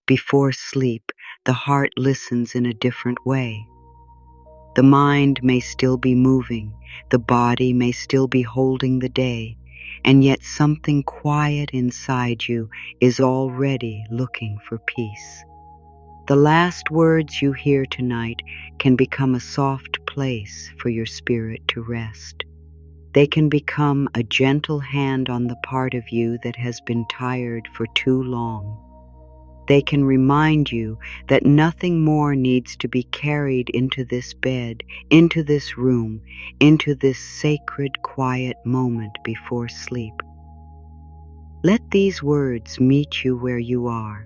Before sleep, the heart listens in a different way. The mind may still be moving, the body may still be holding the day, and yet something quiet inside you is already looking for peace. The last words you hear tonight can become a soft place for your spirit to rest. They can become a gentle hand on the part of you that has been tired for too long. They can remind you that nothing more needs to be carried into this bed, into this room, into this sacred, quiet moment before sleep. Let these words meet you where you are,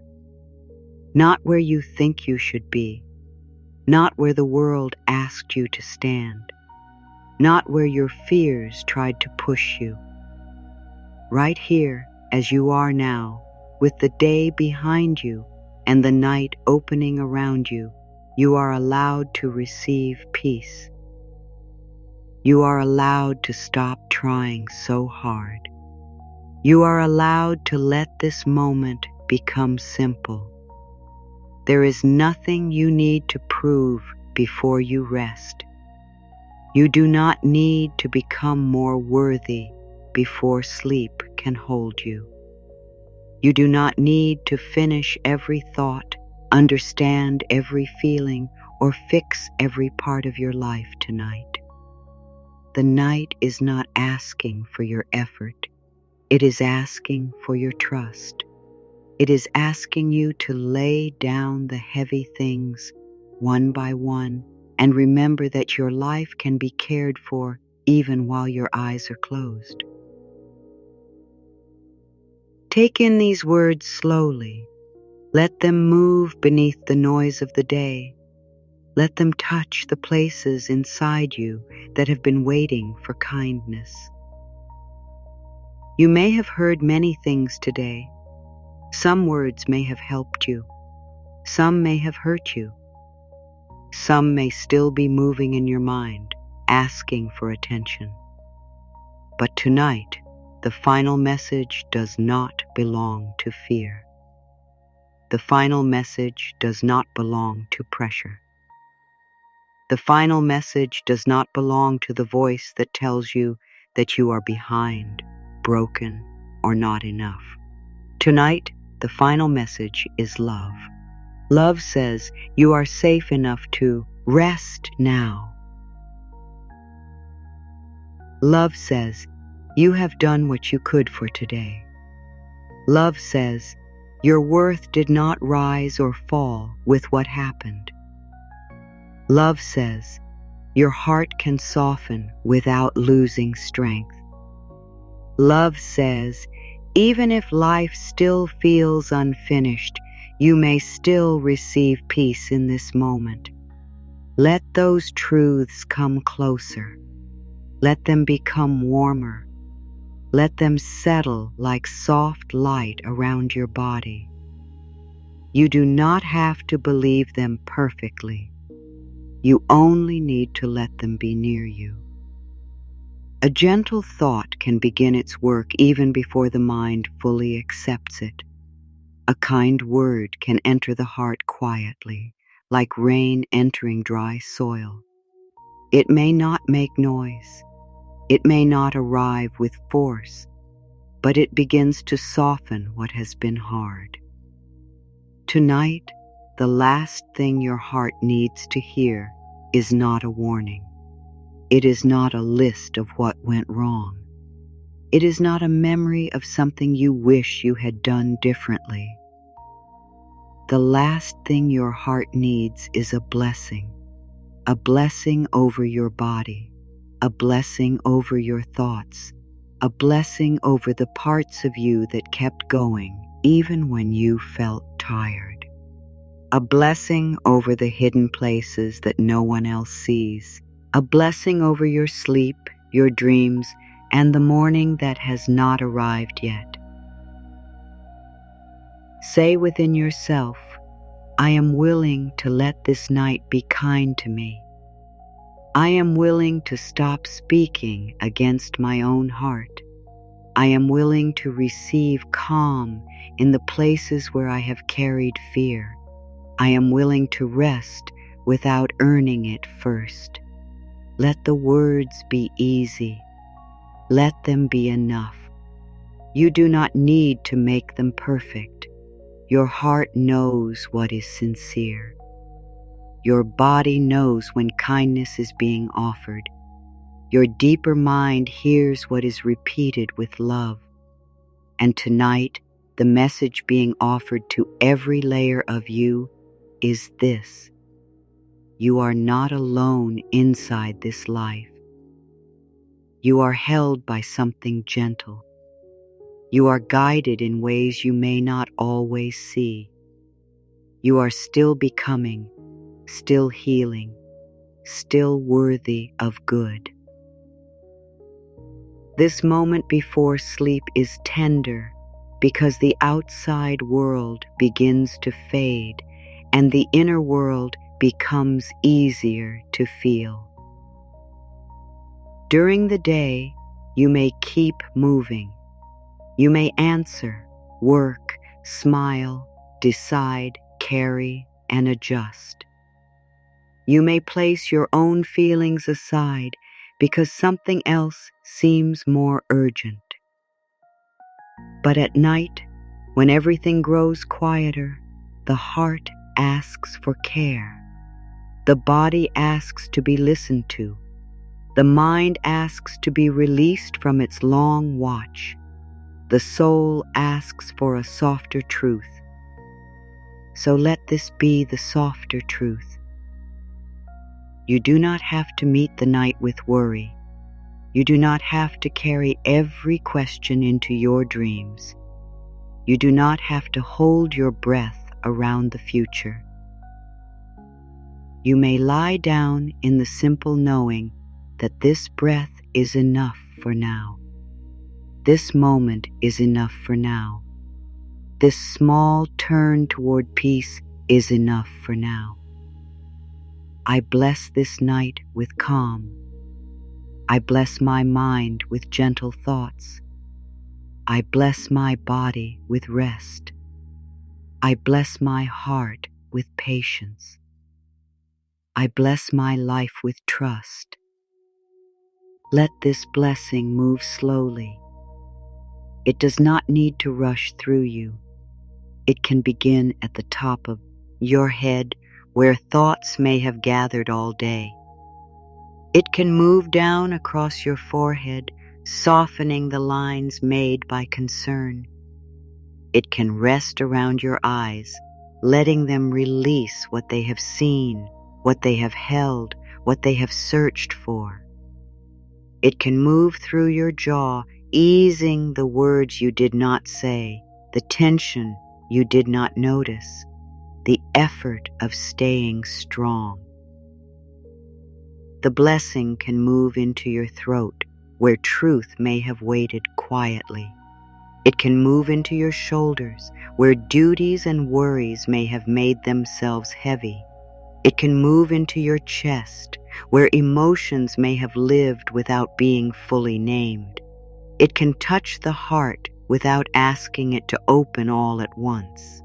not where you think you should be, not where the world asked you to stand, not where your fears tried to push you. Right here, as you are now, with the day behind you and the night opening around you, you are allowed to receive peace. You are allowed to stop trying so hard. You are allowed to let this moment become simple. There is nothing you need to prove before you rest. You do not need to become more worthy before sleep can hold you. You do not need to finish every thought, understand every feeling, or fix every part of your life tonight. The night is not asking for your effort. It is asking for your trust. It is asking you to lay down the heavy things one by one and remember that your life can be cared for even while your eyes are closed. Take in these words slowly. Let them move beneath the noise of the day. Let them touch the places inside you that have been waiting for kindness. You may have heard many things today. Some words may have helped you. Some may have hurt you. Some may still be moving in your mind, asking for attention. But tonight, the final message does not belong to fear. The final message does not belong to pressure. The final message does not belong to the voice that tells you that you are behind, broken, or not enough. Tonight, the final message is love. Love says you are safe enough to rest now. Love says you have done what you could for today. Love says your worth did not rise or fall with what happened. Love says your heart can soften without losing strength. Love says even if life still feels unfinished, you may still receive peace in this moment. Let those truths come closer. Let them become warmer. Let them settle like soft light around your body. You do not have to believe them perfectly. You only need to let them be near you. A gentle thought can begin its work even before the mind fully accepts it. A kind word can enter the heart quietly, like rain entering dry soil. It may not make noise. It may not arrive with force, but it begins to soften what has been hard. Tonight, the last thing your heart needs to hear is not a warning. It is not a list of what went wrong. It is not a memory of something you wish you had done differently. The last thing your heart needs is a blessing over your body, a blessing over your thoughts, a blessing over the parts of you that kept going even when you felt tired, a blessing over the hidden places that no one else sees, a blessing over your sleep, your dreams, and the morning that has not arrived yet. Say within yourself, I am willing to let this night be kind to me. I am willing to stop speaking against my own heart. I am willing to receive calm in the places where I have carried fear. I am willing to rest without earning it first. Let the words be easy. Let them be enough. You do not need to make them perfect. Your heart knows what is sincere. Your body knows when kindness is being offered. Your deeper mind hears what is repeated with love. And tonight, the message being offered to every layer of you is this: you are not alone inside this life. You are held by something gentle. You are guided in ways you may not always see. You are still becoming, still healing, still worthy of good. This moment before sleep is tender because the outside world begins to fade and the inner world becomes easier to feel. During the day, you may keep moving. You may answer, work, smile, decide, carry, and adjust. You may place your own feelings aside because something else seems more urgent. But at night, when everything grows quieter, the heart asks for care. The body asks to be listened to. The mind asks to be released from its long watch. The soul asks for a softer truth. So let this be the softer truth. You do not have to meet the night with worry. You do not have to carry every question into your dreams. You do not have to hold your breath around the future. You may lie down in the simple knowing that this breath is enough for now. This moment is enough for now. This small turn toward peace is enough for now. I bless this night with calm. I bless my mind with gentle thoughts. I bless my body with rest. I bless my heart with patience. I bless my life with trust. Let this blessing move slowly. It does not need to rush through you. It can begin at the top of your head where thoughts may have gathered all day. It can move down across your forehead, softening the lines made by concern. It can rest around your eyes, letting them release what they have seen, what they have held, what they have searched for. It can move through your jaw, easing the words you did not say, the tension you did not notice, the effort of staying strong. The blessing can move into your throat, where truth may have waited quietly. It can move into your shoulders, where duties and worries may have made themselves heavy. It can move into your chest, where emotions may have lived without being fully named. It can touch the heart without asking it to open all at once.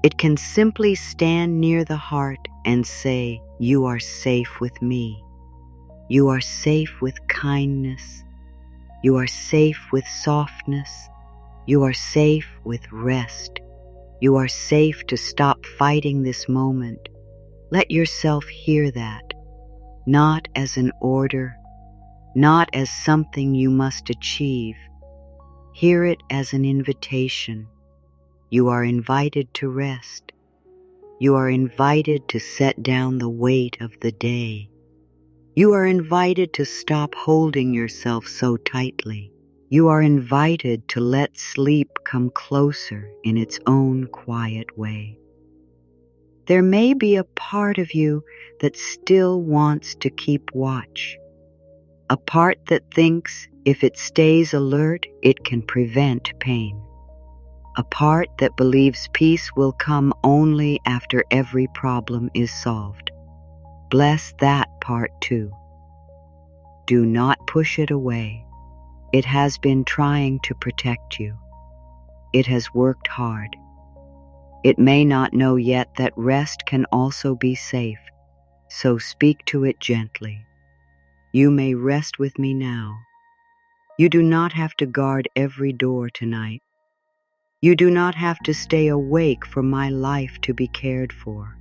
It can simply stand near the heart and say, "You are safe with me. You are safe with kindness. You are safe with softness. You are safe with rest. You are safe to stop fighting this moment." Let yourself hear that, not as an order, not as something you must achieve. Hear it as an invitation. You are invited to rest. You are invited to set down the weight of the day. You are invited to stop holding yourself so tightly. You are invited to let sleep come closer in its own quiet way. There may be a part of you that still wants to keep watch, a part that thinks if it stays alert, it can prevent pain, a part that believes peace will come only after every problem is solved. Bless that part too. Do not push it away. It has been trying to protect you. It has worked hard. It may not know yet that rest can also be safe, so speak to it gently. You may rest with me now. You do not have to guard every door tonight. You do not have to stay awake for my life to be cared for.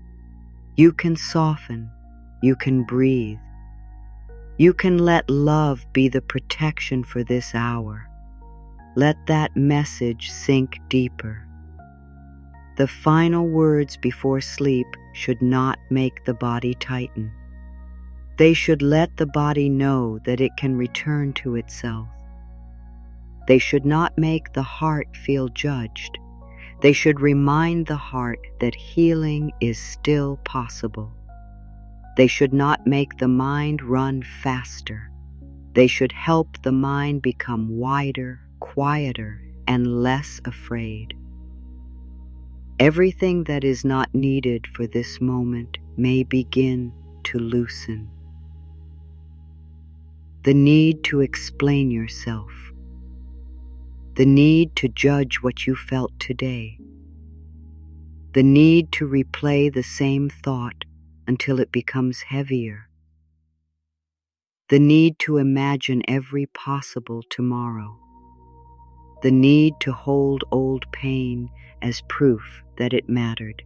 You can soften. You can breathe. You can let love be the protection for this hour. Let that message sink deeper. The final words before sleep should not make the body tighten. They should let the body know that it can return to itself. They should not make the heart feel judged. They should remind the heart that healing is still possible. They should not make the mind run faster. They should help the mind become wider, quieter, and less afraid. Everything that is not needed for this moment may begin to loosen. The need to explain yourself. The need to judge what you felt today. The need to replay the same thought until it becomes heavier. The need to imagine every possible tomorrow. The need to hold old pain as proof that it mattered.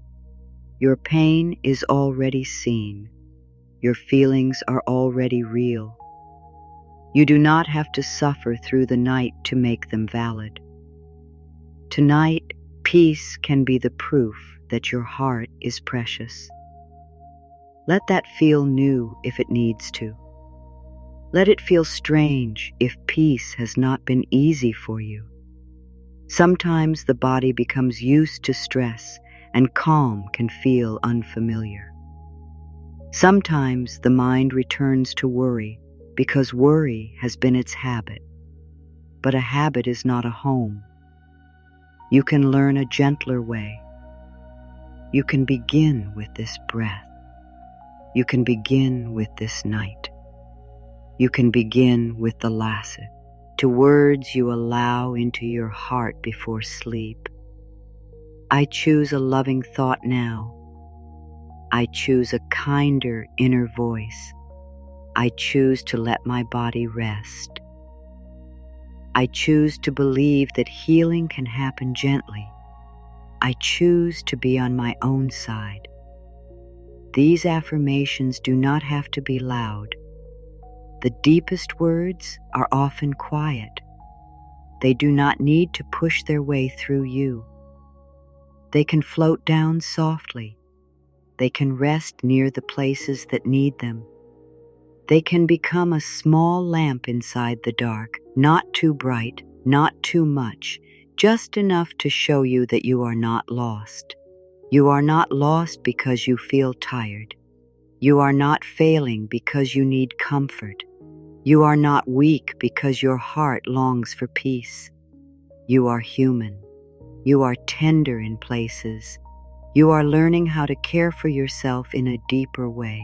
Your pain is already seen. Your feelings are already real. You do not have to suffer through the night to make them valid. Tonight, peace can be the proof that your heart is precious. Let that feel new if it needs to. Let it feel strange if peace has not been easy for you. Sometimes the body becomes used to stress and calm can feel unfamiliar. Sometimes the mind returns to worry because worry has been its habit. But a habit is not a home. You can learn a gentler way. You can begin with this breath. You can begin with this night. You can begin with the lasset, to words you allow into your heart before sleep. I choose a loving thought now. I choose a kinder inner voice. I choose to let my body rest. I choose to believe that healing can happen gently. I choose to be on my own side. These affirmations do not have to be loud. The deepest words are often quiet. They do not need to push their way through you. They can float down softly. They can rest near the places that need them. They can become a small lamp inside the dark, not too bright, not too much, just enough to show you that you are not lost. You are not lost because you feel tired. You are not failing because you need comfort. You are not weak because your heart longs for peace. You are human. You are tender in places. You are learning how to care for yourself in a deeper way.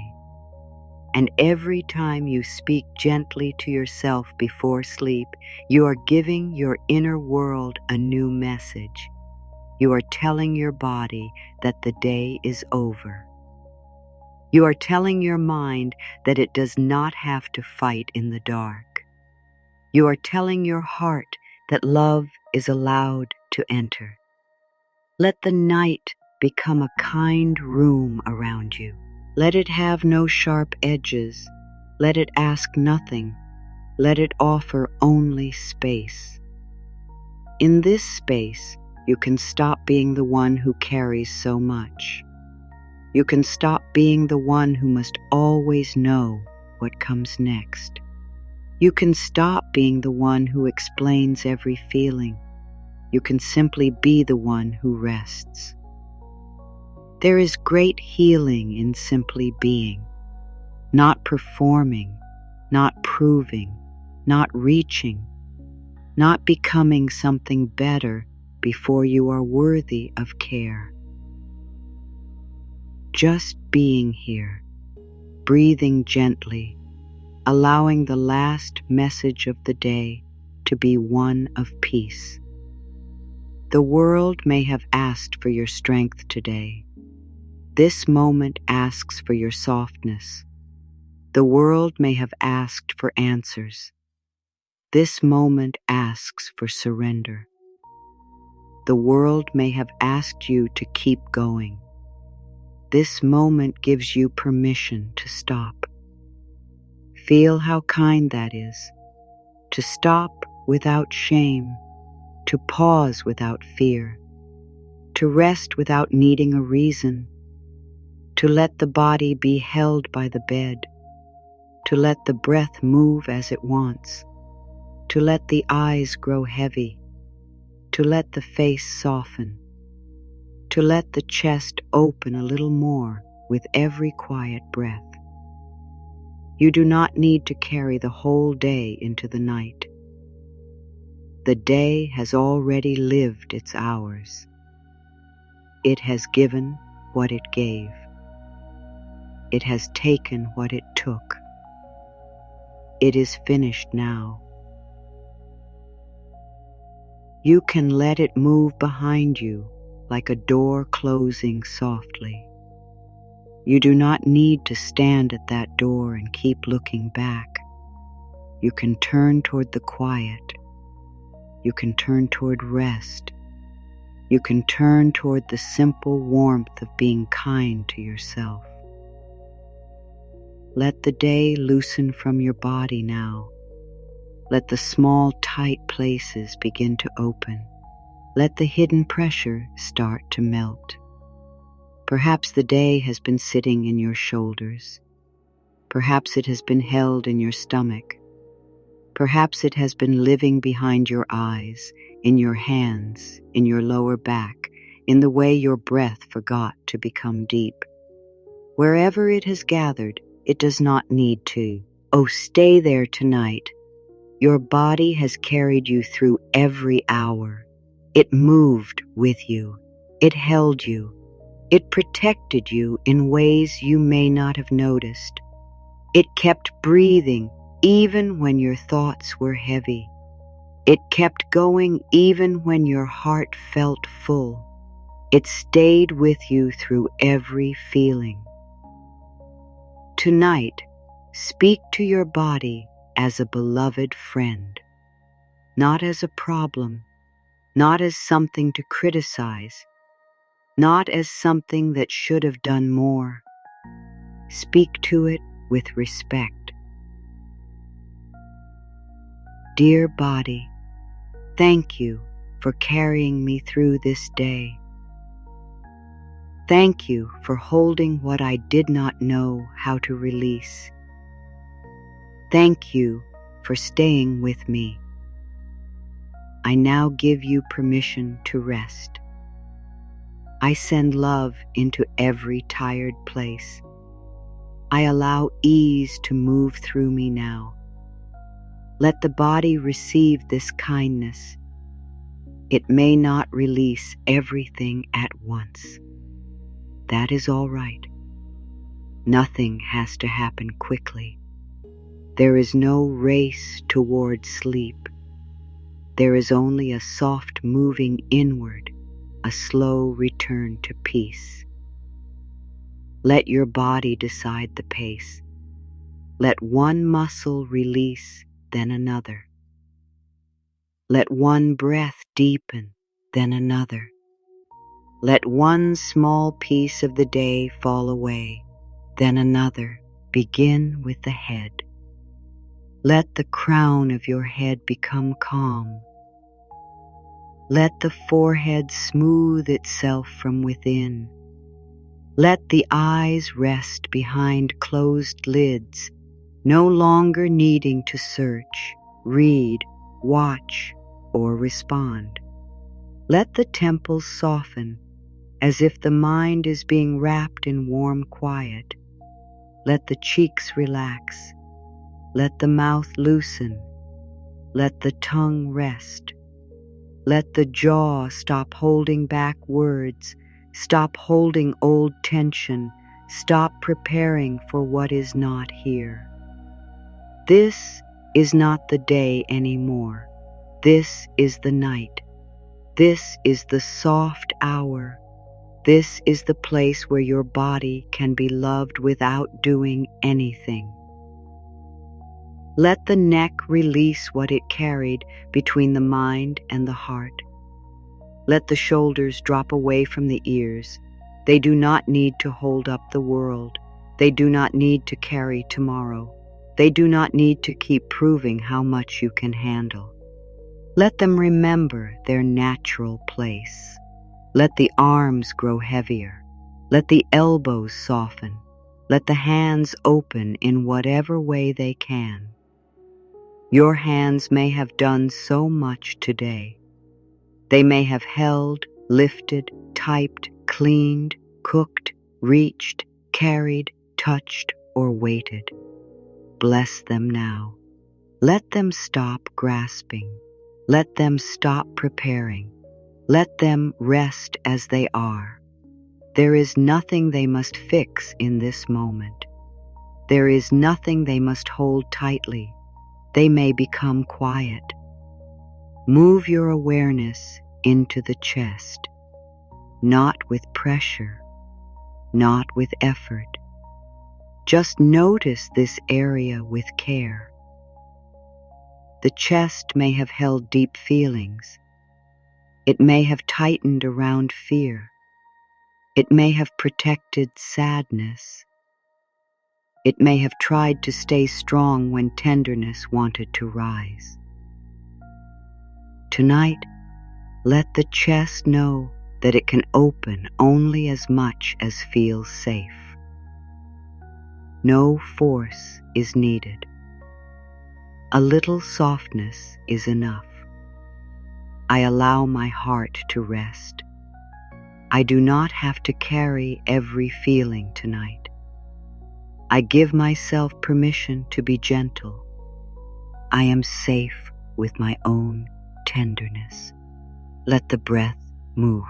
And every time you speak gently to yourself before sleep, you are giving your inner world a new message. You are telling your body that the day is over. You are telling your mind that it does not have to fight in the dark. You are telling your heart that love is allowed to enter. Let the night become a kind room around you. Let it have no sharp edges. Let it ask nothing. Let it offer only space. In this space, you can stop being the one who carries so much. You can stop being the one who must always know what comes next. You can stop being the one who explains every feeling. You can simply be the one who rests. There is great healing in simply being, not performing, not proving, not reaching, not becoming something better before you are worthy of care. Just being here, breathing gently, allowing the last message of the day to be one of peace. The world may have asked for your strength today. This moment asks for your softness. The world may have asked for answers. This moment asks for surrender. The world may have asked you to keep going. This moment gives you permission to stop. Feel how kind that is. To stop without shame, to pause without fear, to rest without needing a reason, to let the body be held by the bed, to let the breath move as it wants, to let the eyes grow heavy, to let the face soften, to let the chest open a little more with every quiet breath. You do not need to carry the whole day into the night. The day has already lived its hours. It has given what it gave. It has taken what it took. It is finished now. You can let it move behind you like a door closing softly. You do not need to stand at that door and keep looking back. You can turn toward the quiet. You can turn toward rest. You can turn toward the simple warmth of being kind to yourself. Let the day loosen from your body now. Let the small, tight places begin to open. Let the hidden pressure start to melt. Perhaps the day has been sitting in your shoulders. Perhaps it has been held in your stomach. Perhaps it has been living behind your eyes, in your hands, in your lower back, in the way your breath forgot to become deep. Wherever it has gathered, it does not need to. Oh, stay there tonight. Your body has carried you through every hour. It moved with you. It held you. It protected you in ways you may not have noticed. It kept breathing even when your thoughts were heavy. It kept going even when your heart felt full. It stayed with you through every feeling. Tonight, speak to your body as a beloved friend, not as a problem, not as something to criticize, not as something that should have done more. Speak to it with respect. Dear body, thank you for carrying me through this day. Thank you for holding what I did not know how to release. Thank you for staying with me. I now give you permission to rest. I send love into every tired place. I allow ease to move through me now. Let the body receive this kindness. It may not release everything at once. That is all right. Nothing has to happen quickly. There is no race toward sleep. There is only a soft moving inward, a slow return to peace. Let your body decide the pace. Let one muscle release, then another. Let one breath deepen, then another. Let one small piece of the day fall away, then another. Begin with the head. Let the crown of your head become calm. Let the forehead smooth itself from within. Let the eyes rest behind closed lids, no longer needing to search, read, watch, or respond. Let the temples soften, as if the mind is being wrapped in warm quiet. Let the cheeks relax. Let the mouth loosen. Let the tongue rest. Let the jaw stop holding back words, stop holding old tension, stop preparing for what is not here. This is not the day anymore. This is the night. This is the soft hour. This is the place where your body can be loved without doing anything. Let the neck release what it carried between the mind and the heart. Let the shoulders drop away from the ears. They do not need to hold up the world. They do not need to carry tomorrow. They do not need to keep proving how much you can handle. Let them remember their natural place. Let the arms grow heavier. Let the elbows soften. Let the hands open in whatever way they can. Your hands may have done so much today. They may have held, lifted, typed, cleaned, cooked, reached, carried, touched, or waited. Bless them now. Let them stop grasping. Let them stop preparing. Let them rest as they are. There is nothing they must fix in this moment. There is nothing they must hold tightly. They may become quiet. Move your awareness into the chest, not with pressure, not with effort. Just notice this area with care. The chest may have held deep feelings. It may have tightened around fear. It may have protected sadness. It may have tried to stay strong when tenderness wanted to rise. Tonight, let the chest know that it can open only as much as feels safe. No force is needed. A little softness is enough. I allow my heart to rest. I do not have to carry every feeling tonight. I give myself permission to be gentle. I am safe with my own tenderness. Let the breath move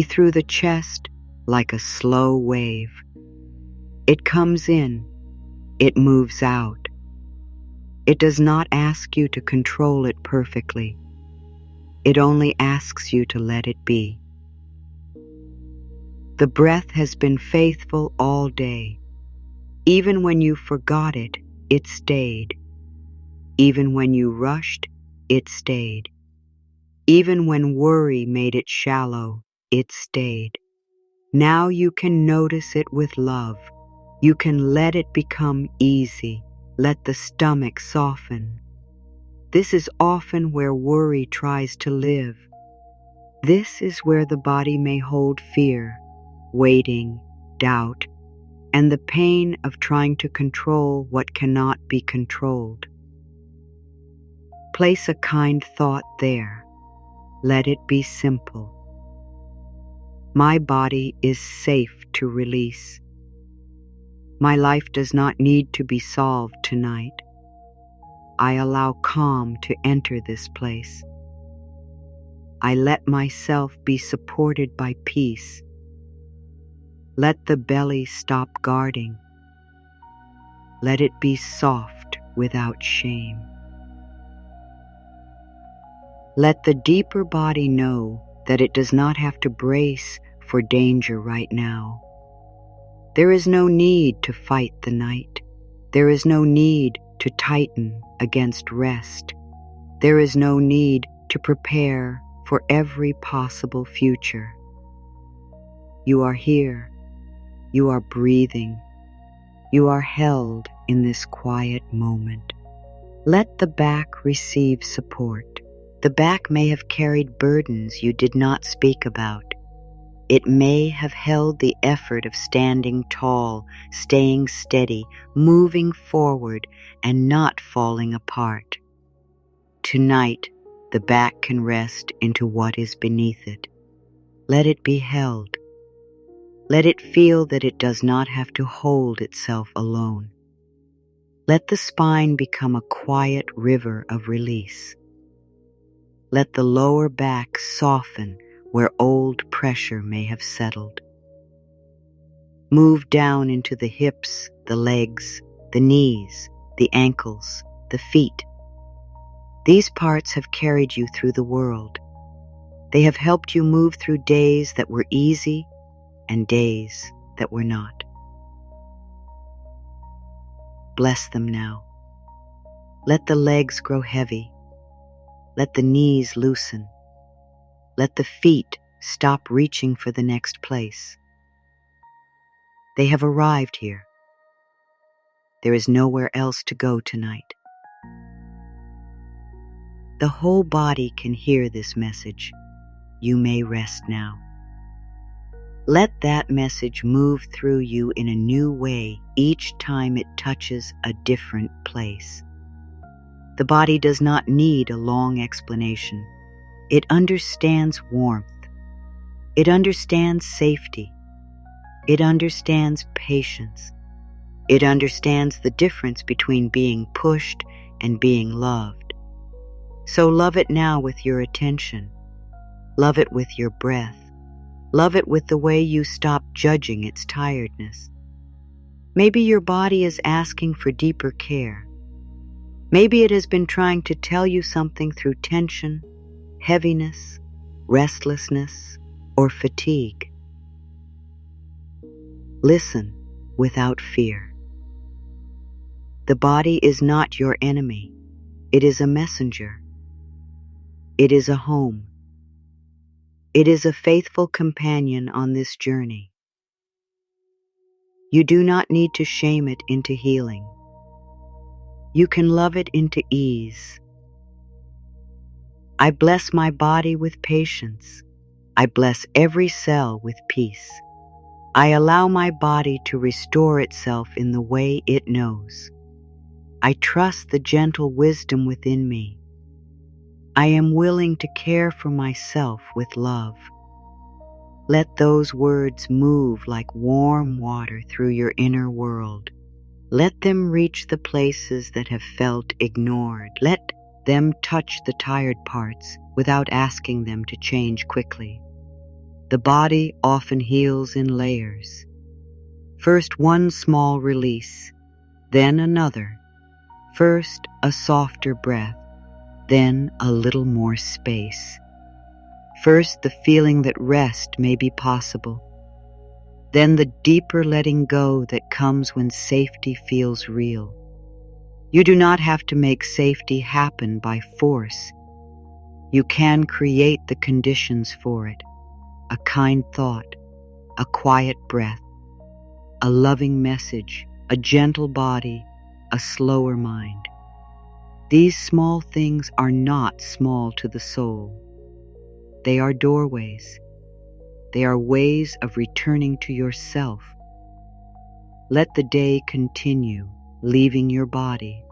through the chest like a slow wave. It comes in, it moves out. It does not ask you to control it perfectly. It only asks you to let it be. The breath has been faithful all day. Even when you forgot it, it stayed. Even when you rushed, it stayed. Even when worry made it shallow, it stayed. Now you can notice it with love. You can let it become easy. Let the stomach soften. This is often where worry tries to live. This is where the body may hold fear, waiting, doubt, and the pain of trying to control what cannot be controlled. Place a kind thought there. Let it be simple. My body is safe to release. My life does not need to be solved tonight. I allow calm to enter this place. I let myself be supported by peace. Let the belly stop guarding. Let it be soft without shame. Let the deeper body know that it does not have to brace for danger right now. There is no need to fight the night. There is no need to tighten against rest. There is no need to prepare for every possible future. You are here. You are breathing. You are held in this quiet moment. Let the back receive support. The back may have carried burdens you did not speak about. It may have held the effort of standing tall, staying steady, moving forward, and not falling apart. Tonight, the back can rest into what is beneath it. Let it be held. Let it feel that it does not have to hold itself alone. Let the spine become a quiet river of release. Let the lower back soften where old pressure may have settled. Move down into the hips, the legs, the knees, the ankles, the feet. These parts have carried you through the world. They have helped you move through days that were easy and days that were not. Bless them now. Let the legs grow heavy. Let the knees loosen. Let the feet stop reaching for the next place. They have arrived here. There is nowhere else to go tonight. The whole body can hear this message. You may rest now. Let that message move through you in a new way each time it touches a different place. The body does not need a long explanation. It understands warmth. It understands safety. It understands patience. It understands the difference between being pushed and being loved. So love it now with your attention. Love it with your breath. Love it with the way you stop judging its tiredness. Maybe your body is asking for deeper care. Maybe it has been trying to tell you something through tension, heaviness, restlessness, or fatigue. Listen without fear. The body is not your enemy. It is a messenger. It is a home. It is a faithful companion on this journey. You do not need to shame it into healing. You can love it into ease. I bless my body with patience. I bless every cell with peace. I allow my body to restore itself in the way it knows. I trust the gentle wisdom within me. I am willing to care for myself with love. Let those words move like warm water through your inner world. Let them reach the places that have felt ignored. Let them touch the tired parts without asking them to change quickly. The body often heals in layers. First one small release, then another. First a softer breath, then a little more space. First the feeling that rest may be possible, then the deeper letting go that comes when safety feels real. You do not have to make safety happen by force. You can create the conditions for it. A kind thought, a quiet breath, a loving message, a gentle body, a slower mind. These small things are not small to the soul. They are doorways. They are ways of returning to yourself. Let the day continue, leaving your body.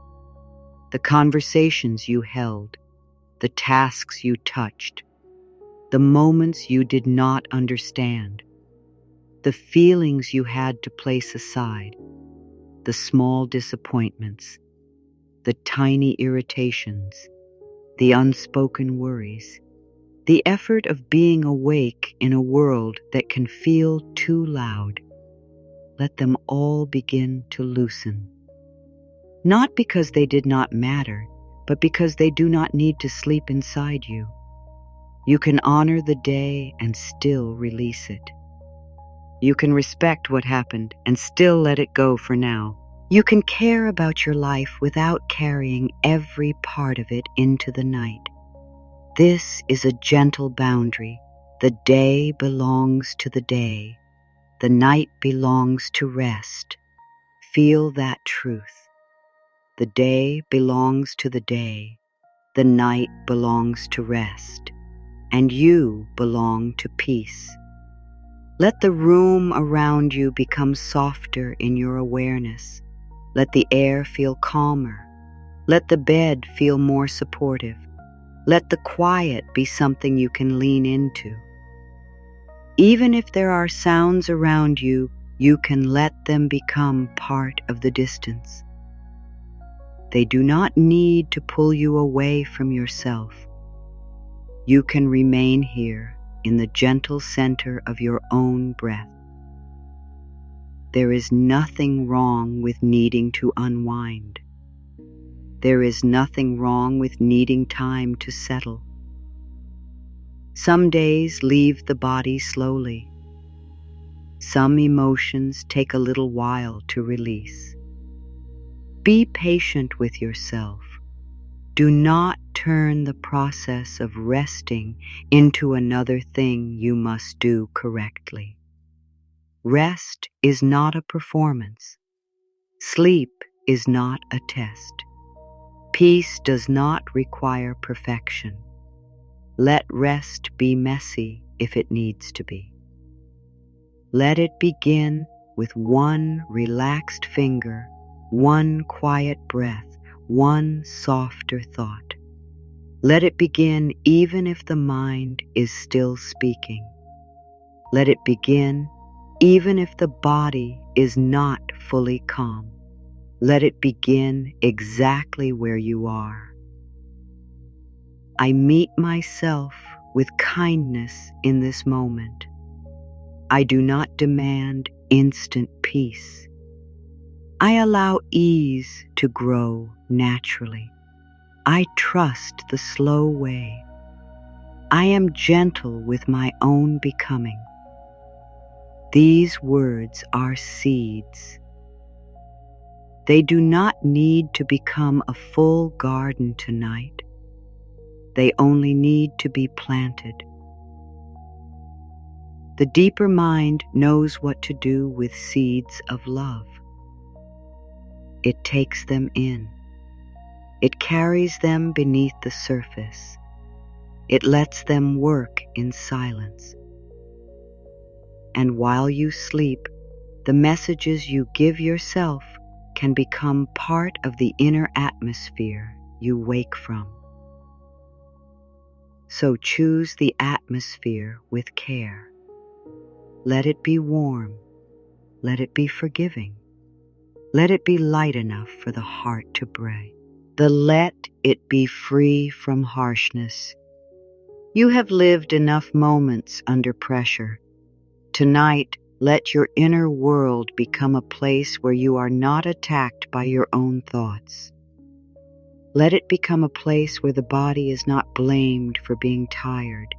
The conversations you held, the tasks you touched, the moments you did not understand, the feelings you had to place aside, the small disappointments, the tiny irritations, the unspoken worries, the effort of being awake in a world that can feel too loud. Let them all begin to loosen. Not because they did not matter, but because they do not need to sleep inside you. You can honor the day and still release it. You can respect what happened and still let it go for now. You can care about your life without carrying every part of it into the night. This is a gentle boundary. The day belongs to the day. The night belongs to rest. Feel that truth. The day belongs to the day. The night belongs to rest. And you belong to peace. Let the room around you become softer in your awareness. Let the air feel calmer. Let the bed feel more supportive. Let the quiet be something you can lean into. Even if there are sounds around you, you can let them become part of the distance. They do not need to pull you away from yourself. You can remain here in the gentle center of your own breath. There is nothing wrong with needing to unwind. There is nothing wrong with needing time to settle. Some days leave the body slowly. Some emotions take a little while to release. Be patient with yourself. Do not turn the process of resting into another thing you must do correctly. Rest is not a performance. Sleep is not a test. Peace does not require perfection. Let rest be messy if it needs to be. Let it begin with one relaxed finger, one quiet breath, one softer thought. Let it begin even if the mind is still speaking. Let it begin even if the body is not fully calm. Let it begin exactly where you are. I meet myself with kindness in this moment. I do not demand instant peace. I allow ease to grow naturally. I trust the slow way. I am gentle with my own becoming. These words are seeds. They do not need to become a full garden tonight. They only need to be planted. The deeper mind knows what to do with seeds of love. It takes them in. It carries them beneath the surface. It lets them work in silence. And while you sleep, the messages you give yourself can become part of the inner atmosphere you wake from. So choose the atmosphere with care. Let it be warm. Let it be forgiving. Let it be light enough for the heart to breathe. Let it be free from harshness. You have lived enough moments under pressure. Tonight, let your inner world become a place where you are not attacked by your own thoughts. Let it become a place where the body is not blamed for being tired.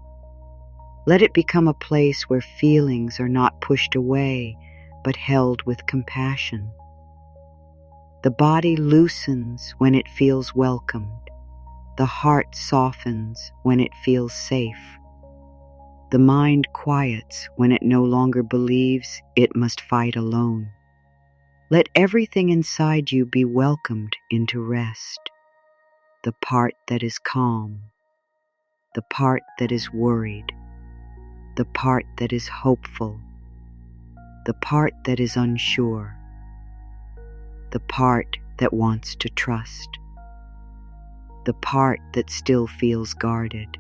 Let it become a place where feelings are not pushed away, but held with compassion. The body loosens when it feels welcomed. The heart softens when it feels safe. The mind quiets when it no longer believes it must fight alone. Let everything inside you be welcomed into rest. The part that is calm, the part that is worried, the part that is hopeful, the part that is unsure, the part that wants to trust, the part that still feels guarded.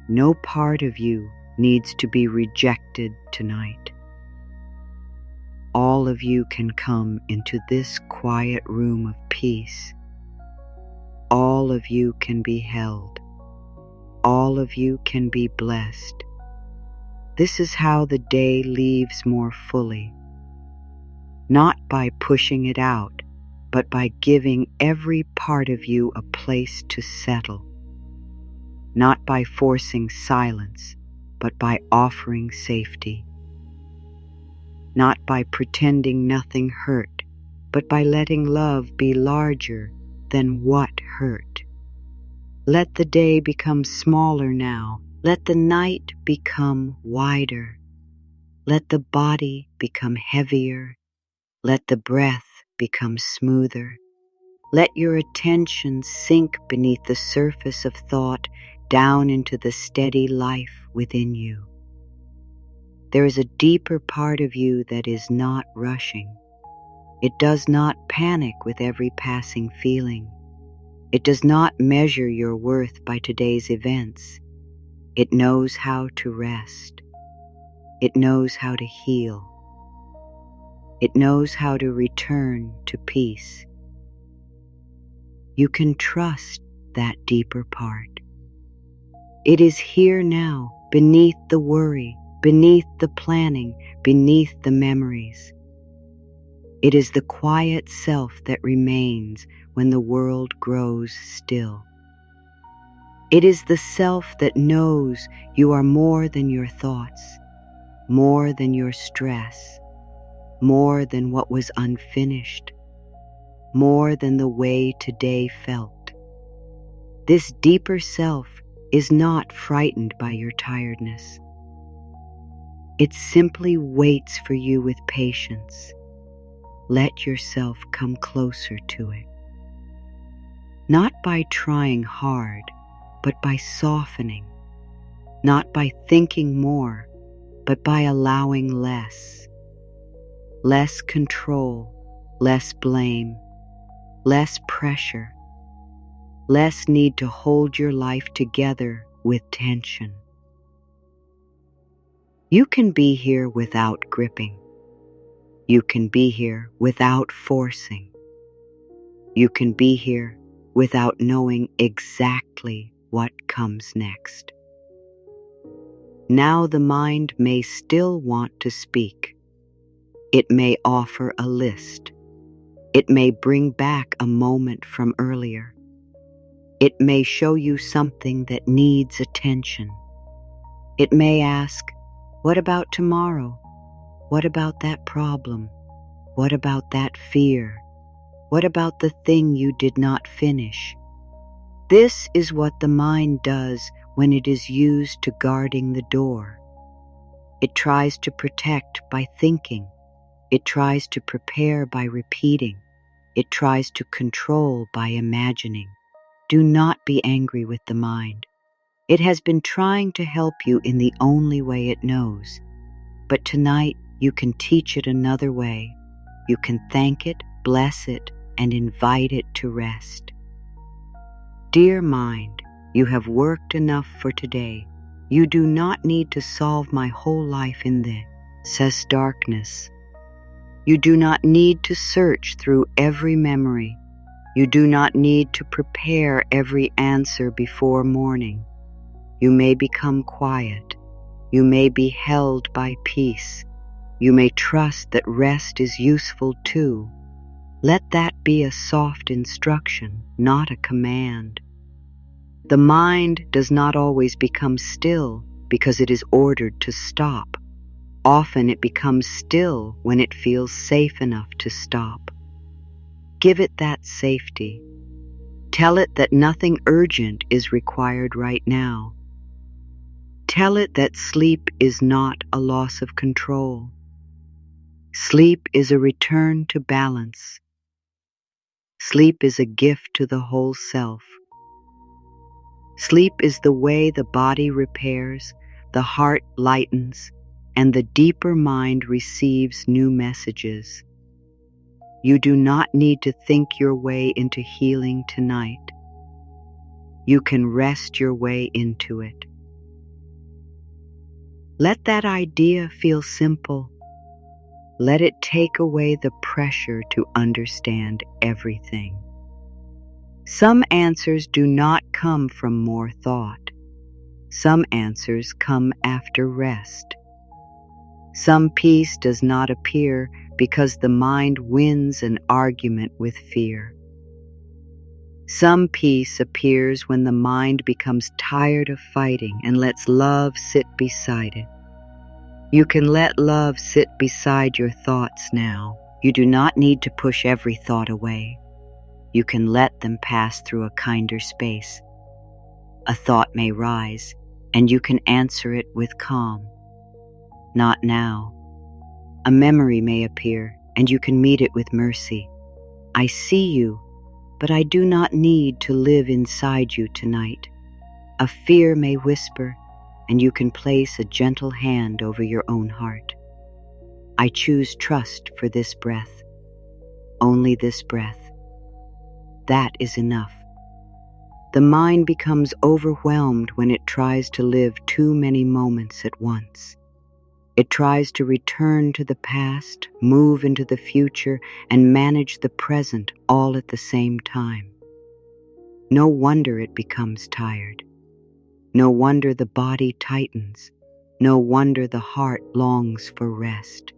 No part of you needs to be rejected tonight. All of you can come into this quiet room of peace. All of you can be held. All of you can be blessed. This is how the day leaves more fully. Not by pushing it out, but by giving every part of you a place to settle. Not by forcing silence, but by offering safety. Not by pretending nothing hurt, but by letting love be larger than what hurt. Let the day become smaller now. Let the night become wider. Let the body become heavier. Let the breath become smoother. Let your attention sink beneath the surface of thought down into the steady life within you. There is a deeper part of you that is not rushing. It does not panic with every passing feeling. It does not measure your worth by today's events. It knows how to rest. It knows how to heal. It knows how to return to peace. You can trust that deeper part. It is here now, beneath the worry, beneath the planning, beneath the memories. It is the quiet self that remains when the world grows still. It is the self that knows you are more than your thoughts, more than your stress, more than what was unfinished, more than the way today felt. This deeper self is not frightened by your tiredness. It simply waits for you with patience. Let yourself come closer to it. Not by trying hard, but by softening. Not by thinking more, but by allowing less. Less control, less blame, less pressure, less need to hold your life together with tension. You can be here without gripping. You can be here without forcing. You can be here without knowing exactly what comes next. Now the mind may still want to speak. It may offer a list. It may bring back a moment from earlier. It may show you something that needs attention. It may ask, what about tomorrow? What about that problem? What about that fear? What about the thing you did not finish? This is what the mind does when it is used to guarding the door. It tries to protect by thinking. It tries to prepare by repeating. It tries to control by imagining. Do not be angry with the mind. It has been trying to help you in the only way it knows. But tonight you can teach it another way. You can thank it, bless it, and invite it to rest. Dear mind, you have worked enough for today. You do not need to solve my whole life in this darkness. You do not need to search through every memory. You do not need to prepare every answer before morning. You may become quiet. You may be held by peace. You may trust that rest is useful too. Let that be a soft instruction, not a command. The mind does not always become still because it is ordered to stop. Often it becomes still when it feels safe enough to stop. Give it that safety. Tell it that nothing urgent is required right now. Tell it that sleep is not a loss of control. Sleep is a return to balance. Sleep is a gift to the whole self. Sleep is the way the body repairs, the heart lightens, and the deeper mind receives new messages. You do not need to think your way into healing tonight. You can rest your way into it. Let that idea feel simple. Let it take away the pressure to understand everything. Some answers do not come from more thought. Some answers come after rest. Some peace does not appear because the mind wins an argument with fear. Some peace appears when the mind becomes tired of fighting and lets love sit beside it. You can let love sit beside your thoughts now. You do not need to push every thought away. You can let them pass through a kinder space. A thought may rise, and you can answer it with calm. Not now. A memory may appear, and you can meet it with mercy. I see you, but I do not need to live inside you tonight. A fear may whisper, and you can place a gentle hand over your own heart. I choose trust for this breath. Only this breath. That is enough. The mind becomes overwhelmed when it tries to live too many moments at once. It tries to return to the past, move into the future, and manage the present all at the same time. No wonder it becomes tired. No wonder the body tightens. No wonder the heart longs for rest.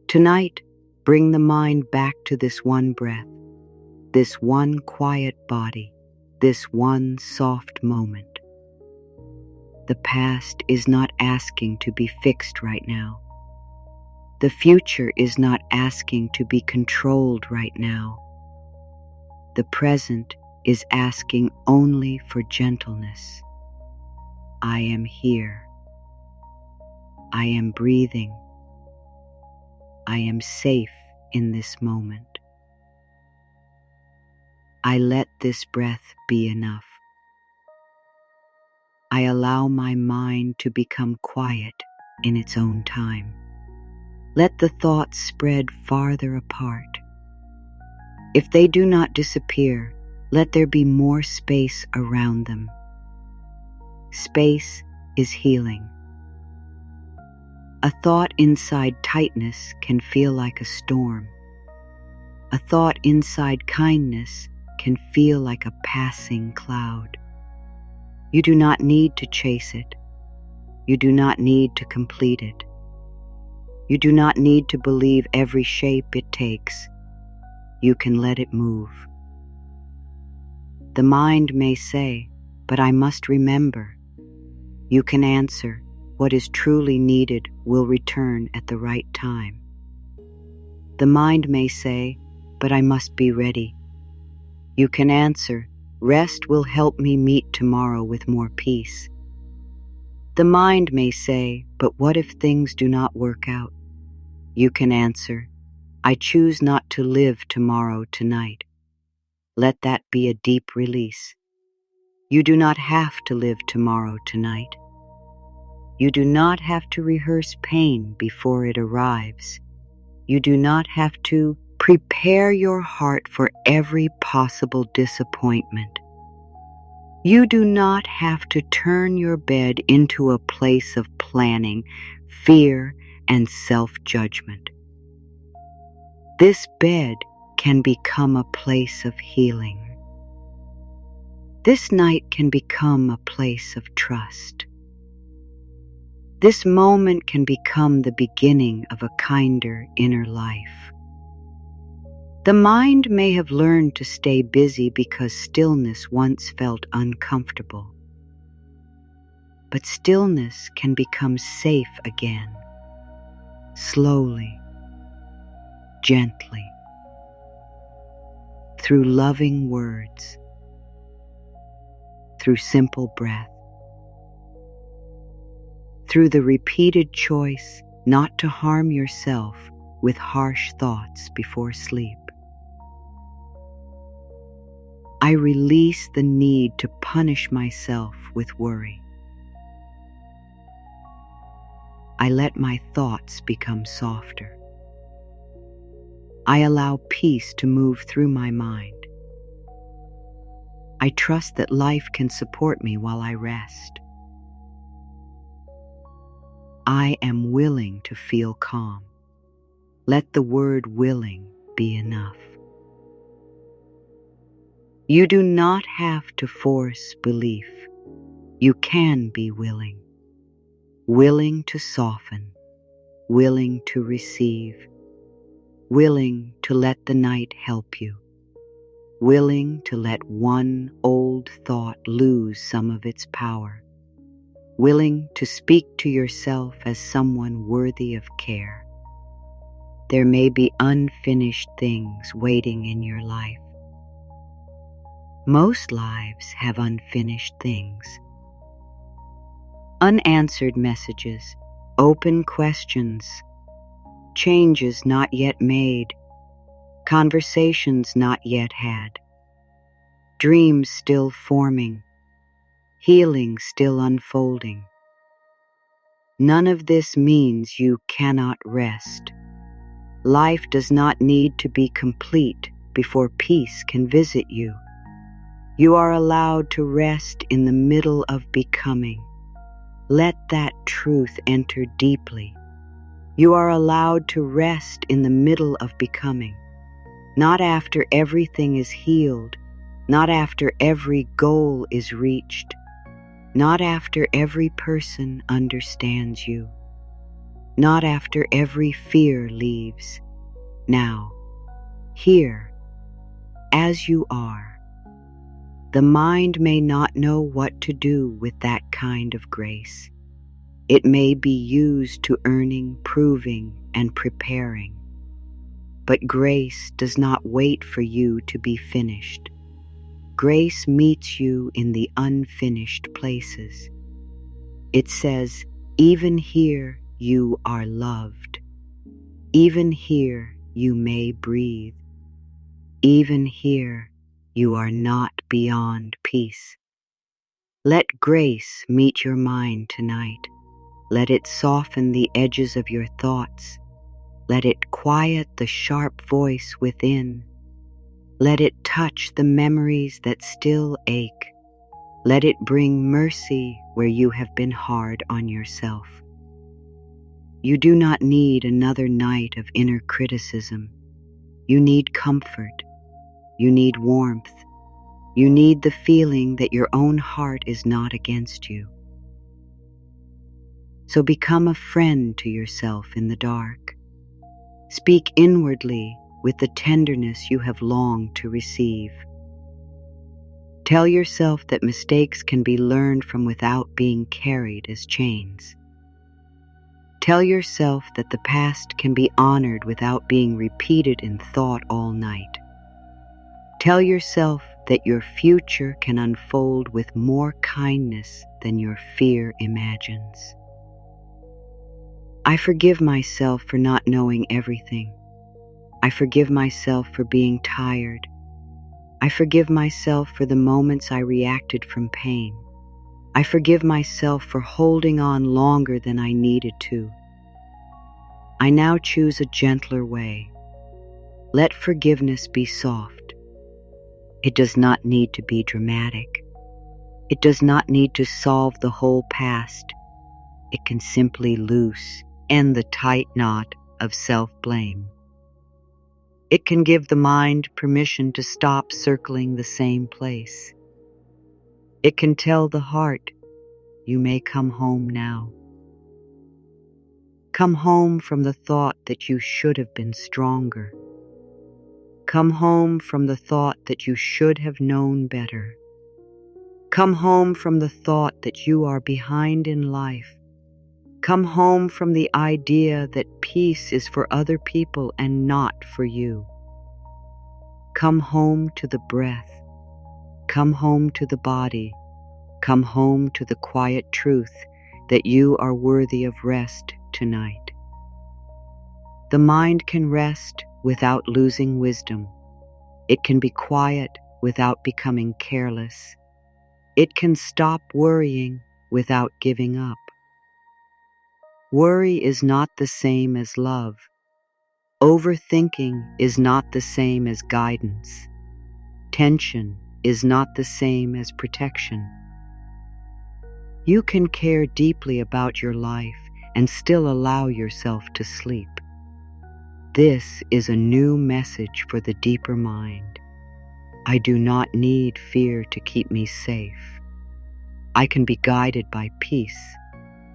Tonight, Bring the mind back to this one breath, this one quiet body, this one soft moment. The past is not asking to be fixed right now. The future is not asking to be controlled right now. The present is asking only for gentleness. I am here. I am breathing. I am safe in this moment. I let this breath be enough. I allow my mind to become quiet in its own time. Let the thoughts spread farther apart. If they do not disappear, let there be more space around them. Space is healing. A thought inside tightness can feel like a storm. A thought inside kindness can feel like a passing cloud. You do not need to chase it. You do not need to complete it. You do not need to believe every shape it takes. You can let it move. The mind may say, "But I must remember." You can answer, "What is truly needed will return at the right time." The mind may say, "But I must be ready." You can answer, "Rest will help me meet tomorrow with more peace." The mind may say, "But what if things do not work out?" You can answer, "I choose not to live tomorrow tonight." Let that be a deep release. You do not have to live tomorrow tonight. You do not have to rehearse pain before it arrives. You do not have to prepare your heart for every possible disappointment. You do not have to turn your bed into a place of planning, fear, and self-judgment. This bed can become a place of healing. This night can become a place of trust. This moment can become the beginning of a kinder inner life. The mind may have learned to stay busy because stillness once felt uncomfortable. But stillness can become safe again, slowly, gently, through loving words, through simple breath, through the repeated choice not to harm yourself with harsh thoughts before sleep. I release the need to punish myself with worry. I let my thoughts become softer. I allow peace to move through my mind. I trust that life can support me while I rest. I am willing to feel calm. Let the word willing be enough. You do not have to force belief. You can be willing. Willing to soften. Willing to receive. Willing to let the night help you. Willing to let one old thought lose some of its power. Willing to speak to yourself as someone worthy of care. There may be unfinished things waiting in your life. Most lives have unfinished things. Unanswered messages, open questions, changes not yet made, conversations not yet had, dreams still forming, healing still unfolding. None of this means you cannot rest. Life does not need to be complete before peace can visit you. You are allowed to rest in the middle of becoming. Let that truth enter deeply. You are allowed to rest in the middle of becoming, not after everything is healed, not after every goal is reached, not after every person understands you, not after every fear leaves. Now, here, as you are, the mind may not know what to do with that kind of grace. It may be used to earning, proving, and preparing. But grace does not wait for you to be finished. Grace meets you in the unfinished places. It says, even here you are loved. Even here you may breathe. Even here you are not beyond peace. Let grace meet your mind tonight. Let it soften the edges of your thoughts. Let it quiet the sharp voice within. Let it touch the memories that still ache. Let it bring mercy where you have been hard on yourself. You do not need another night of inner criticism. You need comfort. You need warmth. You need the feeling that your own heart is not against you. So become a friend to yourself in the dark. Speak inwardly with the tenderness you have longed to receive. Tell yourself that mistakes can be learned from without being carried as chains. Tell yourself that the past can be honored without being repeated in thought all night. Tell yourself that your future can unfold with more kindness than your fear imagines. I forgive myself for not knowing everything. I forgive myself for being tired. I forgive myself for the moments I reacted from pain. I forgive myself for holding on longer than I needed to. I now choose a gentler way. Let forgiveness be soft. It does not need to be dramatic. It does not need to solve the whole past. It can simply end the tight knot of self-blame. It can give the mind permission to stop circling the same place. It can tell the heart, you may come home now. Come home from the thought that you should have been stronger. Come home from the thought that you should have known better. Come home from the thought that you are behind in life. Come home from the idea that peace is for other people and not for you. Come home to the breath. Come home to the body. Come home to the quiet truth that you are worthy of rest tonight. The mind can rest without losing wisdom. It can be quiet without becoming careless. It can stop worrying without giving up. Worry is not the same as love. Overthinking is not the same as guidance. Tension is not the same as protection. You can care deeply about your life and still allow yourself to sleep. This is a new message for the deeper mind. I do not need fear to keep me safe. I can be guided by peace.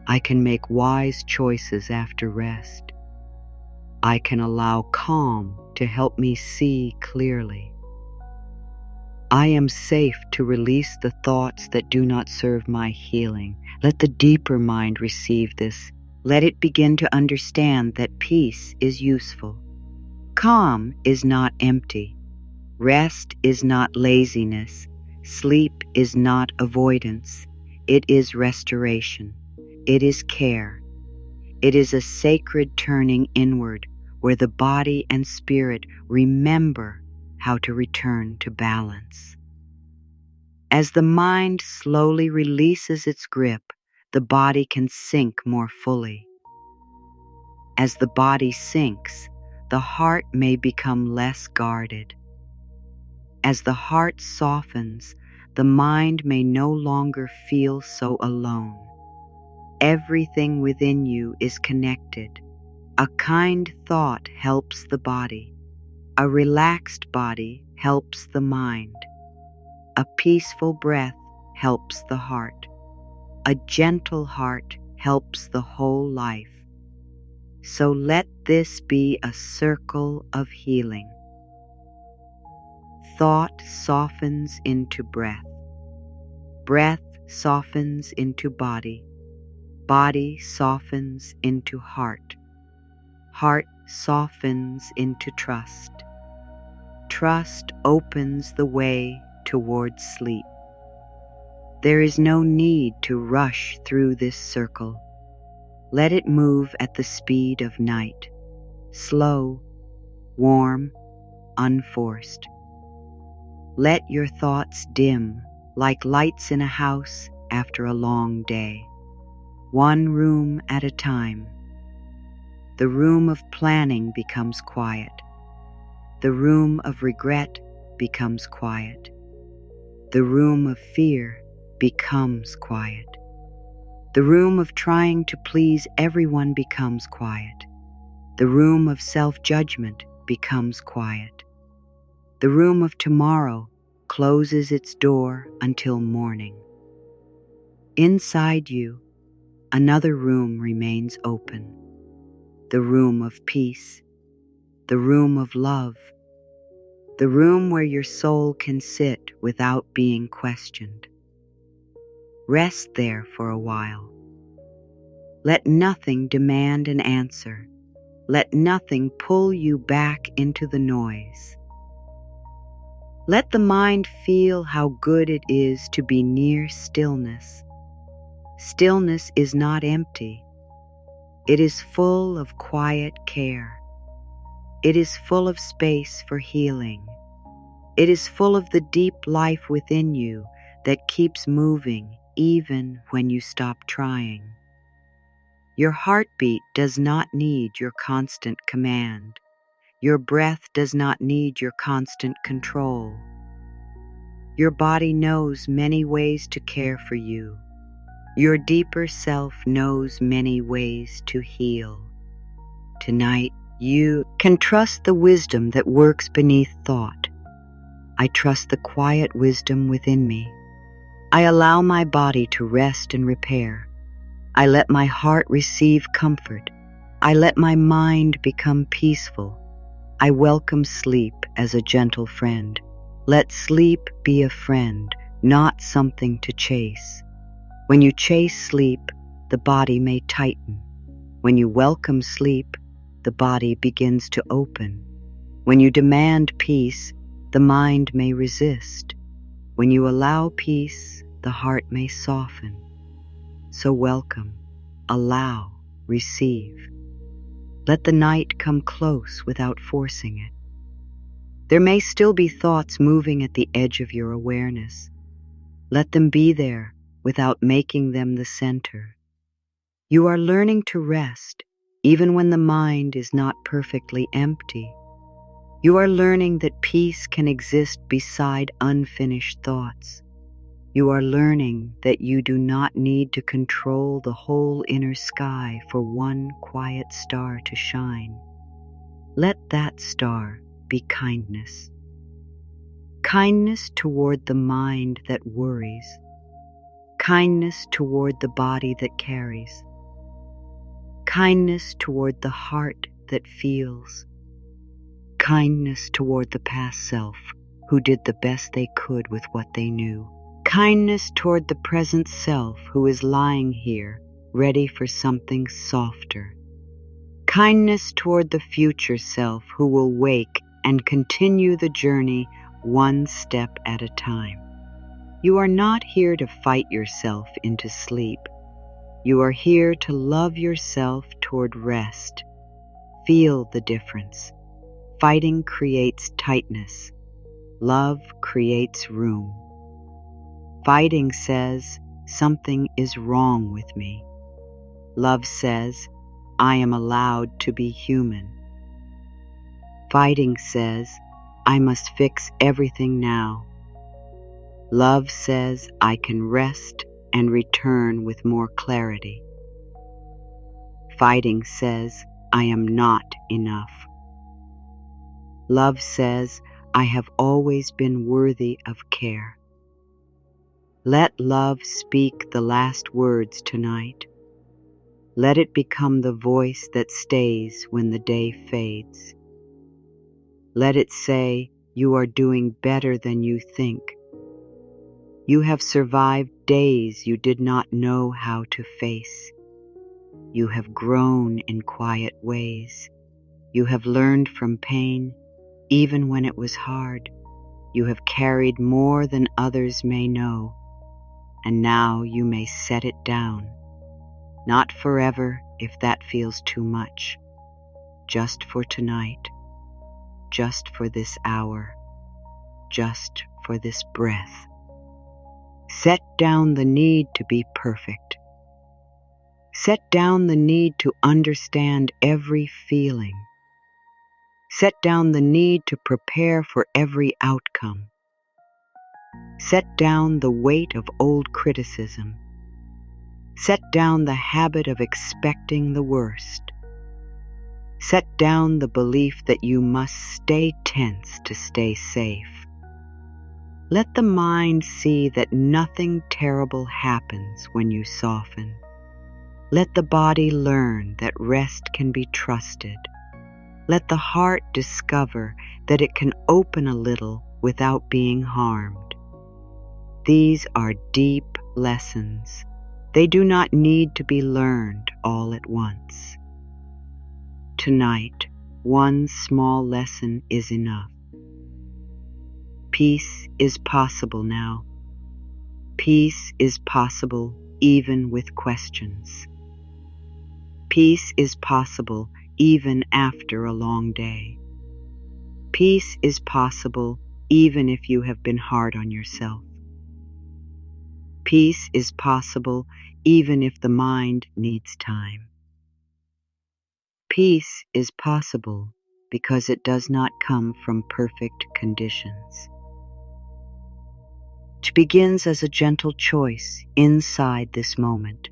I can make wise choices after rest. I can allow calm to help me see clearly. I am safe to release the thoughts that do not serve my healing. Let the deeper mind receive this. Let it begin to understand that peace is useful. Calm is not empty. Rest is not laziness. Sleep is not avoidance. It is restoration. It is care. It is a sacred turning inward where the body and spirit remember how to return to balance. As the mind slowly releases its grip, the body can sink more fully. As the body sinks, the heart may become less guarded. As the heart softens, the mind may no longer feel so alone. Everything within you is connected. A kind thought helps the body. A relaxed body helps the mind. A peaceful breath helps the heart. A gentle heart helps the whole life. So let this be a circle of healing. Thought softens into breath. Breath softens into body. Body softens into heart. Heart softens into trust. Trust opens the way towards sleep. There is no need to rush through this circle. Let it move at the speed of night, slow, warm, unforced. Let your thoughts dim like lights in a house after a long day, one room at a time. The room of planning becomes quiet. The room of regret becomes quiet. The room of fear becomes quiet. The room of trying to please everyone becomes quiet. The room of self-judgment becomes quiet. The room of tomorrow closes its door until morning. Inside you, another room remains open. The room of peace, the room of love, the room where your soul can sit without being questioned. Rest there for a while. Let nothing demand an answer. Let nothing pull you back into the noise. Let the mind feel how good it is to be near stillness. Stillness is not empty. It is full of quiet care. It is full of space for healing. It is full of the deep life within you that keeps moving even when you stop trying. Your heartbeat does not need your constant command. Your breath does not need your constant control. Your body knows many ways to care for you. Your deeper self knows many ways to heal. Tonight, you can trust the wisdom that works beneath thought. I trust the quiet wisdom within me. I allow my body to rest and repair. I let my heart receive comfort. I let my mind become peaceful. I welcome sleep as a gentle friend. Let sleep be a friend, not something to chase. When you chase sleep, the body may tighten. When you welcome sleep, the body begins to open. When you demand peace, the mind may resist. When you allow peace, the heart may soften. So welcome, allow, receive. Let the night come close without forcing it. There may still be thoughts moving at the edge of your awareness. Let them be there without making them the center. You are learning to rest even when the mind is not perfectly empty. You are learning that peace can exist beside unfinished thoughts. You are learning that you do not need to control the whole inner sky for one quiet star to shine. Let that star be kindness. Kindness toward the mind that worries. Kindness toward the body that carries. Kindness toward the heart that feels. Kindness toward the past self who did the best they could with what they knew. Kindness toward the present self who is lying here, ready for something softer. Kindness toward the future self who will wake and continue the journey one step at a time. You are not here to fight yourself into sleep. You are here to love yourself toward rest. Feel the difference. Fighting creates tightness. Love creates room. Fighting says, something is wrong with me. Love says, I am allowed to be human. Fighting says, I must fix everything now. Love says, I can rest and return with more clarity. Fighting says, I am not enough. Love says, I have always been worthy of care. Let love speak the last words tonight. Let it become the voice that stays when the day fades. Let it say, "You are doing better than you think. You have survived days you did not know how to face. You have grown in quiet ways. You have learned from pain, even when it was hard. You have carried more than others may know, and now you may set it down. Not forever, if that feels too much. Just for tonight. Just for this hour. Just for this breath. Set down the need to be perfect. Set down the need to understand every feeling. Set down the need to prepare for every outcome. Set down the weight of old criticism. Set down the habit of expecting the worst. Set down the belief that you must stay tense to stay safe. Let the mind see that nothing terrible happens when you soften. Let the body learn that rest can be trusted. Let the heart discover that it can open a little without being harmed. These are deep lessons. They do not need to be learned all at once. Tonight, one small lesson is enough. Peace is possible now. Peace is possible even with questions. Peace is possible even after a long day. Peace is possible even if you have been hard on yourself. Peace is possible even if the mind needs time. Peace is possible because it does not come from perfect conditions. It begins as a gentle choice inside this moment.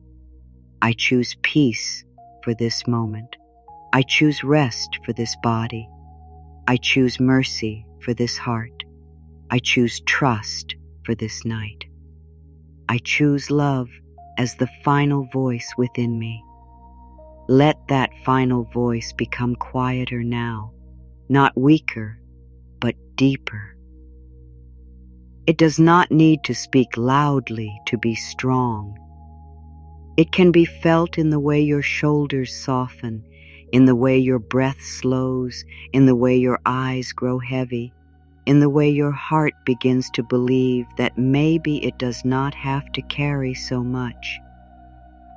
I choose peace for this moment. I choose rest for this body. I choose mercy for this heart. I choose trust for this night. I choose love as the final voice within me. Let that final voice become quieter now, not weaker, but deeper. It does not need to speak loudly to be strong. It can be felt in the way your shoulders soften, in the way your breath slows, in the way your eyes grow heavy, in the way your heart begins to believe that maybe it does not have to carry so much.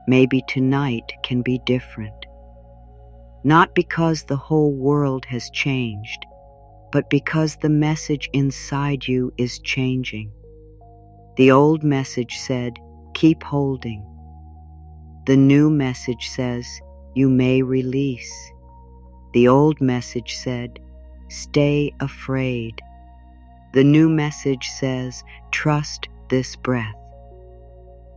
Maybe tonight can be different. Not because the whole world has changed, but because the message inside you is changing. The old message said, "Keep holding." The new message says, "You may release." The old message said, "Stay afraid." The new message says, "Trust this breath."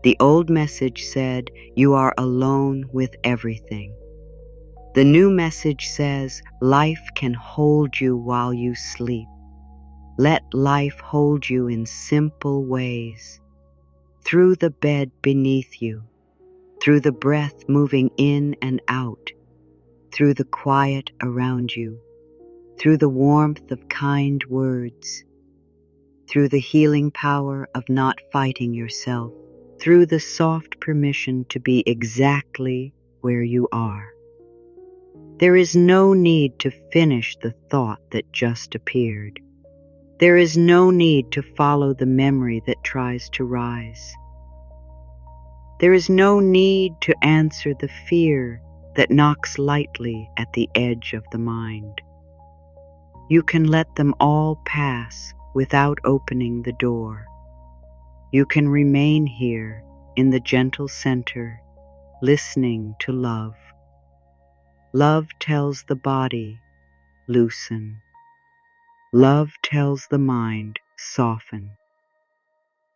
The old message said, "You are alone with everything." The new message says, "Life can hold you while you sleep." Let life hold you in simple ways. Through the bed beneath you, through the breath moving in and out, through the quiet around you, through the warmth of kind words, through the healing power of not fighting yourself, through the soft permission to be exactly where you are. There is no need to finish the thought that just appeared. There is no need to follow the memory that tries to rise. There is no need to answer the fear that knocks lightly at the edge of the mind. You can let them all pass without opening the door. You can remain here in the gentle center, listening to love. Love tells the body, loosen. Love tells the mind, soften.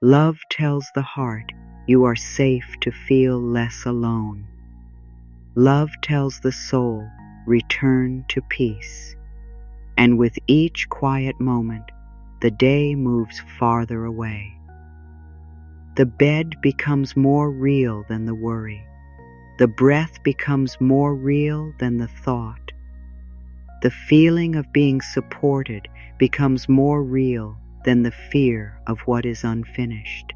Love tells the heart, you are safe to feel less alone. Love tells the soul, return to peace. And with each quiet moment, the day moves farther away. The bed becomes more real than the worry. The breath becomes more real than the thought. The feeling of being supported becomes more real than the fear of what is unfinished.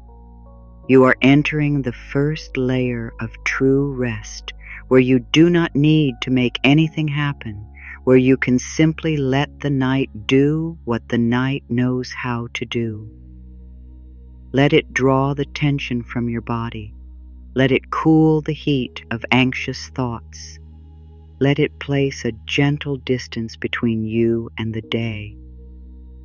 You are entering the first layer of true rest, where you do not need to make anything happen, where you can simply let the night do what the night knows how to do. Let it draw the tension from your body. Let it cool the heat of anxious thoughts. Let it place a gentle distance between you and the day.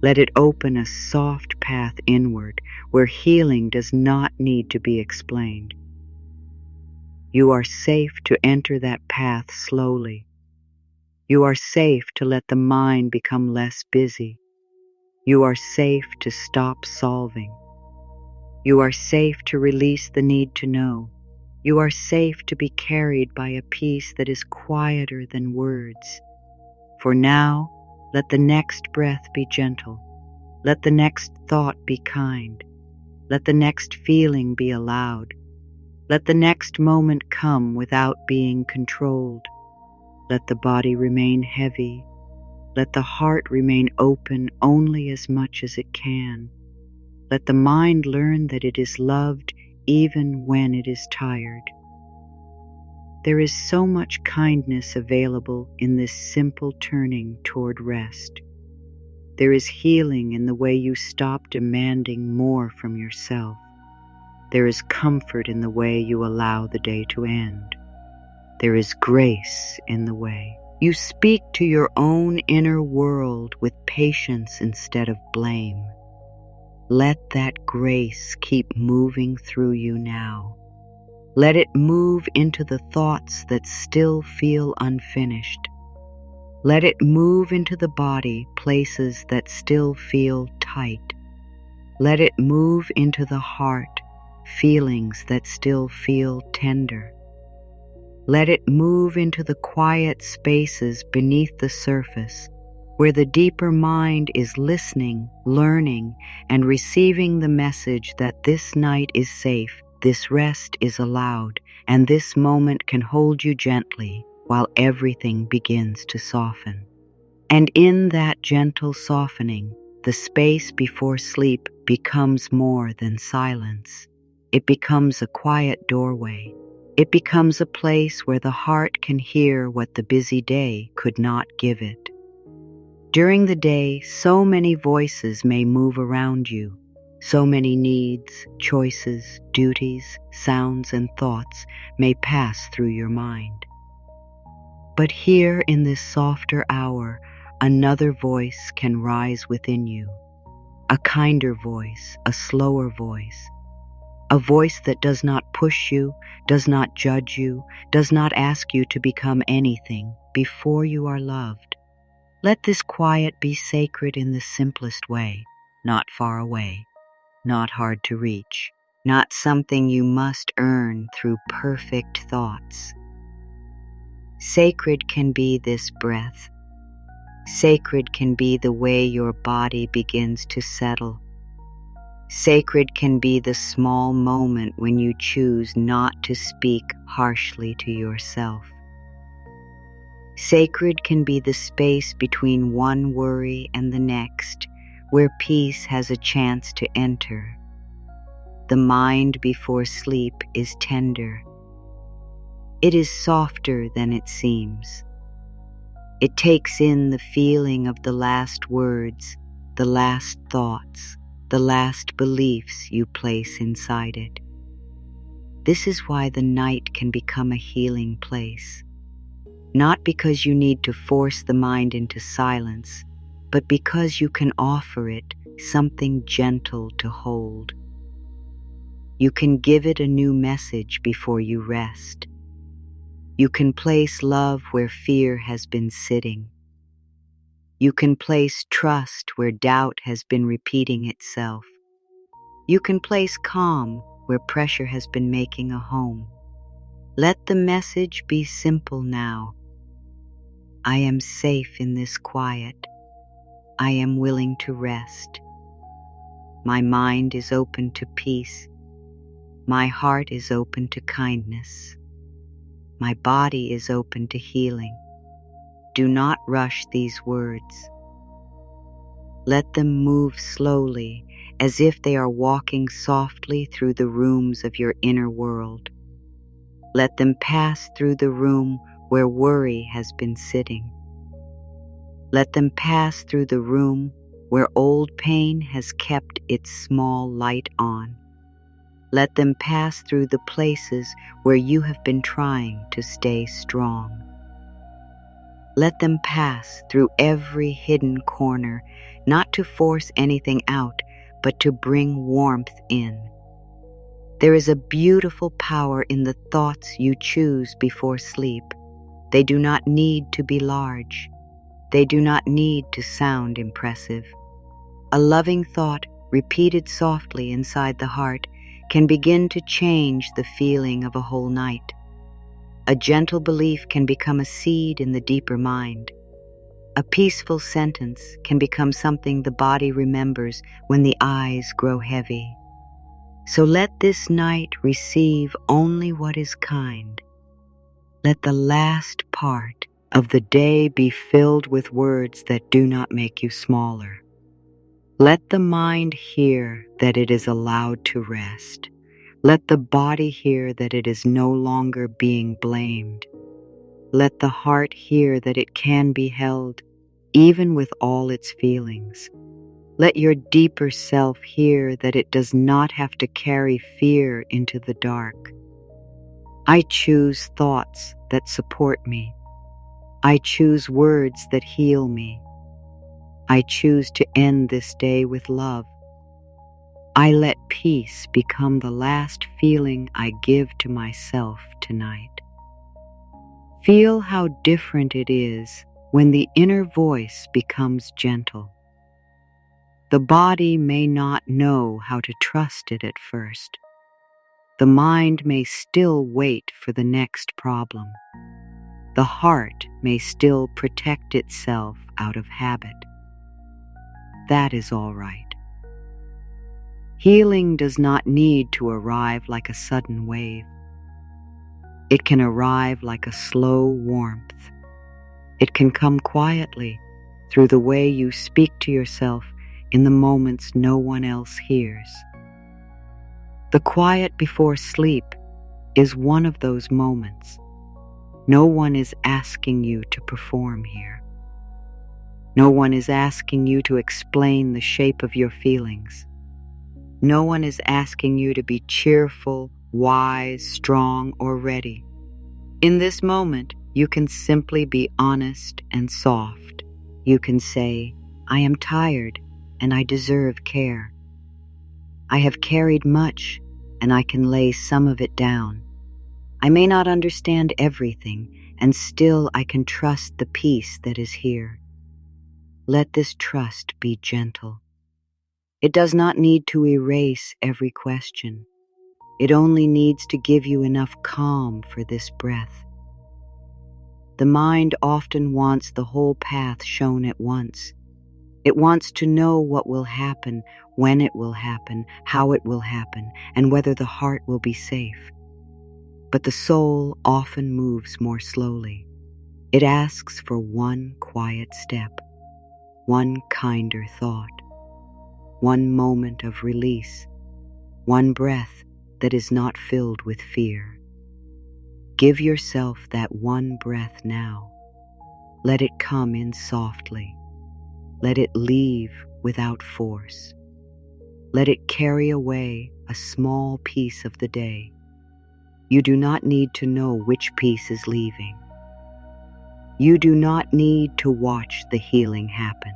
Let it open a soft path inward where healing does not need to be explained. You are safe to enter that path slowly. You are safe to let the mind become less busy. You are safe to stop solving. You are safe to release the need to know. You are safe to be carried by a peace that is quieter than words. For now, let the next breath be gentle. Let the next thought be kind. Let the next feeling be allowed. Let the next moment come without being controlled. Let the body remain heavy. Let the heart remain open only as much as it can. Let the mind learn that it is loved even when it is tired. There is so much kindness available in this simple turning toward rest. There is healing in the way you stop demanding more from yourself. There is comfort in the way you allow the day to end. There is grace in the way you speak to your own inner world with patience instead of blame. Let that grace keep moving through you now. Let it move into the thoughts that still feel unfinished. Let it move into the body, places that still feel tight. Let it move into the heart, feelings that still feel tender. Let it move into the quiet spaces beneath the surface, where the deeper mind is listening, learning, and receiving the message that this night is safe, this rest is allowed, and this moment can hold you gently while everything begins to soften. And in that gentle softening, the space before sleep becomes more than silence. It becomes a quiet doorway. It becomes a place where the heart can hear what the busy day could not give it. During the day, so many voices may move around you. So many needs, choices, duties, sounds, and thoughts may pass through your mind. But here in this softer hour, another voice can rise within you. A kinder voice, a slower voice. A voice that does not push you, does not judge you, does not ask you to become anything before you are loved. Let this quiet be sacred in the simplest way, not far away, not hard to reach, not something you must earn through perfect thoughts. Sacred can be this breath. Sacred can be the way your body begins to settle. Sacred can be the small moment when you choose not to speak harshly to yourself. Sacred can be the space between one worry and the next, where peace has a chance to enter. The mind before sleep is tender. It is softer than it seems. It takes in the feeling of the last words, the last thoughts, the last beliefs you place inside it. This is why the night can become a healing place. Not because you need to force the mind into silence, but because you can offer it something gentle to hold. You can give it a new message before you rest. You can place love where fear has been sitting. You can place trust where doubt has been repeating itself. You can place calm where pressure has been making a home. Let the message be simple now. I am safe in this quiet. I am willing to rest. My mind is open to peace. My heart is open to kindness. My body is open to healing. Do not rush these words. Let them move slowly, as if they are walking softly through the rooms of your inner world. Let them pass through the room where worry has been sitting. Let them pass through the room where old pain has kept its small light on. Let them pass through the places where you have been trying to stay strong. Let them pass through every hidden corner, not to force anything out, but to bring warmth in. There is a beautiful power in the thoughts you choose before sleep. They do not need to be large. They do not need to sound impressive. A loving thought, repeated softly inside the heart, can begin to change the feeling of a whole night. A gentle belief can become a seed in the deeper mind. A peaceful sentence can become something the body remembers when the eyes grow heavy. So let this night receive only what is kind. Let the last part of the day be filled with words that do not make you smaller. Let the mind hear that it is allowed to rest. Let the body hear that it is no longer being blamed. Let the heart hear that it can be held, even with all its feelings. Let your deeper self hear that it does not have to carry fear into the dark. I choose thoughts that support me. I choose words that heal me. I choose to end this day with love. I let peace become the last feeling I give to myself tonight. Feel how different it is when the inner voice becomes gentle. The body may not know how to trust it at first. The mind may still wait for the next problem. The heart may still protect itself out of habit. That is all right. Healing does not need to arrive like a sudden wave. It can arrive like a slow warmth. It can come quietly through the way you speak to yourself in the moments no one else hears. The quiet before sleep is one of those moments. No one is asking you to perform here. No one is asking you to explain the shape of your feelings. No one is asking you to be cheerful, wise, strong, or ready. In this moment, you can simply be honest and soft. You can say, I am tired and I deserve care. I have carried much and I can lay some of it down. I may not understand everything, and still I can trust the peace that is here. Let this trust be gentle. It does not need to erase every question. It only needs to give you enough calm for this breath. The mind often wants the whole path shown at once. It wants to know what will happen, when it will happen, how it will happen, and whether the heart will be safe. But the soul often moves more slowly. It asks for one quiet step, one kinder thought, one moment of release, one breath that is not filled with fear. Give yourself that one breath now. Let it come in softly. Let it leave without force. Let it carry away a small piece of the day. You do not need to know which piece is leaving. You do not need to watch the healing happen.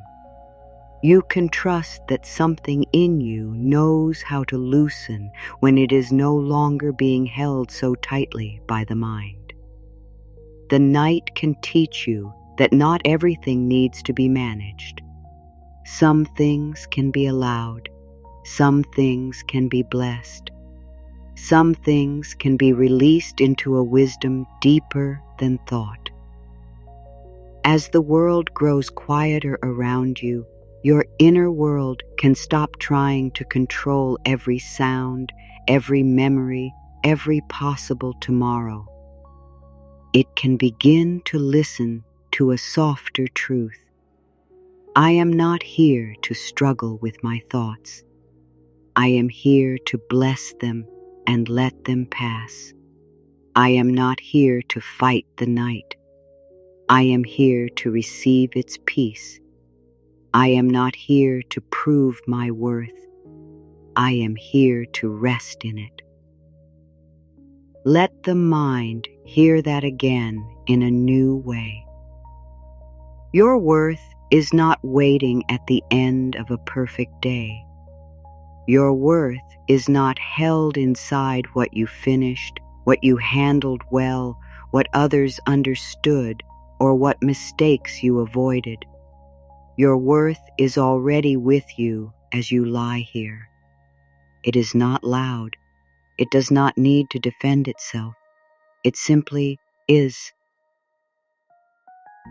You can trust that something in you knows how to loosen when it is no longer being held so tightly by the mind. The night can teach you that not everything needs to be managed. Some things can be allowed. Some things can be blessed. Some things can be released into a wisdom deeper than thought. As the world grows quieter around you, your inner world can stop trying to control every sound, every memory, every possible tomorrow. it can begin to listen to a softer truth. I am not here to struggle with my thoughts. I am here to bless them and let them pass. I am not here to fight the night. I am here to receive its peace. I am not here to prove my worth. I am here to rest in it. Let the mind hear that again in a new way. Your worth is not waiting at the end of a perfect day. Your worth is not held inside what you finished, what you handled well, what others understood, or what mistakes you avoided. Your worth is already with you as you lie here. It is not loud. It does not need to defend itself. It simply is.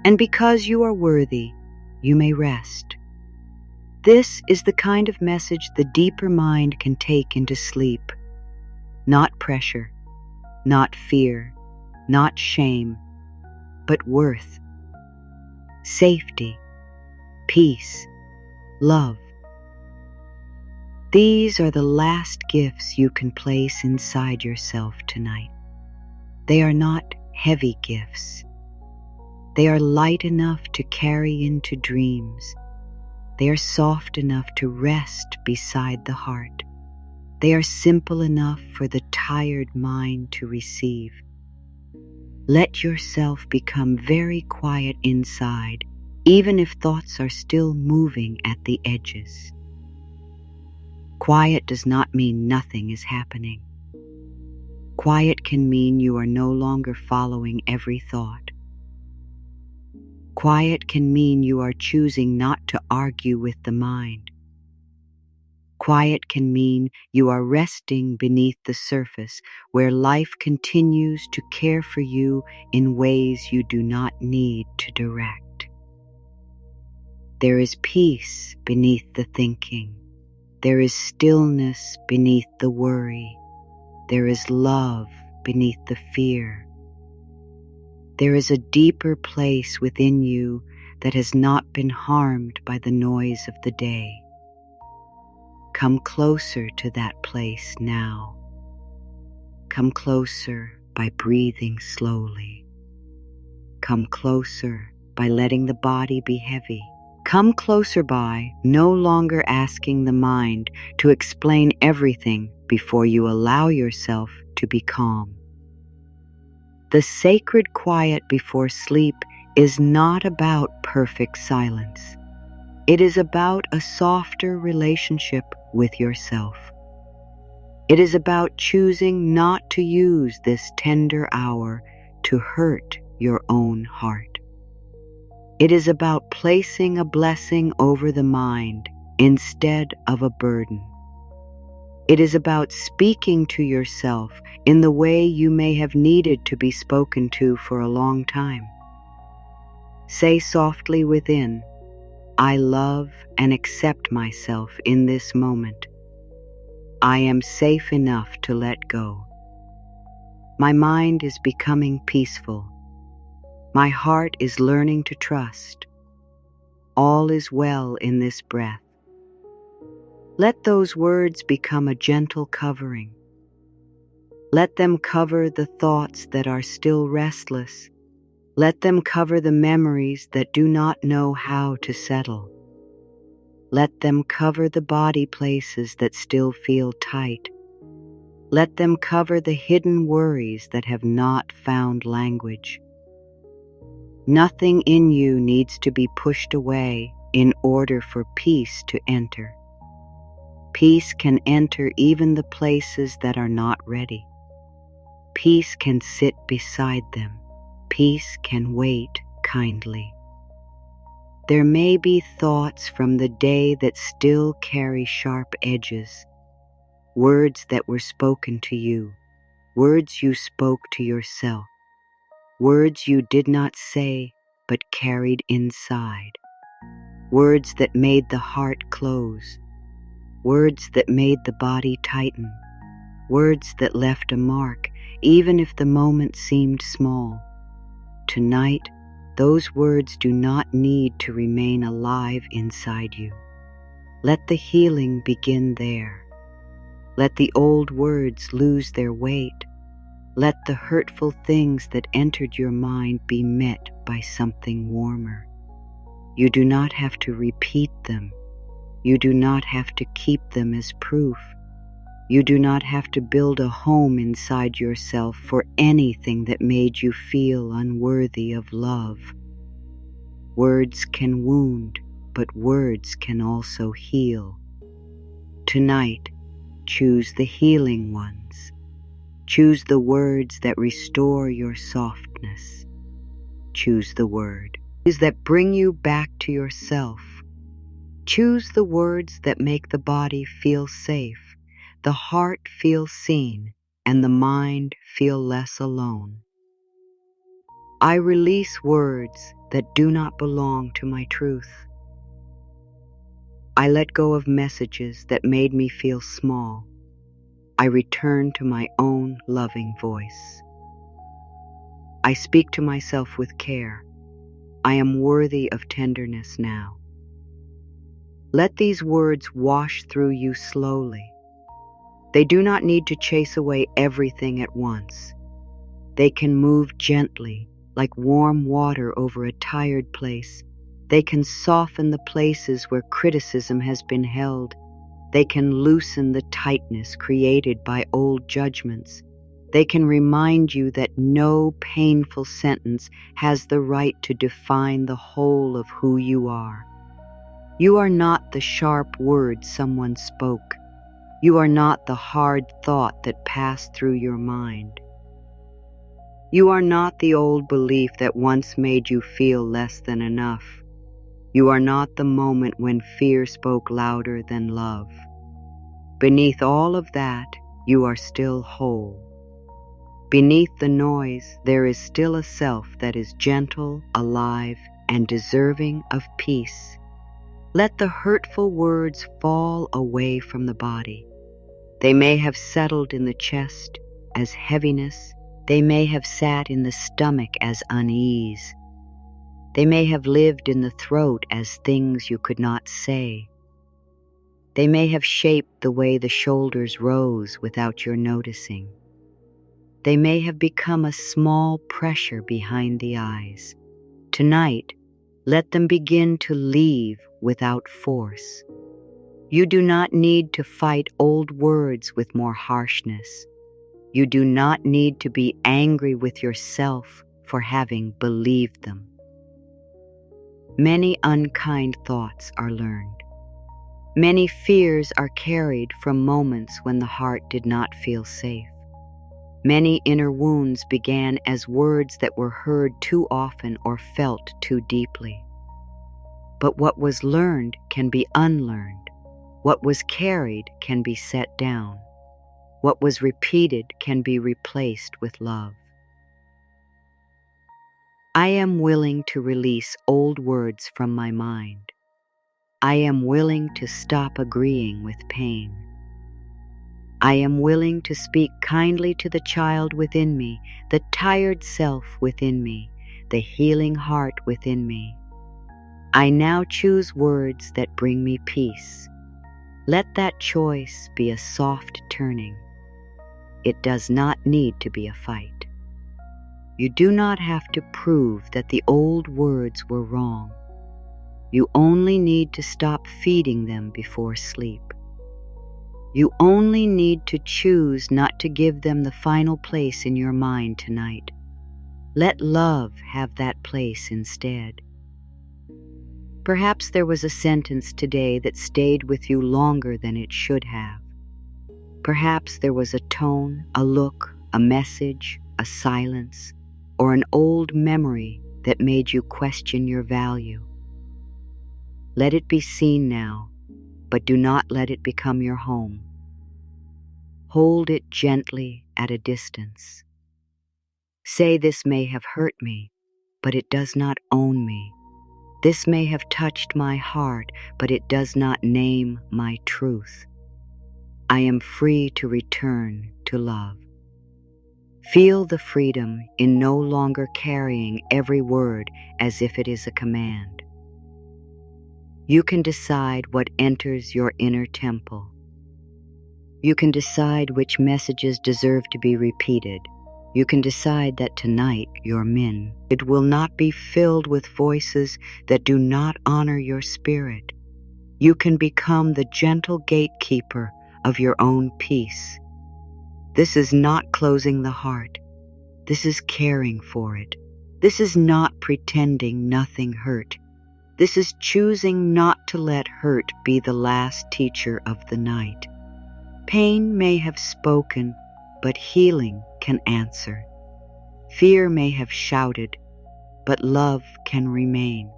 And because you are worthy, you may rest. This is the kind of message the deeper mind can take into sleep. Not pressure, not fear, not shame, but worth, safety, peace, love. These are the last gifts you can place inside yourself tonight. They are not heavy gifts. They are light enough to carry into dreams. They are soft enough to rest beside the heart. They are simple enough for the tired mind to receive. Let yourself become very quiet inside, even if thoughts are still moving at the edges. Quiet does not mean nothing is happening. Quiet can mean you are no longer following every thought. Quiet can mean you are choosing not to argue with the mind. Quiet can mean you are resting beneath the surface where life continues to care for you in ways you do not need to direct. There is peace beneath the thinking. There is stillness beneath the worry. There is love beneath the fear. There is a deeper place within you that has not been harmed by the noise of the day. Come closer to that place now. Come closer by breathing slowly. Come closer by letting the body be heavy. Come closer by no longer asking the mind to explain everything before you allow yourself to be calm. The sacred quiet before sleep is not about perfect silence. It is about a softer relationship with yourself. It is about choosing not to use this tender hour to hurt your own heart. It is about placing a blessing over the mind instead of a burden. It is about speaking to yourself in the way you may have needed to be spoken to for a long time. Say softly within, I love and accept myself in this moment. I am safe enough to let go. My mind is becoming peaceful. My heart is learning to trust. All is well in this breath. Let those words become a gentle covering. Let them cover the thoughts that are still restless. Let them cover the memories that do not know how to settle. Let them cover the body places that still feel tight. Let them cover the hidden worries that have not found language. Nothing in you needs to be pushed away in order for peace to enter. Peace can enter even the places that are not ready. Peace can sit beside them. Peace can wait kindly. There may be thoughts from the day that still carry sharp edges, words that were spoken to you, words you spoke to yourself, words you did not say but carried inside, words that made the heart close, words that made the body tighten, words that left a mark even if the moment seemed small. tonight, those words do not need to remain alive inside you. Let the healing begin there. Let the old words lose their weight. Let the hurtful things that entered your mind be met by something warmer. You do not have to repeat them. You do not have to keep them as proof. You do not have to build a home inside yourself for anything that made you feel unworthy of love. Words can wound, but words can also heal. Tonight, choose the healing ones. Choose the words that restore your softness. Choose the words that bring you back to yourself. Choose the words that make the body feel safe, the heart feel seen, and the mind feel less alone. I release words that do not belong to my truth. I let go of messages that made me feel small. I return to my own loving voice. I speak to myself with care. I am worthy of tenderness now. Let these words wash through you slowly. They do not need to chase away everything at once. They can move gently, like warm water over a tired place. They can soften the places where criticism has been held. They can loosen the tightness created by old judgments. They can remind you that no painful sentence has the right to define the whole of who you are. You are not the sharp words someone spoke. You are not the hard thought that passed through your mind. You are not the old belief that once made you feel less than enough. You are not the moment when fear spoke louder than love. Beneath all of that, you are still whole. Beneath the noise, there is still a self that is gentle, alive, and deserving of peace. Let the hurtful words fall away from the body. They may have settled in the chest as heaviness. They may have sat in the stomach as unease. They may have lived in the throat as things you could not say. They may have shaped the way the shoulders rose without your noticing. They may have become a small pressure behind the eyes. Tonight, let them begin to leave without force. You do not need to fight old words with more harshness. You do not need to be angry with yourself for having believed them. Many unkind thoughts are learned. Many fears are carried from moments when the heart did not feel safe. Many inner wounds began as words that were heard too often or felt too deeply. But what was learned can be unlearned. What was carried can be set down. What was repeated can be replaced with love. I am willing to release old words from my mind. I am willing to stop agreeing with pain. I am willing to speak kindly to the child within me, the tired self within me, the healing heart within me. I now choose words that bring me peace. Let that choice be a soft turning. It does not need to be a fight. You do not have to prove that the old words were wrong. You only need to stop feeding them before sleep. You only need to choose not to give them the final place in your mind tonight. Let love have that place instead. Perhaps there was a sentence today that stayed with you longer than it should have. Perhaps there was a tone, a look, a message, a silence, or an old memory that made you question your value. Let it be seen now, but do not let it become your home. Hold it gently at a distance. Say, this may have hurt me, but it does not own me. This may have touched my heart, but it does not name my truth. I am free to return to love. Feel the freedom in no longer carrying every word as if it is a command. You can decide what enters your inner temple. You can decide which messages deserve to be repeated. You can decide that tonight your min. It will not be filled with voices that do not honor your spirit. You can become the gentle gatekeeper of your own peace. This is not closing the heart. This is caring for it. This is not pretending nothing hurt. This is choosing not to let hurt be the last teacher of the night. Pain may have spoken, but healing can answer. Fear may have shouted, but love can remain.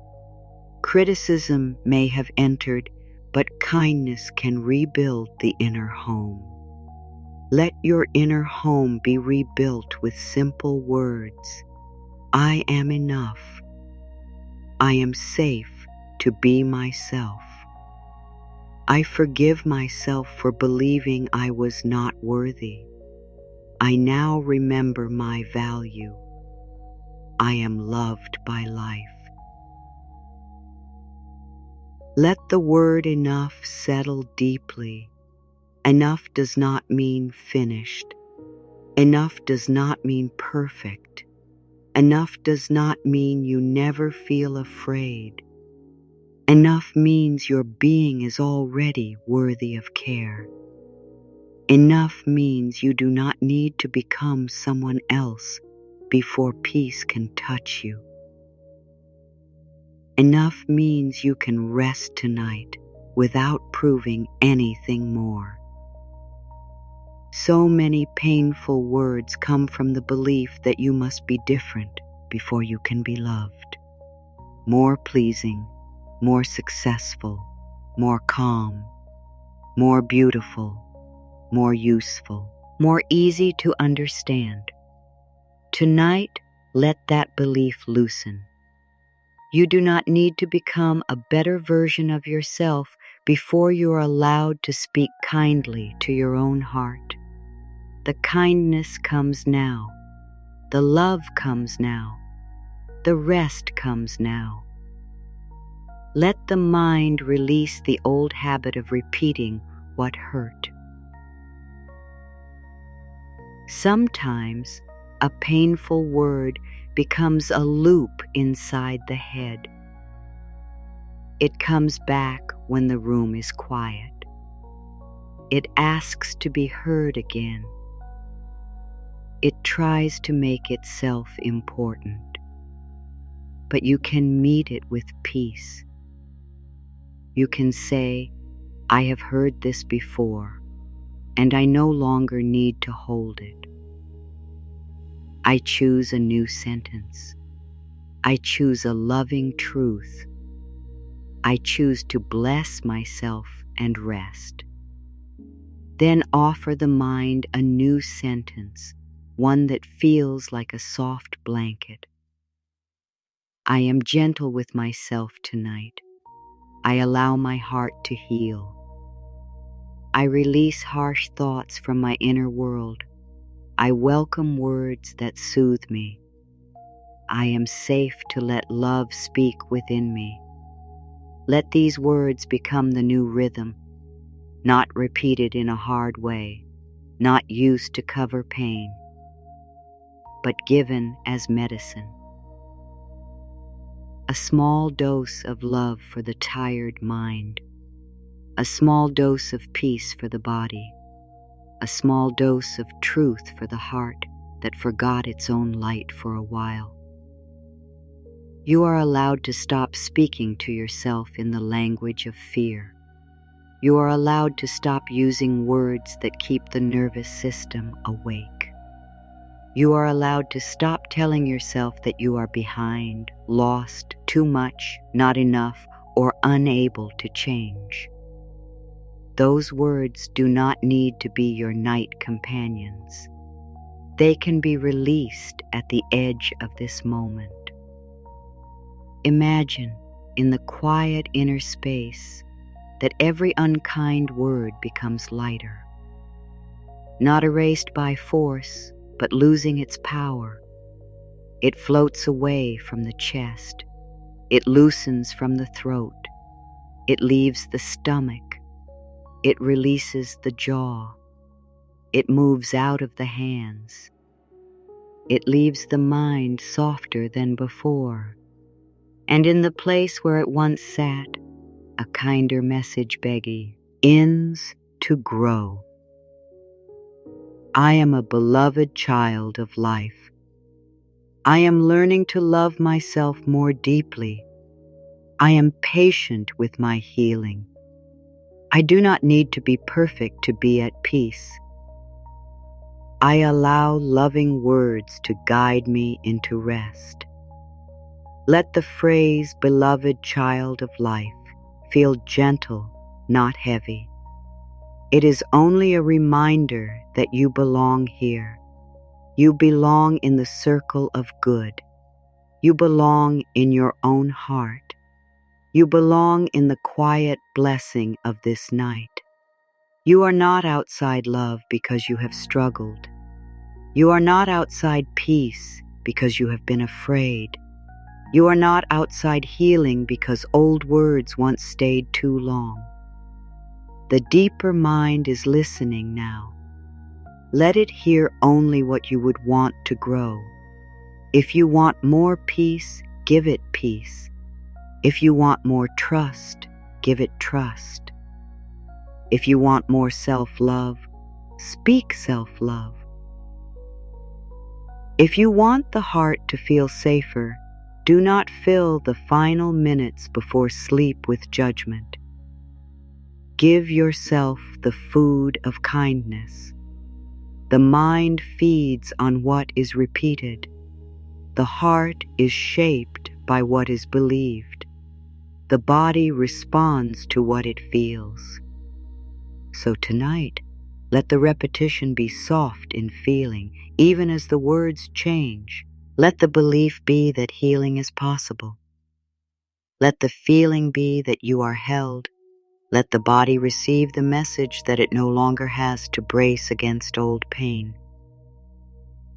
Criticism may have entered, but kindness can rebuild the inner home. Let your inner home be rebuilt with simple words. I am enough. I am safe to be myself. I forgive myself for believing I was not worthy. I now remember my value. I am loved by life. Let the word enough settle deeply. Enough does not mean finished. Enough does not mean perfect. Enough does not mean you never feel afraid. Enough means your being is already worthy of care. Enough means you do not need to become someone else before peace can touch you. Enough means you can rest tonight without proving anything more. So many painful words come from the belief that you must be different before you can be loved. More pleasing, more successful, more calm, more beautiful, more useful, more easy to understand. Tonight, let that belief loosen. You do not need to become a better version of yourself before you are allowed to speak kindly to your own heart. The kindness comes now. The love comes now. The rest comes now. Let the mind release the old habit of repeating what hurt. Sometimes a painful word becomes a loop inside the head. It comes back when the room is quiet. It asks to be heard again. It tries to make itself important. But you can meet it with peace. You can say, I have heard this before, and I no longer need to hold it. I choose a new sentence. I choose a loving truth. I choose to bless myself and rest. Then offer the mind a new sentence, one that feels like a soft blanket. I am gentle with myself tonight. I allow my heart to heal. I release harsh thoughts from my inner world. I welcome words that soothe me. I am safe to let love speak within me. Let these words become the new rhythm, not repeated in a hard way, not used to cover pain, but given as medicine. A small dose of love for the tired mind, a small dose of peace for the body, a small dose of truth for the heart that forgot its own light for a while. You are allowed to stop speaking to yourself in the language of fear. You are allowed to stop using words that keep the nervous system awake. You are allowed to stop telling yourself that you are behind, lost, too much, not enough, or unable to change. Those words do not need to be your night companions. They can be released at the edge of this moment. Imagine, in the quiet inner space, that every unkind word becomes lighter. Not erased by force, but losing its power. It floats away from the chest. It loosens from the throat. It leaves the stomach. It releases the jaw. It moves out of the hands. It leaves the mind softer than before. And in the place where it once sat, a kinder message begins to grow. I am a beloved child of life. I am learning to love myself more deeply. I am patient with my healing. I do not need to be perfect to be at peace. I allow loving words to guide me into rest. Let the phrase, beloved child of life, feel gentle, not heavy. It is only a reminder that you belong here. You belong in the circle of good. You belong in your own heart. You belong in the quiet blessing of this night. You are not outside love because you have struggled. You are not outside peace because you have been afraid. You are not outside healing because old words once stayed too long. The deeper mind is listening now. Let it hear only what you would want to grow. If you want more peace, give it peace. If you want more trust, give it trust. If you want more self-love, speak self-love. If you want the heart to feel safer, do not fill the final minutes before sleep with judgment. Give yourself the food of kindness. The mind feeds on what is repeated. The heart is shaped by what is believed. The body responds to what it feels. So tonight, let the repetition be soft in feeling, even as the words change. Let the belief be that healing is possible. Let the feeling be that you are held. Let the body receive the message that it no longer has to brace against old pain.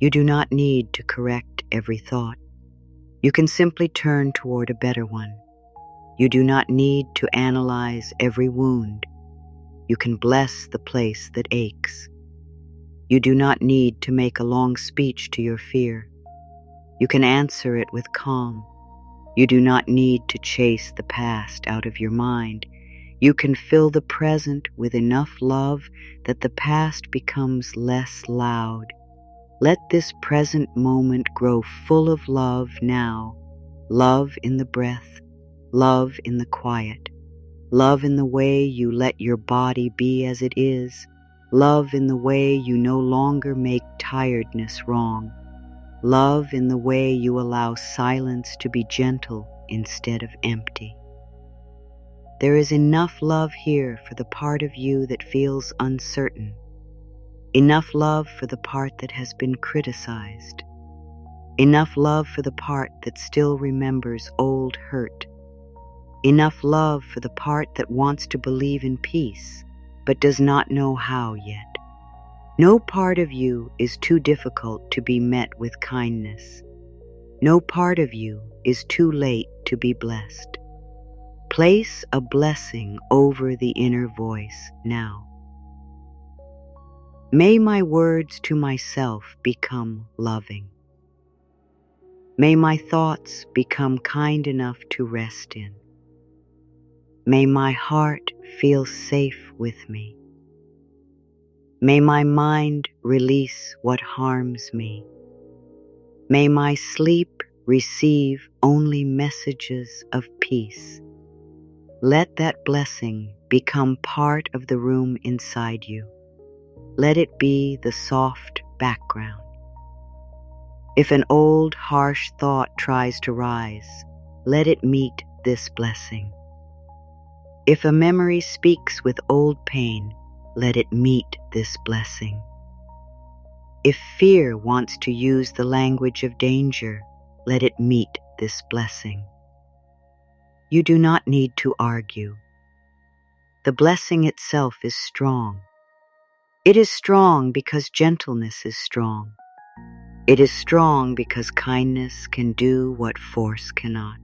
You do not need to correct every thought. You can simply turn toward a better one. You do not need to analyze every wound. You can bless the place that aches. You do not need to make a long speech to your fear. You can answer it with calm. You do not need to chase the past out of your mind. You can fill the present with enough love that the past becomes less loud. Let this present moment grow full of love now. Love in the breath, love in the quiet, love in the way you let your body be as it is, love in the way you no longer make tiredness wrong, love in the way you allow silence to be gentle instead of empty. There is enough love here for the part of you that feels uncertain, enough love for the part that has been criticized, enough love for the part that still remembers old hurt, enough love for the part that wants to believe in peace but does not know how yet. No part of you is too difficult to be met with kindness. No part of you is too late to be blessed. Place a blessing over the inner voice now. May my words to myself become loving. May my thoughts become kind enough to rest in. May my heart feel safe with me. May my mind release what harms me. May my sleep receive only messages of peace. Let that blessing become part of the room inside you. Let it be the soft background. If an old, harsh thought tries to rise, let it meet this blessing. If a memory speaks with old pain, let it meet this blessing. If fear wants to use the language of danger, let it meet this blessing. You do not need to argue. The blessing itself is strong. It is strong because gentleness is strong. It is strong because kindness can do what force cannot.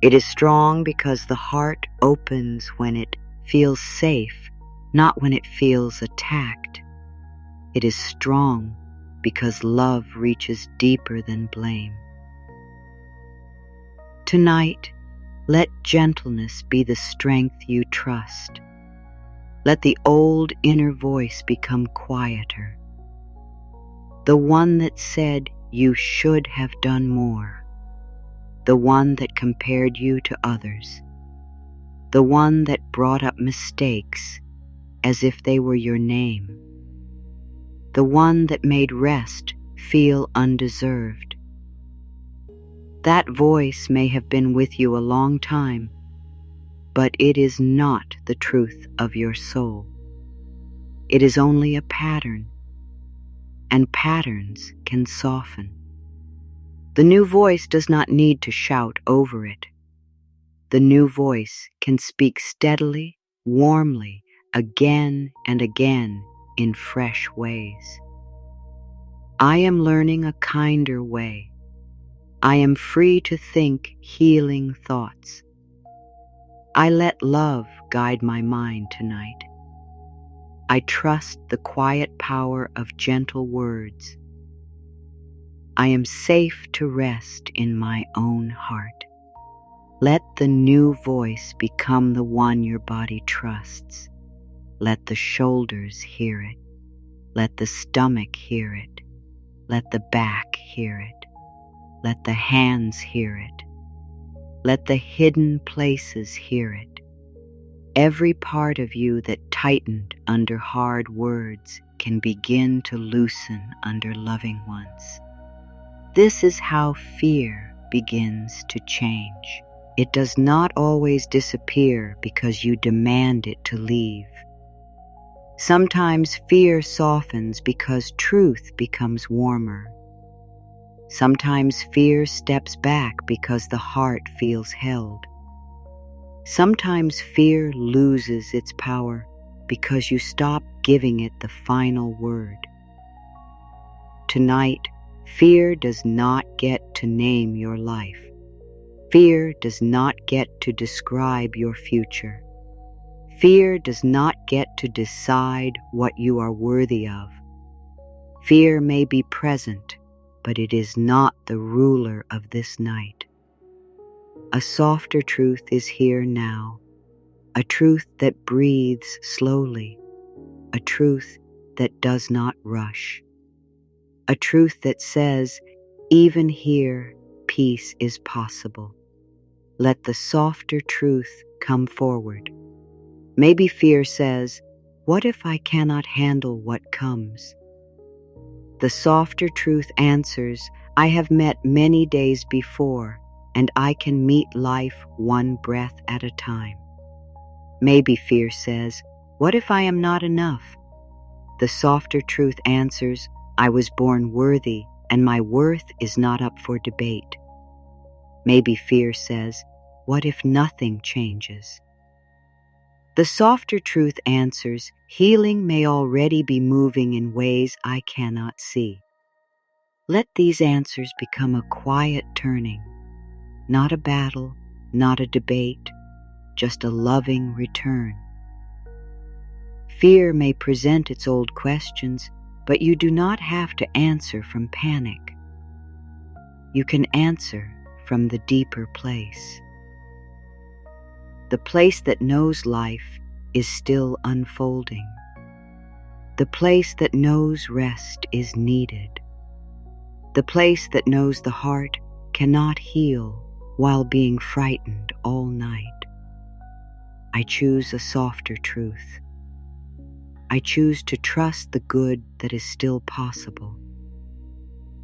It is strong because the heart opens when it feels safe, not when it feels attacked. It is strong because love reaches deeper than blame. Tonight, let gentleness be the strength you trust. Let the old inner voice become quieter. The one that said you should have done more. The one that compared you to others. The one that brought up mistakes as if they were your name. The one that made rest feel undeserved. That voice may have been with you a long time, but it is not the truth of your soul. It is only a pattern, and patterns can soften. The new voice does not need to shout over it. The new voice can speak steadily, warmly, again and again in fresh ways. I am learning a kinder way. I am free to think healing thoughts. I let love guide my mind tonight. I trust the quiet power of gentle words. I am safe to rest in my own heart. Let the new voice become the one your body trusts. Let the shoulders hear it. Let the stomach hear it. Let the back hear it. Let the hands hear it. Let the hidden places hear it. Every part of you that tightened under hard words can begin to loosen under loving ones. This is how fear begins to change. It does not always disappear because you demand it to leave. Sometimes fear softens because truth becomes warmer. Sometimes fear steps back because the heart feels held. Sometimes fear loses its power because you stop giving it the final word. Tonight, fear does not get to name your life. Fear does not get to describe your future. Fear does not get to decide what you are worthy of. Fear may be present, but it is not the ruler of this night. A softer truth is here now, a truth that breathes slowly, a truth that does not rush, a truth that says, even here, peace is possible. Let the softer truth come forward. Maybe fear says, what if I cannot handle what comes? The softer truth answers, I have met many days before, and I can meet life one breath at a time. Maybe fear says, what if I am not enough? The softer truth answers, I was born worthy, and my worth is not up for debate. Maybe fear says, what if nothing changes? The softer truth answers, healing may already be moving in ways I cannot see. Let these answers become a quiet turning, not a battle, not a debate, just a loving return. Fear may present its old questions, but you do not have to answer from panic. You can answer from the deeper place. The place that knows life is still unfolding. The place that knows rest is needed. The place that knows the heart cannot heal while being frightened all night. I choose a softer truth. I choose to trust the good that is still possible.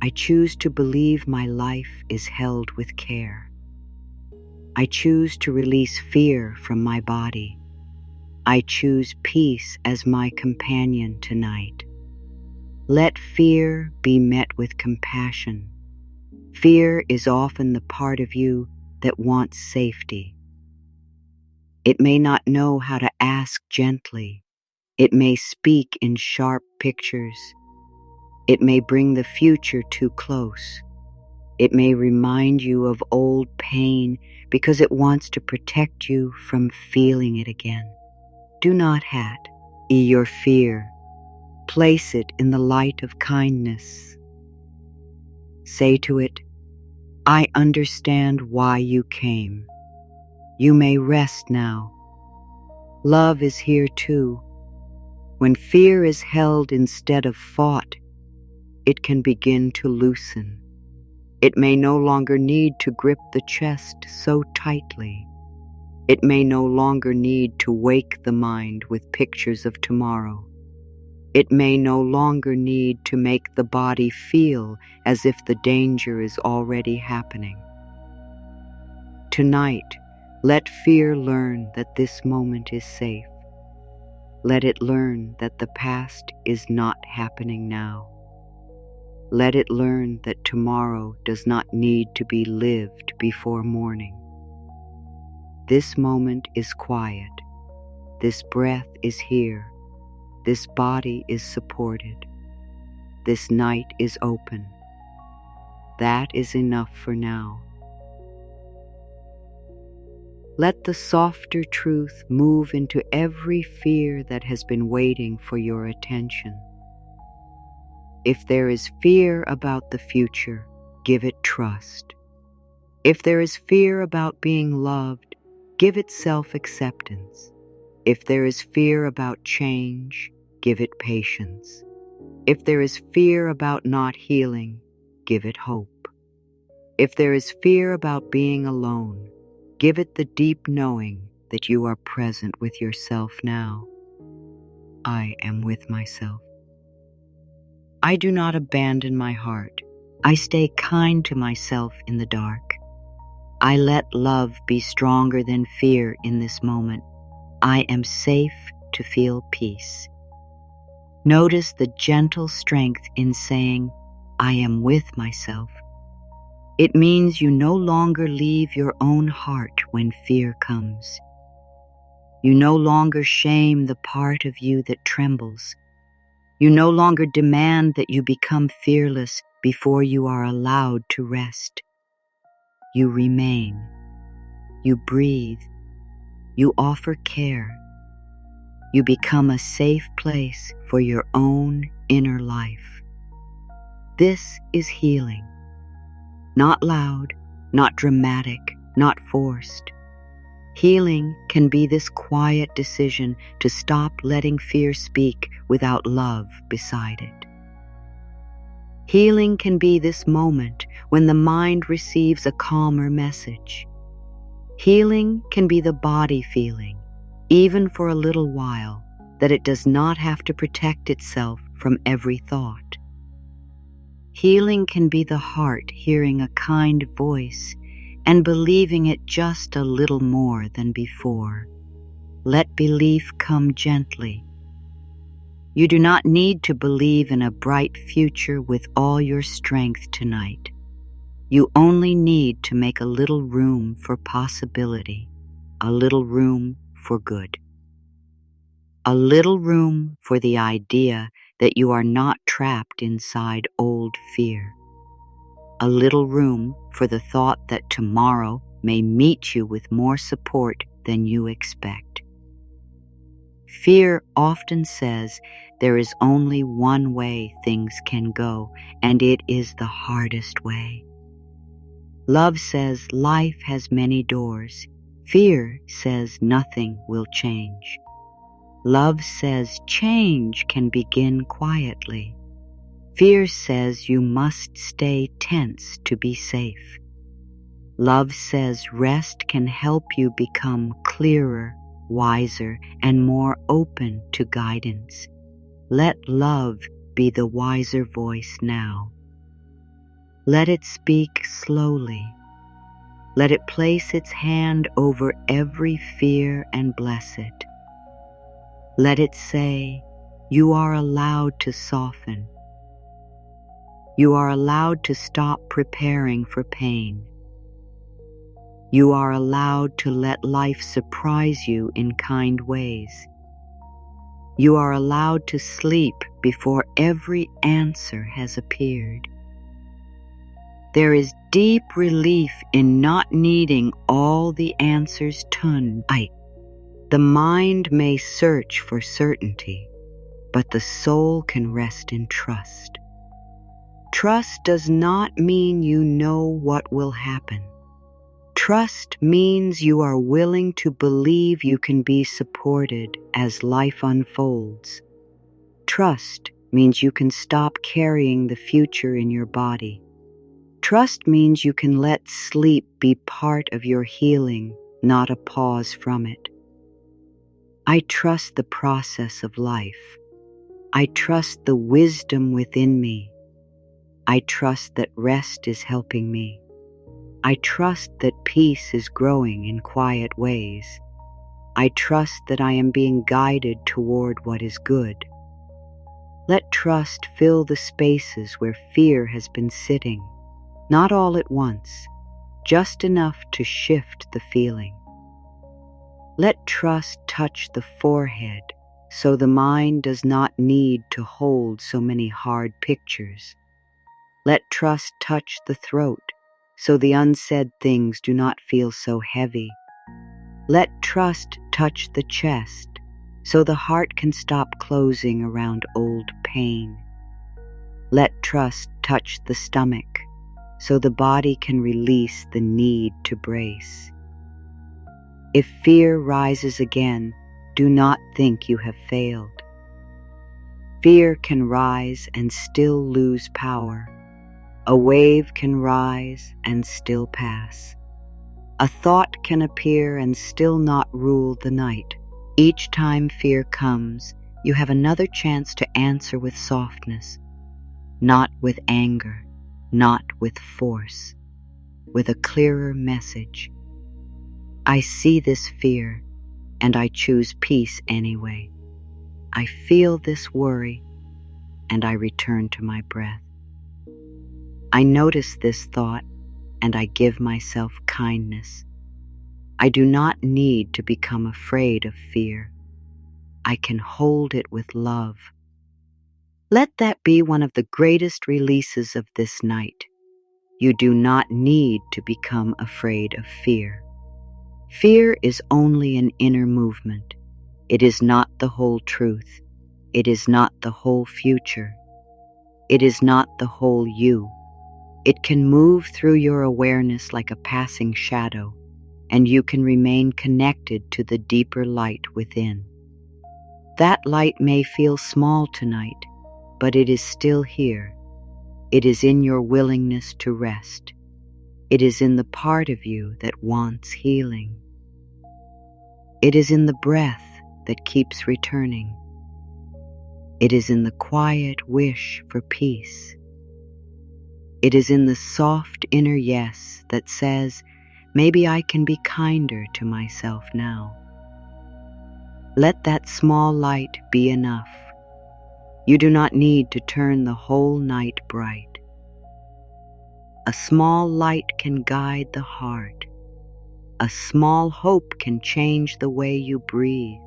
I choose to believe my life is held with care. I choose to release fear from my body. I choose peace as my companion tonight. Let fear be met with compassion. Fear is often the part of you that wants safety. It may not know how to ask gently. It may speak in sharp pictures. It may bring the future too close. It may remind you of old pain because it wants to protect you from feeling it again. Do not hat your fear. Place it in the light of kindness. Say to it, I understand why you came. You may rest now. Love is here too. When fear is held instead of fought, it can begin to loosen. It may no longer need to grip the chest so tightly. It may no longer need to wake the mind with pictures of tomorrow. It may no longer need to make the body feel as if the danger is already happening. Tonight, let fear learn that this moment is safe. Let it learn that the past is not happening now. Let it learn that tomorrow does not need to be lived before morning. This moment is quiet. This breath is here. This body is supported. This night is open. That is enough for now. Let the softer truth move into every fear that has been waiting for your attention. If there is fear about the future, give it trust. If there is fear about being loved, give it self-acceptance. If there is fear about change, give it patience. If there is fear about not healing, give it hope. If there is fear about being alone, give it the deep knowing that you are present with yourself now. I am with myself. I do not abandon my heart. I stay kind to myself in the dark. I let love be stronger than fear in this moment. I am safe to feel peace. Notice the gentle strength in saying, I am with myself. It means you no longer leave your own heart when fear comes. You no longer shame the part of you that trembles. You no longer demand that you become fearless before you are allowed to rest. You remain. You breathe. You offer care. You become a safe place for your own inner life. This is healing. Not loud, not dramatic, not forced. Healing can be this quiet decision to stop letting fear speak without love beside it. Healing can be this moment when the mind receives a calmer message. Healing can be the body feeling, even for a little while, that it does not have to protect itself from every thought. Healing can be the heart hearing a kind voice and believing it just a little more than before. Let belief come gently. You do not need to believe in a bright future with all your strength tonight. You only need to make a little room for possibility, a little room for good. A little room for the idea that you are not trapped inside old fear. A little room for the thought that tomorrow may meet you with more support than you expect. Fear often says there is only one way things can go, and it is the hardest way. Love says life has many doors. Fear says nothing will change. Love says change can begin quietly. Fear says you must stay tense to be safe. Love says rest can help you become clearer, wiser, and more open to guidance. Let love be the wiser voice now. Let it speak slowly. Let it place its hand over every fear and bless it. Let it say, you are allowed to soften. You are allowed to stop preparing for pain. You are allowed to let life surprise you in kind ways. You are allowed to sleep before every answer has appeared. There is deep relief in not needing all the answers tonight. The mind may search for certainty, but the soul can rest in trust. Trust does not mean you know what will happen. Trust means you are willing to believe you can be supported as life unfolds. Trust means you can stop carrying the future in your body. Trust means you can let sleep be part of your healing, not a pause from it. I trust the process of life. I trust the wisdom within me. I trust that rest is helping me. I trust that peace is growing in quiet ways. I trust that I am being guided toward what is good. Let trust fill the spaces where fear has been sitting, not all at once, just enough to shift the feeling. Let trust touch the forehead so the mind does not need to hold so many hard pictures. Let trust touch the throat so the unsaid things do not feel so heavy. Let trust touch the chest so the heart can stop closing around old pain. Let trust touch the stomach so the body can release the need to brace. If fear rises again, do not think you have failed. Fear can rise and still lose power. A wave can rise and still pass. A thought can appear and still not rule the night. Each time fear comes, you have another chance to answer with softness, not with anger, not with force, with a clearer message. I see this fear, and I choose peace anyway. I feel this worry, and I return to my breath. I notice this thought, and I give myself kindness. I do not need to become afraid of fear. I can hold it with love. Let that be one of the greatest releases of this night. You do not need to become afraid of fear. Fear is only an inner movement. It is not the whole truth. It is not the whole future. It is not the whole you. It can move through your awareness like a passing shadow, and you can remain connected to the deeper light within. That light may feel small tonight, but it is still here. It is in your willingness to rest. It is in the part of you that wants healing. It is in the breath that keeps returning. It is in the quiet wish for peace. It is in the soft inner yes that says, maybe I can be kinder to myself now. Let that small light be enough. You do not need to turn the whole night bright. A small light can guide the heart. A small hope can change the way you breathe.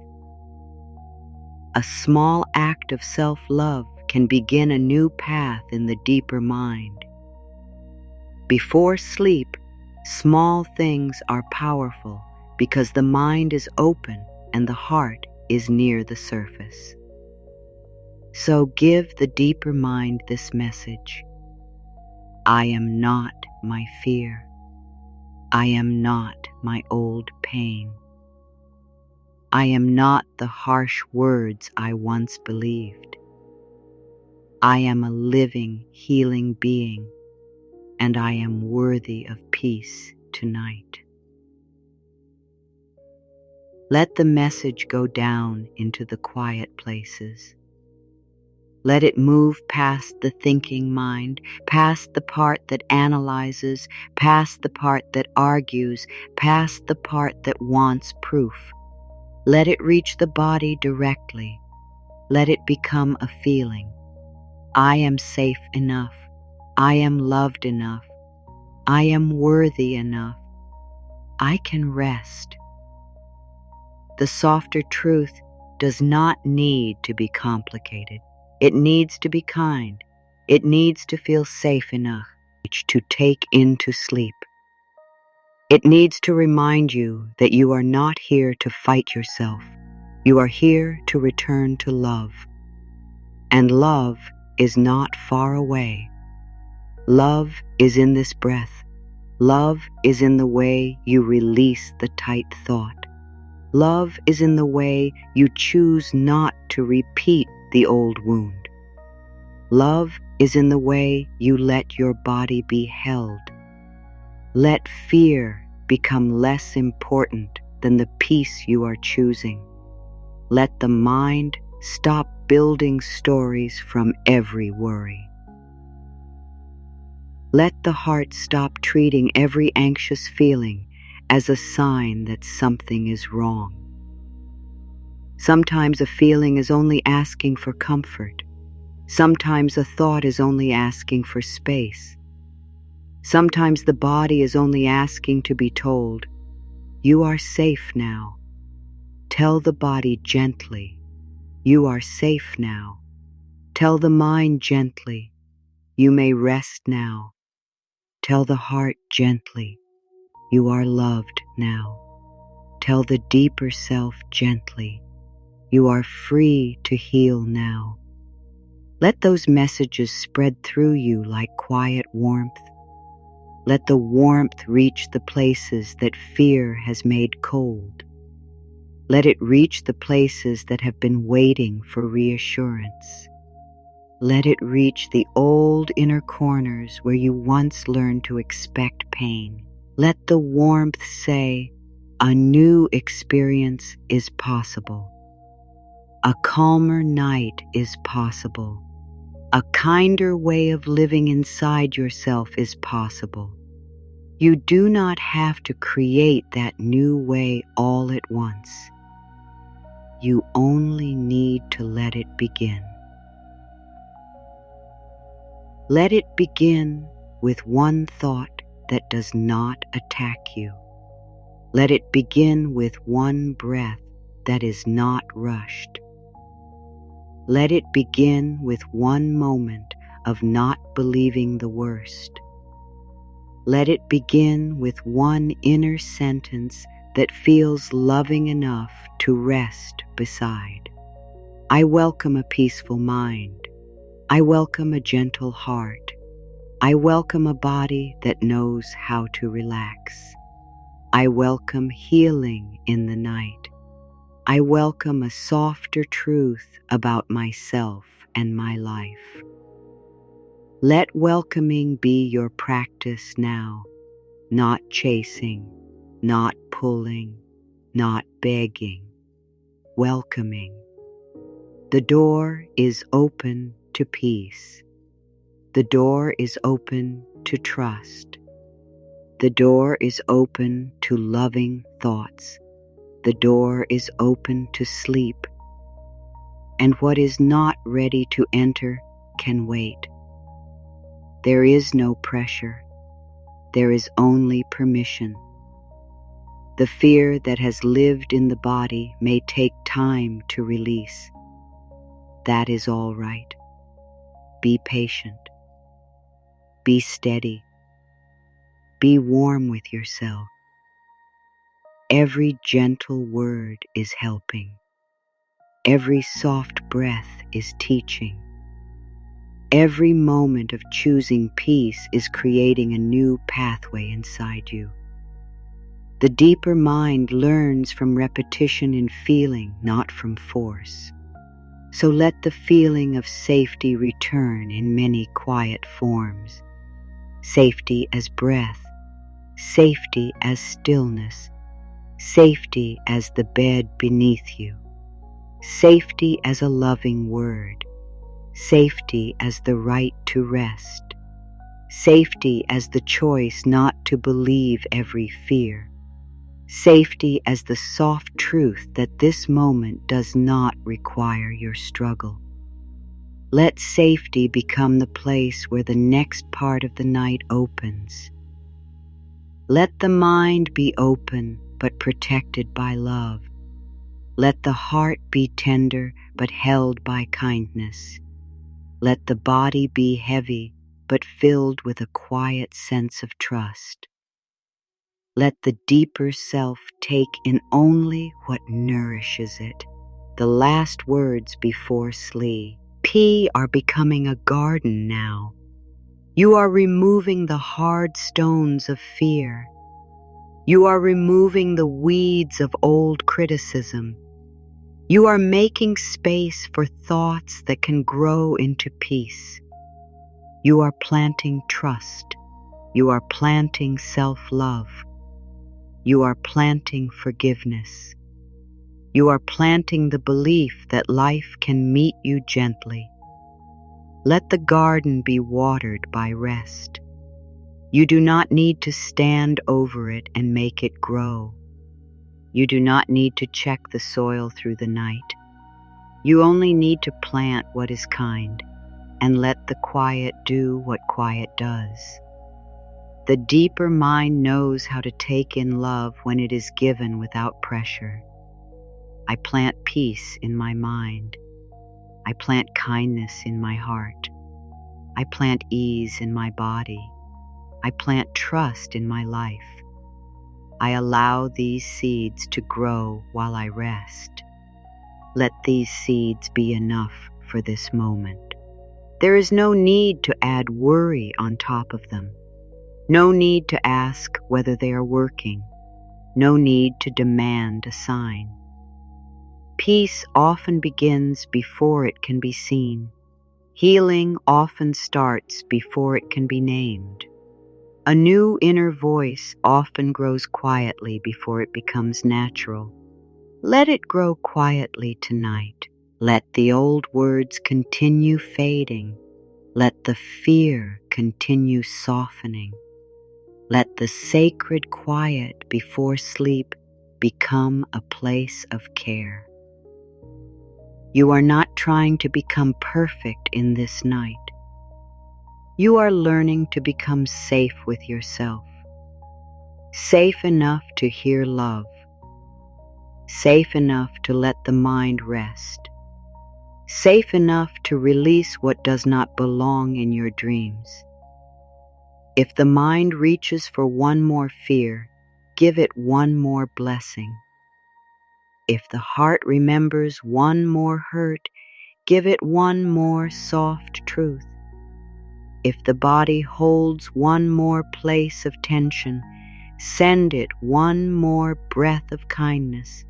A small act of self-love can begin a new path in the deeper mind. Before sleep, small things are powerful because the mind is open and the heart is near the surface. So give the deeper mind this message. I am not my fear. I am not my old pain. I am not the harsh words I once believed. I am a living, healing being, and I am worthy of peace tonight. Let the message go down into the quiet places. Let it move past the thinking mind, past the part that analyzes, past the part that argues, past the part that wants proof. Let it reach the body directly. Let it become a feeling. I am safe enough. I am loved enough. I am worthy enough. I can rest. The softer truth does not need to be complicated. It needs to be kind. It needs to feel safe enough to take into sleep. It needs to remind you that you are not here to fight yourself. You are here to return to love. And love is not far away. Love is in this breath. Love is in the way you release the tight thought. Love is in the way you choose not to repeat the old wound. Love is in the way you let your body be held. Let fear become less important than the peace you are choosing. Let the mind stop building stories from every worry. Let the heart stop treating every anxious feeling as a sign that something is wrong. Sometimes a feeling is only asking for comfort. Sometimes a thought is only asking for space. Sometimes the body is only asking to be told, "You are safe now." Tell the body gently, "You are safe now." Tell the mind gently, "You may rest now." Tell the heart gently, "You are loved now." Tell the deeper self gently, "You are free to heal now." Let those messages spread through you like quiet warmth. Let the warmth reach the places that fear has made cold. Let it reach the places that have been waiting for reassurance. Let it reach the old inner corners where you once learned to expect pain. Let the warmth say, "A new experience is possible. A calmer night is possible. A kinder way of living inside yourself is possible." You do not have to create that new way all at once. You only need to let it begin. Let it begin with one thought that does not attack you. Let it begin with one breath that is not rushed. Let it begin with one moment of not believing the worst. Let it begin with one inner sentence that feels loving enough to rest beside. I welcome a peaceful mind. I welcome a gentle heart. I welcome a body that knows how to relax. I welcome healing in the night. I welcome a softer truth about myself and my life. Let welcoming be your practice now, not chasing, not pulling, not begging, welcoming. The door is open to peace. The door is open to trust. The door is open to loving thoughts. The door is open to sleep. And what is not ready to enter can wait. There is no pressure. There is only permission. The fear that has lived in the body may take time to release. That is all right. Be patient. Be steady. Be warm with yourself. Every gentle word is helping. Every soft breath is teaching. Every moment of choosing peace is creating a new pathway inside you. The deeper mind learns from repetition in feeling, not from force. So let the feeling of safety return in many quiet forms. Safety as breath, safety as stillness, safety as the bed beneath you, safety as a loving word, safety as the right to rest, safety as the choice not to believe every fear, safety as the soft truth that this moment does not require your struggle. Let safety become the place where the next part of the night opens. Let the mind be open but protected by love. Let the heart be tender but held by kindness. Let the body be heavy but filled with a quiet sense of trust. Let the deeper self take in only what nourishes it. The last words before sleep are becoming a garden now. You are removing the hard stones of fear. You are removing the weeds of old criticism. You are making space for thoughts that can grow into peace. You are planting trust. You are planting self-love. You are planting forgiveness. You are planting the belief that life can meet you gently. Let the garden be watered by rest. You do not need to stand over it and make it grow. You do not need to check the soil through the night. You only need to plant what is kind and let the quiet do what quiet does. The deeper mind knows how to take in love when it is given without pressure. I plant peace in my mind. I plant kindness in my heart. I plant ease in my body. I plant trust in my life. I allow these seeds to grow while I rest. Let these seeds be enough for this moment. There is no need to add worry on top of them. No need to ask whether they are working. No need to demand a sign. Peace often begins before it can be seen. Healing often starts before it can be named. A new inner voice often grows quietly before it becomes natural. Let it grow quietly tonight. Let the old words continue fading. Let the fear continue softening. Let the sacred quiet before sleep become a place of care. You are not trying to become perfect in this night. You are learning to become safe with yourself. Safe enough to hear love. Safe enough to let the mind rest. Safe enough to release what does not belong in your dreams. If the mind reaches for one more fear, give it one more blessing. If the heart remembers one more hurt, give it one more soft truth. If the body holds one more place of tension, send it one more breath of kindness.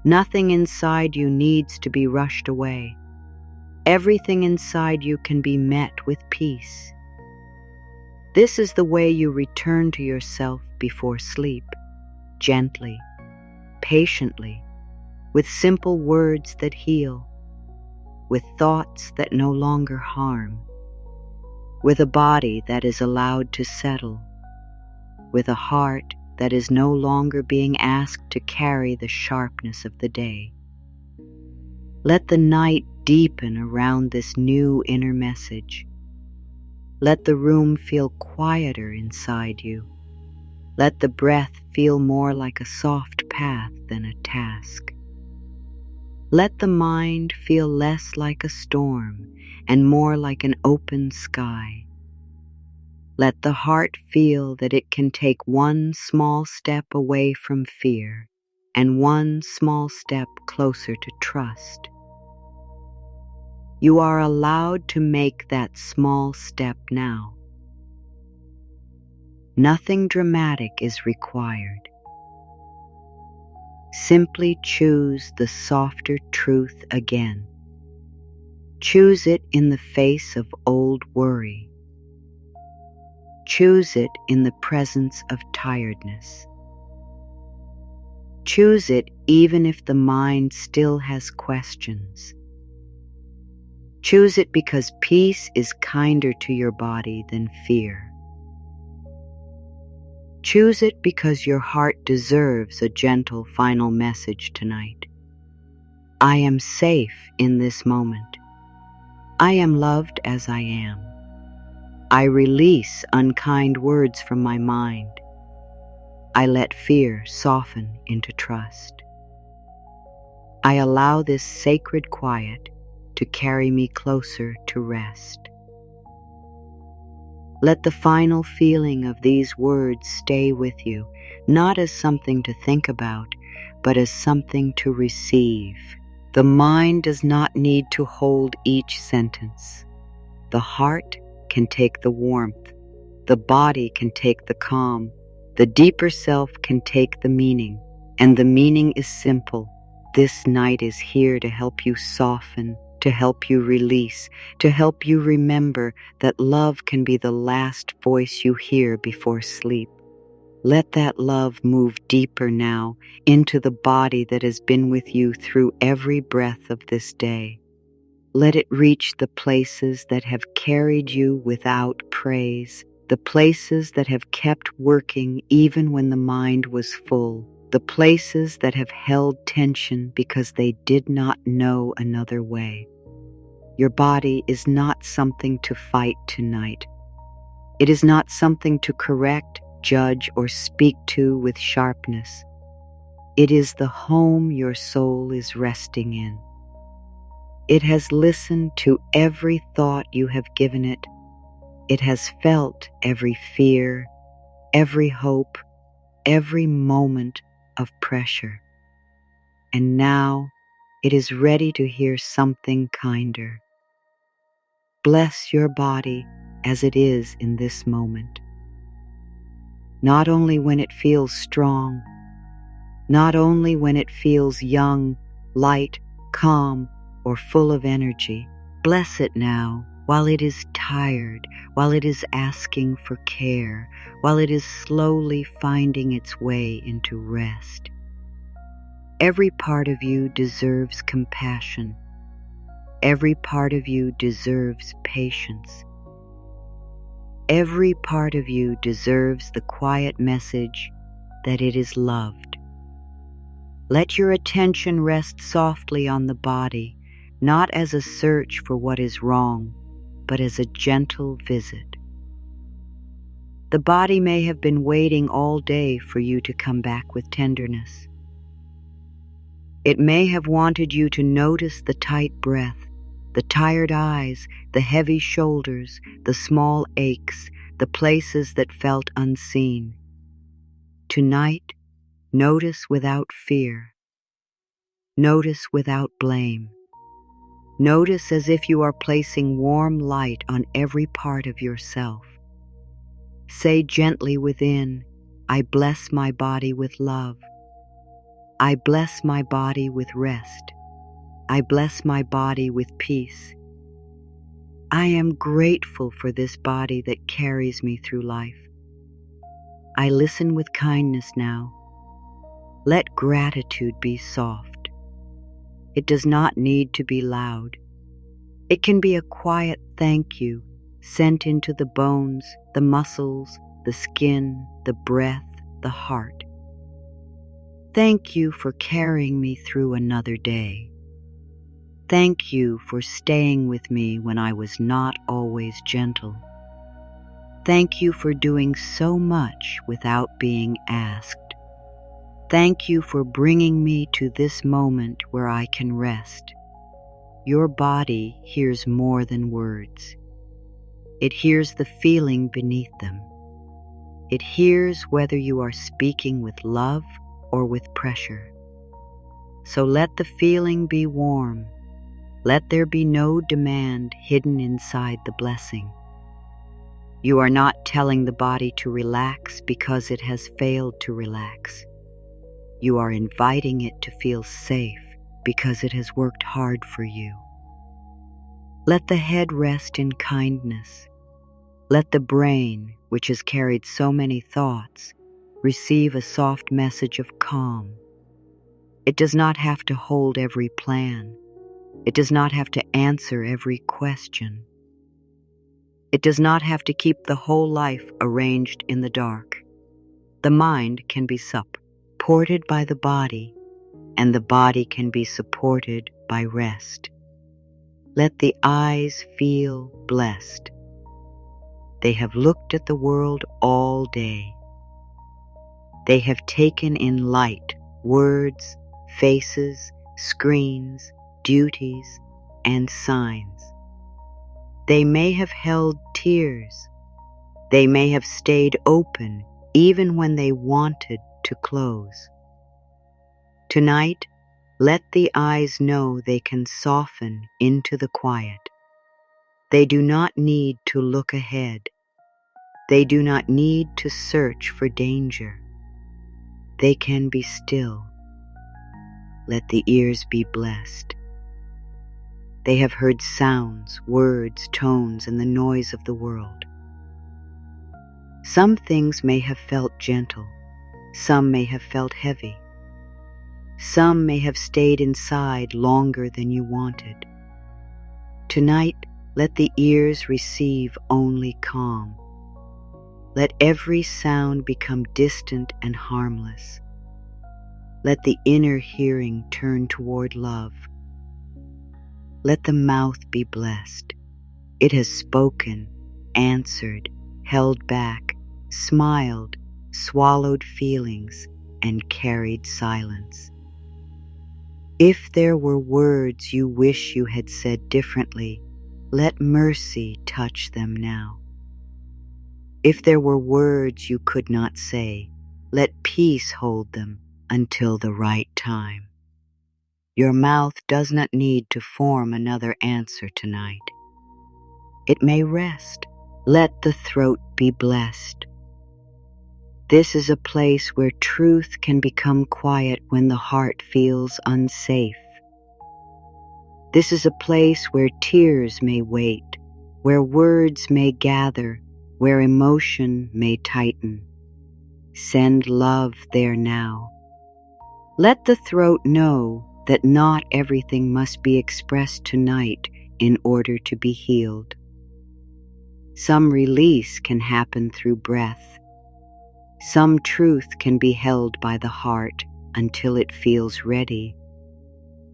Nothing inside you needs to be rushed away. Everything inside you can be met with peace. This is the way you return to yourself before sleep, gently, patiently, with simple words that heal, with thoughts that no longer harm, with a body that is allowed to settle, with a heart that is no longer being asked to carry the sharpness of the day. Let the night deepen around this new inner message. Let the room feel quieter inside you. Let the breath feel more like a soft path than a task. Let the mind feel less like a storm and more like an open sky. Let the heart feel that it can take one small step away from fear and one small step closer to trust. You are allowed to make that small step now. Nothing dramatic is required. Simply choose the softer truth again. Choose it in the face of old worry. Choose it in the presence of tiredness. Choose it even if the mind still has questions. Choose it because peace is kinder to your body than fear. Choose it because your heart deserves a gentle final message tonight. I am safe in this moment. I am loved as I am. I release unkind words from my mind. I let fear soften into trust. I allow this sacred quiet to carry me closer to rest. Let the final feeling of these words stay with you, not as something to think about, but as something to receive. The mind does not need to hold each sentence. The heart can take the warmth. The body can take the calm. The deeper self can take the meaning. And the meaning is simple. This night is here to help you soften, to help you release, to help you remember that love can be the last voice you hear before sleep. Let that love move deeper now into the body that has been with you through every breath of this day. Let it reach the places that have carried you without praise, the places that have kept working even when the mind was full, the places that have held tension because they did not know another way. Your body is not something to fight tonight. It is not something to correct, judge, or speak to with sharpness. It is the home your soul is resting in. It has listened to every thought you have given it. It has felt every fear, every hope, every moment of pressure. And now it is ready to hear something kinder. Bless your body as it is in this moment. Not only when it feels strong, not only when it feels young, light, calm, or full of energy. Bless it now while it is tired, while it is asking for care, while it is slowly finding its way into rest. Every part of you deserves compassion. Every part of you deserves patience. Every part of you deserves the quiet message that it is loved. Let your attention rest softly on the body, not as a search for what is wrong, but as a gentle visit. The body may have been waiting all day for you to come back with tenderness. It may have wanted you to notice the tight breath, the tired eyes, the heavy shoulders, the small aches, the places that felt unseen. Tonight, notice without fear. Notice without blame. Notice as if you are placing warm light on every part of yourself. Say gently within, I bless my body with love. I bless my body with rest. I bless my body with peace. I am grateful for this body that carries me through life. I listen with kindness now. Let gratitude be soft. It does not need to be loud. It can be a quiet thank you sent into the bones, the muscles, the skin, the breath, the heart. Thank you for carrying me through another day. Thank you for staying with me when I was not always gentle. Thank you for doing so much without being asked. Thank you for bringing me to this moment where I can rest. Your body hears more than words. It hears the feeling beneath them. It hears whether you are speaking with love or with pressure. So let the feeling be warm. Let there be no demand hidden inside the blessing. You are not telling the body to relax because it has failed to relax. You are inviting it to feel safe because it has worked hard for you. Let the head rest in kindness. Let the brain, which has carried so many thoughts, receive a soft message of calm. It does not have to hold every plan. It does not have to answer every question. It does not have to keep the whole life arranged in the dark. The mind can be supported by the body, and the body can be supported by rest. Let the eyes feel blessed. They have looked at the world all day. They have taken in light, words, faces, screens, duties, and signs. They may have held tears. They may have stayed open even when they wanted to close. Tonight, let the eyes know they can soften into the quiet. They do not need to look ahead. They do not need to search for danger. They can be still. Let the ears be blessed. They have heard sounds, words, tones, and the noise of the world. Some things may have felt gentle. Some may have felt heavy. Some may have stayed inside longer than you wanted. Tonight, let the ears receive only calm. Let every sound become distant and harmless. Let the inner hearing turn toward love. Let the mouth be blessed. It has spoken, answered, held back, smiled, swallowed feelings, and carried silence. If there were words you wish you had said differently, let mercy touch them now. If there were words you could not say, let peace hold them until the right time. Your mouth does not need to form another answer tonight. It may rest. Let the throat be blessed. This is a place where truth can become quiet when the heart feels unsafe. This is a place where tears may wait, where words may gather, where emotion may tighten. Send love there now. Let the throat know that not everything must be expressed tonight in order to be healed. Some release can happen through breath. Some truth can be held by the heart until it feels ready.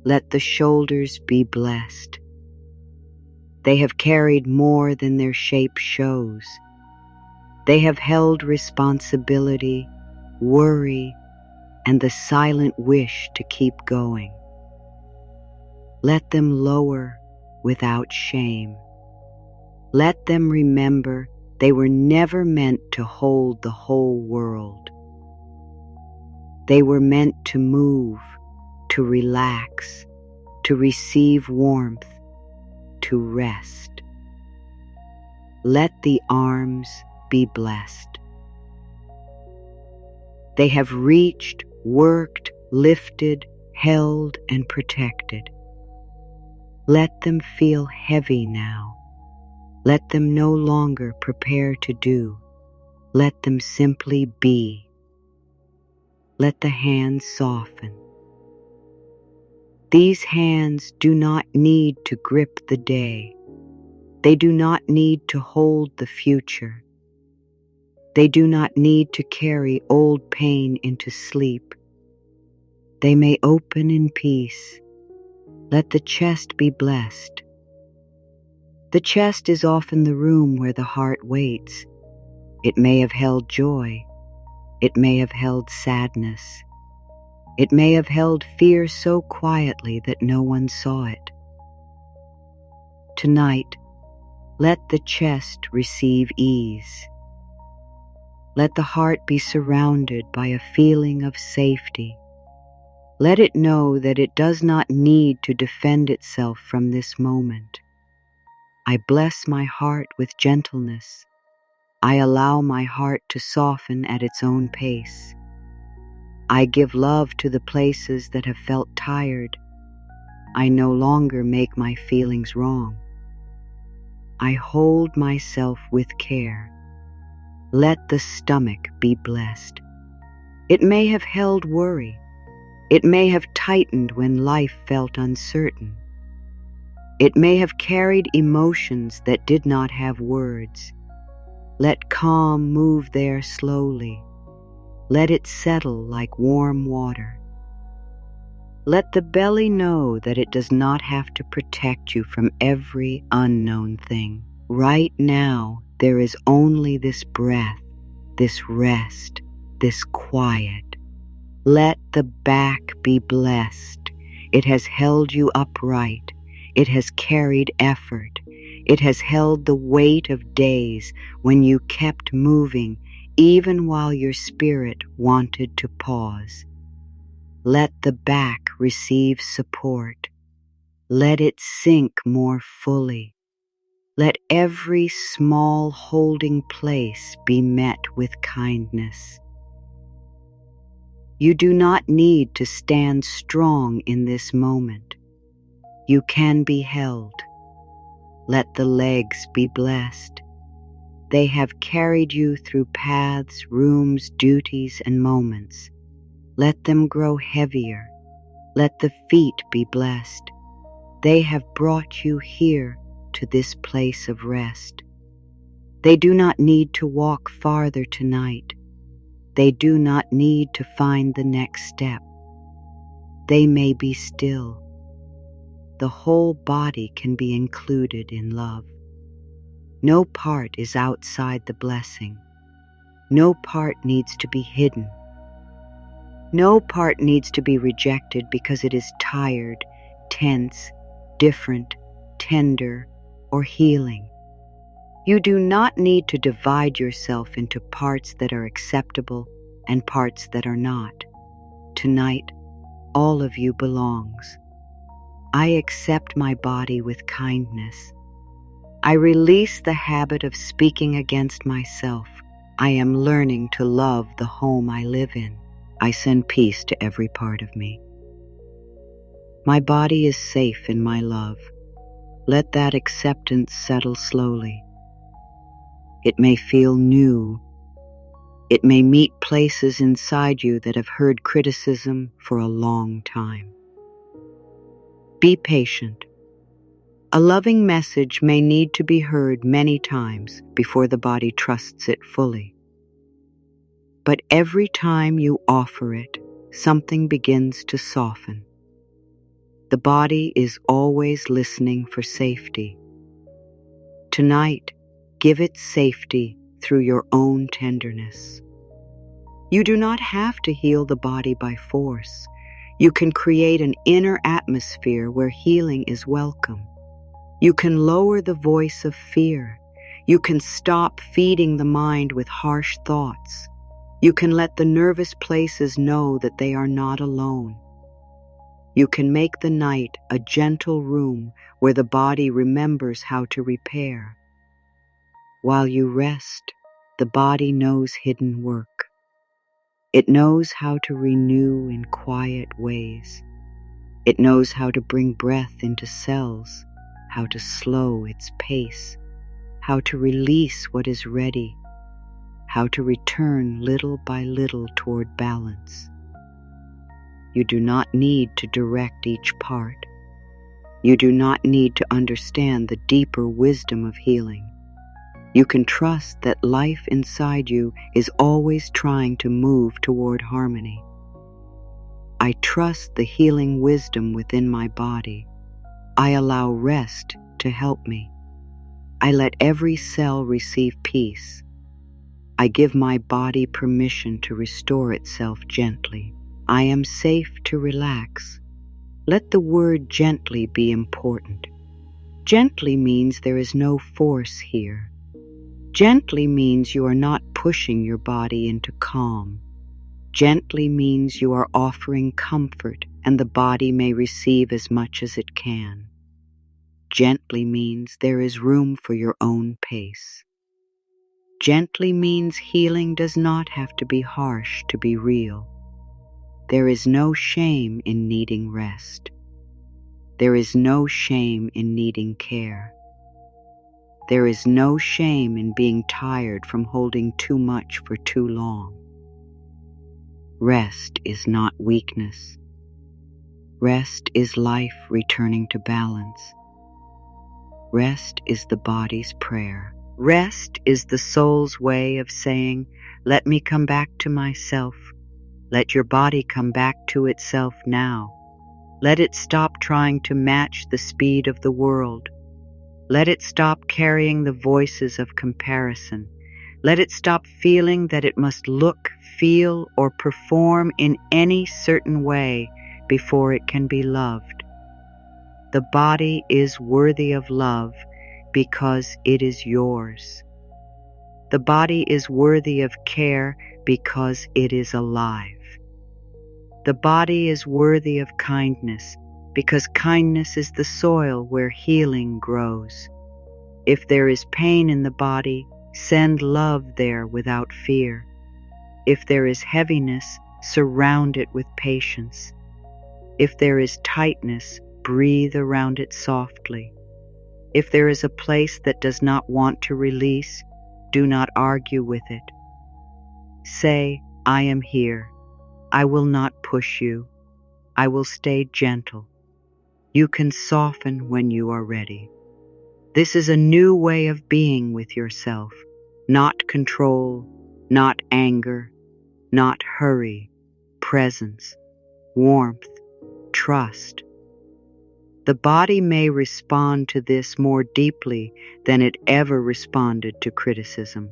Let the shoulders be blessed. They have carried more than their shape shows. They have held responsibility, worry, and the silent wish to keep going. Let them lower without shame. Let them remember they were never meant to hold the whole world. They were meant to move, to relax, to receive warmth, to rest. Let the arms be blessed. They have reached, worked, lifted, held, and protected. Let them feel heavy now. Let them no longer prepare to do. Let them simply be. Let the hands soften. These hands do not need to grip the day. They do not need to hold the future. They do not need to carry old pain into sleep. They may open in peace. Let the chest be blessed. The chest is often the room where the heart waits. It may have held joy. It may have held sadness. It may have held fear so quietly that no one saw it. Tonight, let the chest receive ease. Let the heart be surrounded by a feeling of safety. Let it know that it does not need to defend itself from this moment. I bless my heart with gentleness. I allow my heart to soften at its own pace. I give love to the places that have felt tired. I no longer make my feelings wrong. I hold myself with care. Let the stomach be blessed. It may have held worry. It may have tightened when life felt uncertain. It may have carried emotions that did not have words. Let calm move there slowly. Let it settle like warm water. Let the belly know that it does not have to protect you from every unknown thing. Right now, there is only this breath, this rest, this quiet. Let the back be blessed. It has held you upright. It has carried effort. It has held the weight of days when you kept moving even while your spirit wanted to pause. Let the back receive support. Let it sink more fully. Let every small holding place be met with kindness. You do not need to stand strong in this moment. You can be held. Let the legs be blessed. They have carried you through paths, rooms, duties, and moments. Let them grow heavier. Let the feet be blessed. They have brought you here to this place of rest. They do not need to walk farther tonight. They do not need to find the next step. They may be still. The whole body can be included in love. No part is outside the blessing. No part needs to be hidden. No part needs to be rejected because it is tired, tense, different, tender, or healing. You do not need to divide yourself into parts that are acceptable and parts that are not. Tonight, all of you belongs. I accept my body with kindness. I release the habit of speaking against myself. I am learning to love the home I live in. I send peace to every part of me. My body is safe in my love. Let that acceptance settle slowly. It may feel new. It may meet places inside you that have heard criticism for a long time. Be patient. A loving message may need to be heard many times before the body trusts it fully. But every time you offer it, something begins to soften. The body is always listening for safety. Tonight, give it safety through your own tenderness. You do not have to heal the body by force. You can create an inner atmosphere where healing is welcome. You can lower the voice of fear. You can stop feeding the mind with harsh thoughts. You can let the nervous places know that they are not alone. You can make the night a gentle room where the body remembers how to repair. While you rest, the body knows hidden work. It knows how to renew in quiet ways. It knows how to bring breath into cells, how to slow its pace, how to release what is ready, how to return little by little toward balance. You do not need to direct each part. You do not need to understand the deeper wisdom of healing. You can trust that life inside you is always trying to move toward harmony. I trust the healing wisdom within my body. I allow rest to help me. I let every cell receive peace. I give my body permission to restore itself gently. I am safe to relax. Let the word gently be important. Gently means there is no force here. Gently means you are not pushing your body into calm. Gently means you are offering comfort, and the body may receive as much as it can. Gently means there is room for your own pace. Gently means healing does not have to be harsh to be real. There is no shame in needing rest. There is no shame in needing care. There is no shame in being tired from holding too much for too long. Rest is not weakness. Rest is life returning to balance. Rest is the body's prayer. Rest is the soul's way of saying, let me come back to myself. Let your body come back to itself now. Let it stop trying to match the speed of the world. Let it stop carrying the voices of comparison. Let it stop feeling that it must look, feel, or perform in any certain way before it can be loved. The body is worthy of love because it is yours. The body is worthy of care because it is alive. The body is worthy of kindness because kindness is the soil where healing grows. If there is pain in the body, send love there without fear. If there is heaviness, surround it with patience. If there is tightness, breathe around it softly. If there is a place that does not want to release, do not argue with it. Say, I am here. I will not push you. I will stay gentle. You can soften when you are ready. This is a new way of being with yourself. Not control, not anger, not hurry, presence, warmth, trust. The body may respond to this more deeply than it ever responded to criticism.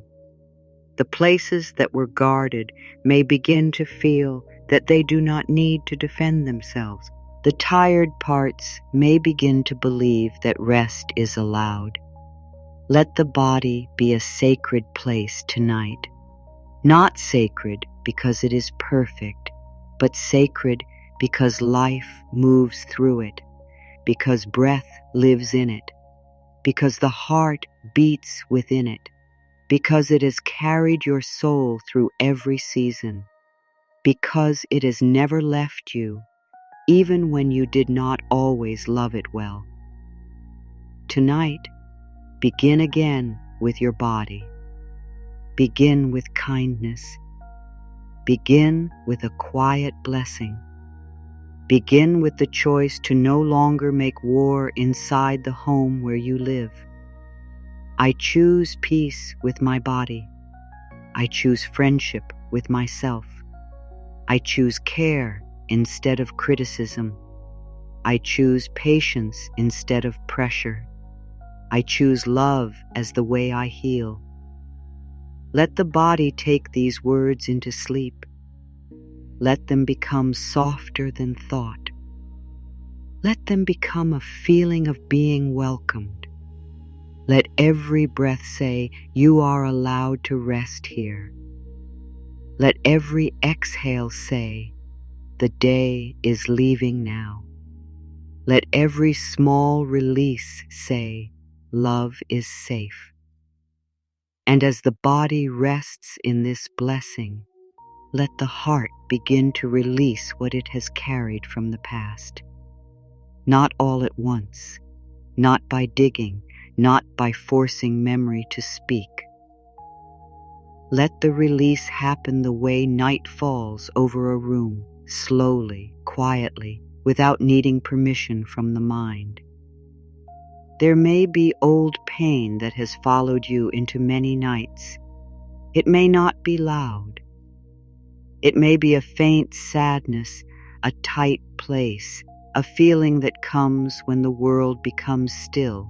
The places that were guarded may begin to feel that they do not need to defend themselves. The tired parts may begin to believe that rest is allowed. Let the body be a sacred place tonight. Not sacred because it is perfect, but sacred because life moves through it, because breath lives in it, because the heart beats within it, because it has carried your soul through every season, because it has never left you, even when you did not always love it well. Tonight, begin again with your body. Begin with kindness. Begin with a quiet blessing. Begin with the choice to no longer make war inside the home where you live. I choose peace with my body. I choose friendship with myself. I choose care instead of criticism. I choose patience instead of pressure. I choose love as the way I heal. Let the body take these words into sleep. Let them become softer than thought. Let them become a feeling of being welcomed. Let every breath say, you are allowed to rest here. Let every exhale say, the day is leaving now. Let every small release say, love is safe. And as the body rests in this blessing, let the heart begin to release what it has carried from the past. Not all at once, not by digging, not by forcing memory to speak. Let the release happen the way night falls over a room, slowly, quietly, without needing permission from the mind. There may be old pain that has followed you into many nights. It may not be loud. It may be a faint sadness, a tight place, a feeling that comes when the world becomes still.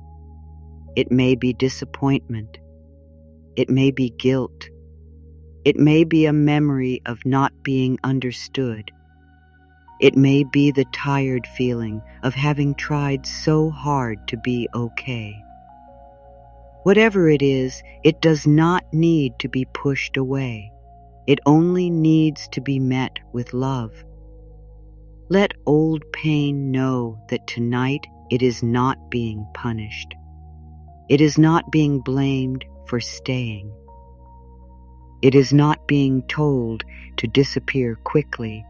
It may be disappointment. It may be guilt. It may be a memory of not being understood. It may be the tired feeling of having tried so hard to be okay. Whatever it is, it does not need to be pushed away. It only needs to be met with love. Let old pain know that tonight it is not being punished. It is not being blamed for staying. It is not being told to disappear quickly.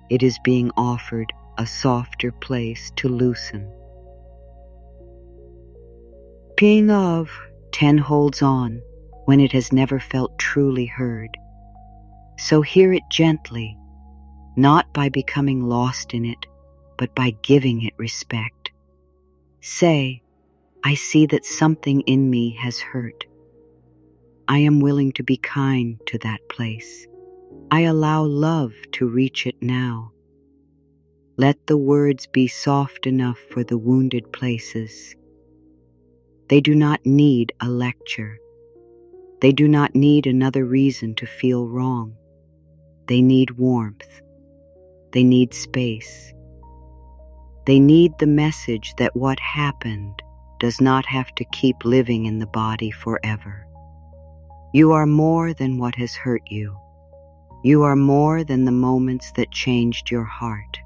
It is being offered a softer place to loosen. Being love, 10 holds on when it has never felt truly heard. So hear it gently, not by becoming lost in it, but by giving it respect. Say, I see that something in me has hurt. I am willing to be kind to that place. I allow love to reach it now. Let the words be soft enough for the wounded places. They do not need a lecture. They do not need another reason to feel wrong. They need warmth. They need space. They need the message that what happened does not have to keep living in the body forever. You are more than what has hurt you. You are more than the moments that changed your heart.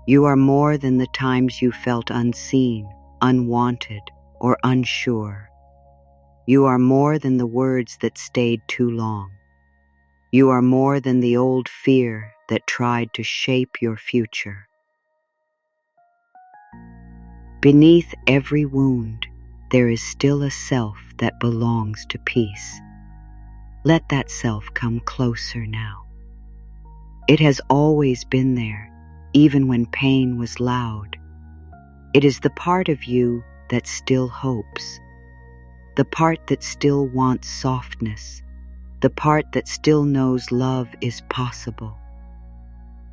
You are more than the times you felt unseen, unwanted, or unsure. You are more than the words that stayed too long. You are more than the old fear that tried to shape your future. Beneath every wound, there is still a self that belongs to peace. Let that self come closer now. It has always been there, even when pain was loud. It is the part of you that still hopes, the part that still wants softness, the part that still knows love is possible,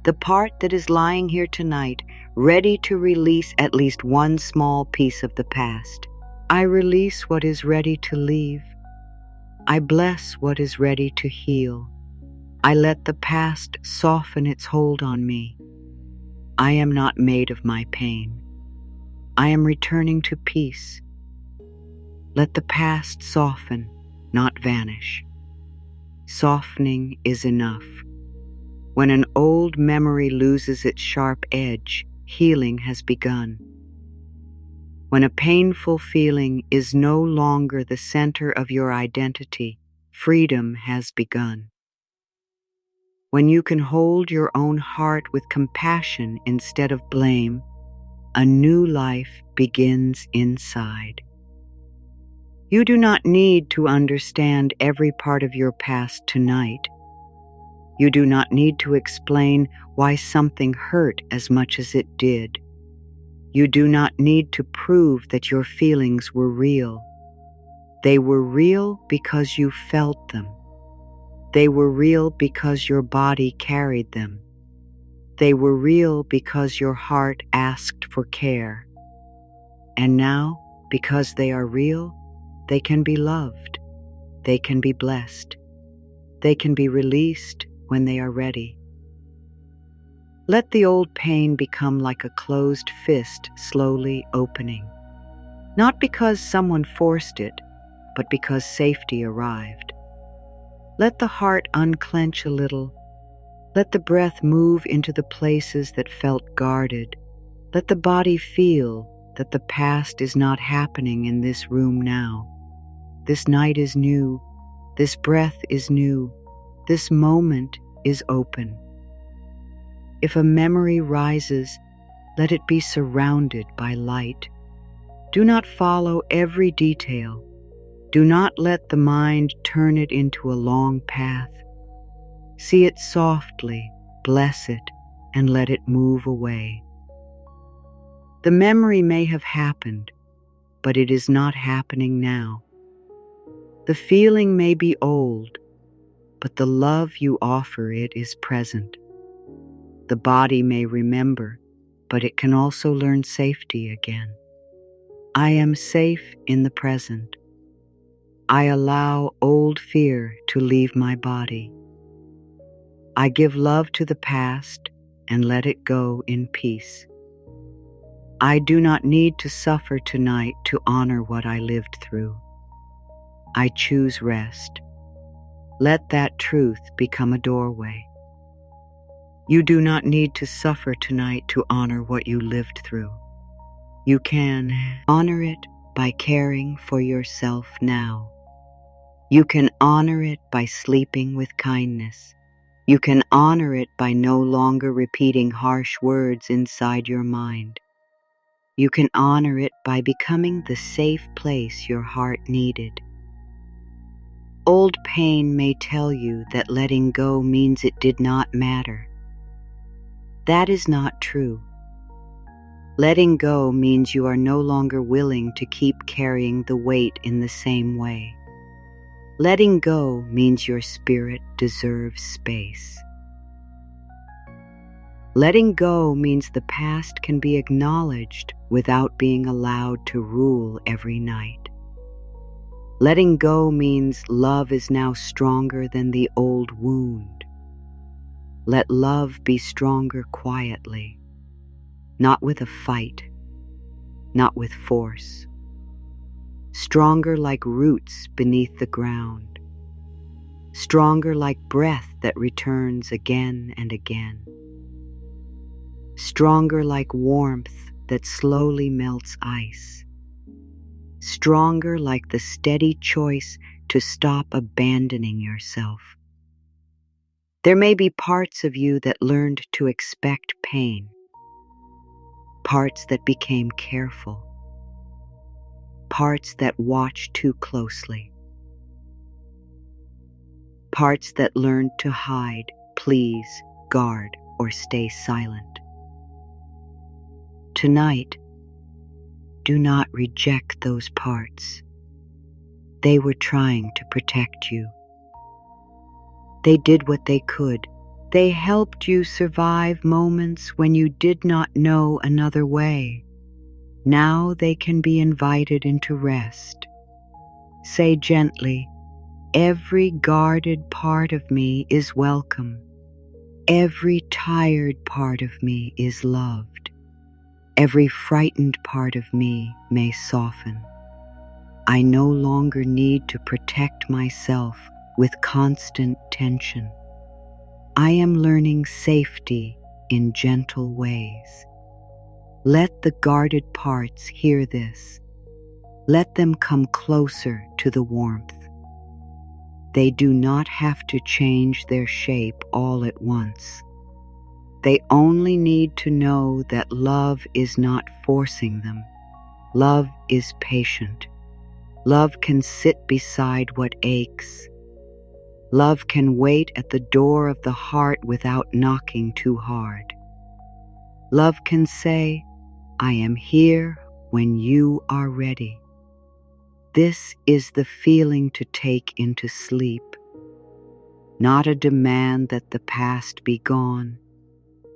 the part that is lying here tonight, ready to release at least one small piece of the past. I release what is ready to leave. I bless what is ready to heal. I let the past soften its hold on me. I am not made of my pain. I am returning to peace. Let the past soften, not vanish. Softening is enough. When an old memory loses its sharp edge, healing has begun. When a painful feeling is no longer the center of your identity, freedom has begun. When you can hold your own heart with compassion instead of blame, a new life begins inside. You do not need to understand every part of your past tonight. You do not need to explain why something hurt as much as it did. You do not need to prove that your feelings were real. They were real because you felt them. They were real because your body carried them. They were real because your heart asked for care. And now, because they are real, they can be loved. They can be blessed. They can be released when they are ready. Let the old pain become like a closed fist slowly opening, not because someone forced it, but because safety arrived. Let the heart unclench a little. Let the breath move into the places that felt guarded. Let the body feel that the past is not happening in this room now. This night is new. This breath is new. This moment is open. If a memory rises, let it be surrounded by light. Do not follow every detail. Do not let the mind turn it into a long path. See it softly, bless it, and let it move away. The memory may have happened, but it is not happening now. The feeling may be old, but the love you offer it is present. The body may remember, but it can also learn safety again. I am safe in the present. I allow old fear to leave my body. I give love to the past and let it go in peace. I do not need to suffer tonight to honor what I lived through. I choose rest. Let that truth become a doorway. You do not need to suffer tonight to honor what you lived through. You can honor it by caring for yourself now. You can honor it by sleeping with kindness. You can honor it by no longer repeating harsh words inside your mind. You can honor it by becoming the safe place your heart needed. Old pain may tell you that letting go means it did not matter. That is not true. Letting go means you are no longer willing to keep carrying the weight in the same way. Letting go means your spirit deserves space. Letting go means the past can be acknowledged without being allowed to rule every night. Letting go means love is now stronger than the old wound. Let love be stronger quietly. not with a fight, not with force. Stronger like roots beneath the ground, stronger like breath that returns again and again, stronger like warmth that slowly melts ice, stronger like the steady choice to stop abandoning yourself. There may be parts of you that learned to expect pain, parts that became careful, parts that watched too closely, parts that learned to hide, please, guard, or stay silent. Tonight, do not reject those parts. They were trying to protect you. They did what they could. They helped you survive moments when you did not know another way. Now they can be invited into rest. Say gently, every guarded part of me is welcome. Every tired part of me is loved. Every frightened part of me may soften. I no longer need to protect myself with constant tension. I am learning safety in gentle ways. Let the guarded parts hear this. Let them come closer to the warmth. They do not have to change their shape all at once. They only need to know that love is not forcing them. Love is patient. Love can sit beside what aches. Love can wait at the door of the heart without knocking too hard. Love can say, I am here when you are ready. This is the feeling to take into sleep, not a demand that the past be gone,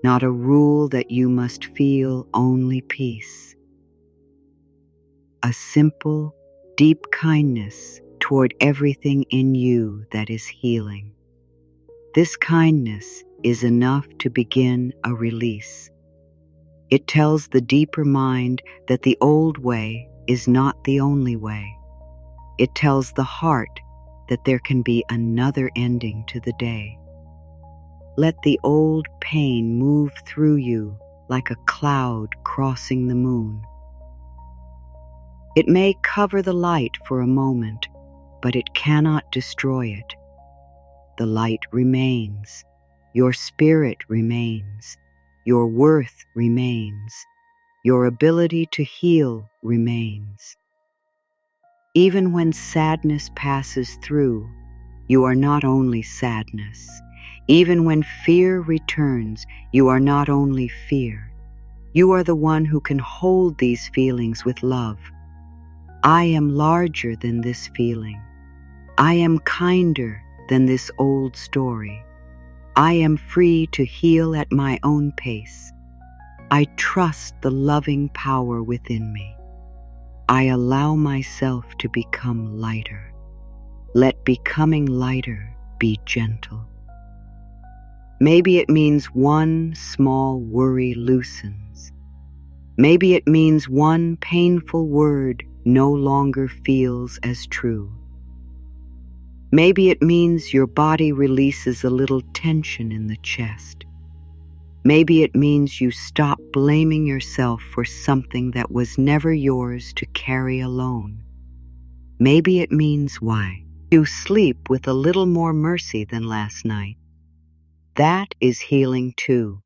not a rule that you must feel only peace. A simple, deep kindness toward everything in you that is healing. This kindness is enough to begin a release. It tells the deeper mind that the old way is not the only way. It tells the heart that there can be another ending to the day. Let the old pain move through you like a cloud crossing the moon. It may cover the light for a moment, but it cannot destroy it. The light remains. Your spirit remains. Your worth remains. Your ability to heal remains. Even when sadness passes through, you are not only sadness. Even when fear returns, you are not only fear. You are the one who can hold these feelings with love. I am larger than this feeling. I am kinder than this old story. I am free to heal at my own pace. I trust the loving power within me. I allow myself to become lighter. Let becoming lighter be gentle. Maybe it means one small worry loosens. Maybe it means one painful word no longer feels as true. Maybe it means your body releases a little tension in the chest. Maybe it means you stop blaming yourself for something that was never yours to carry alone. Maybe it means why you sleep with a little more mercy than last night. That is healing too.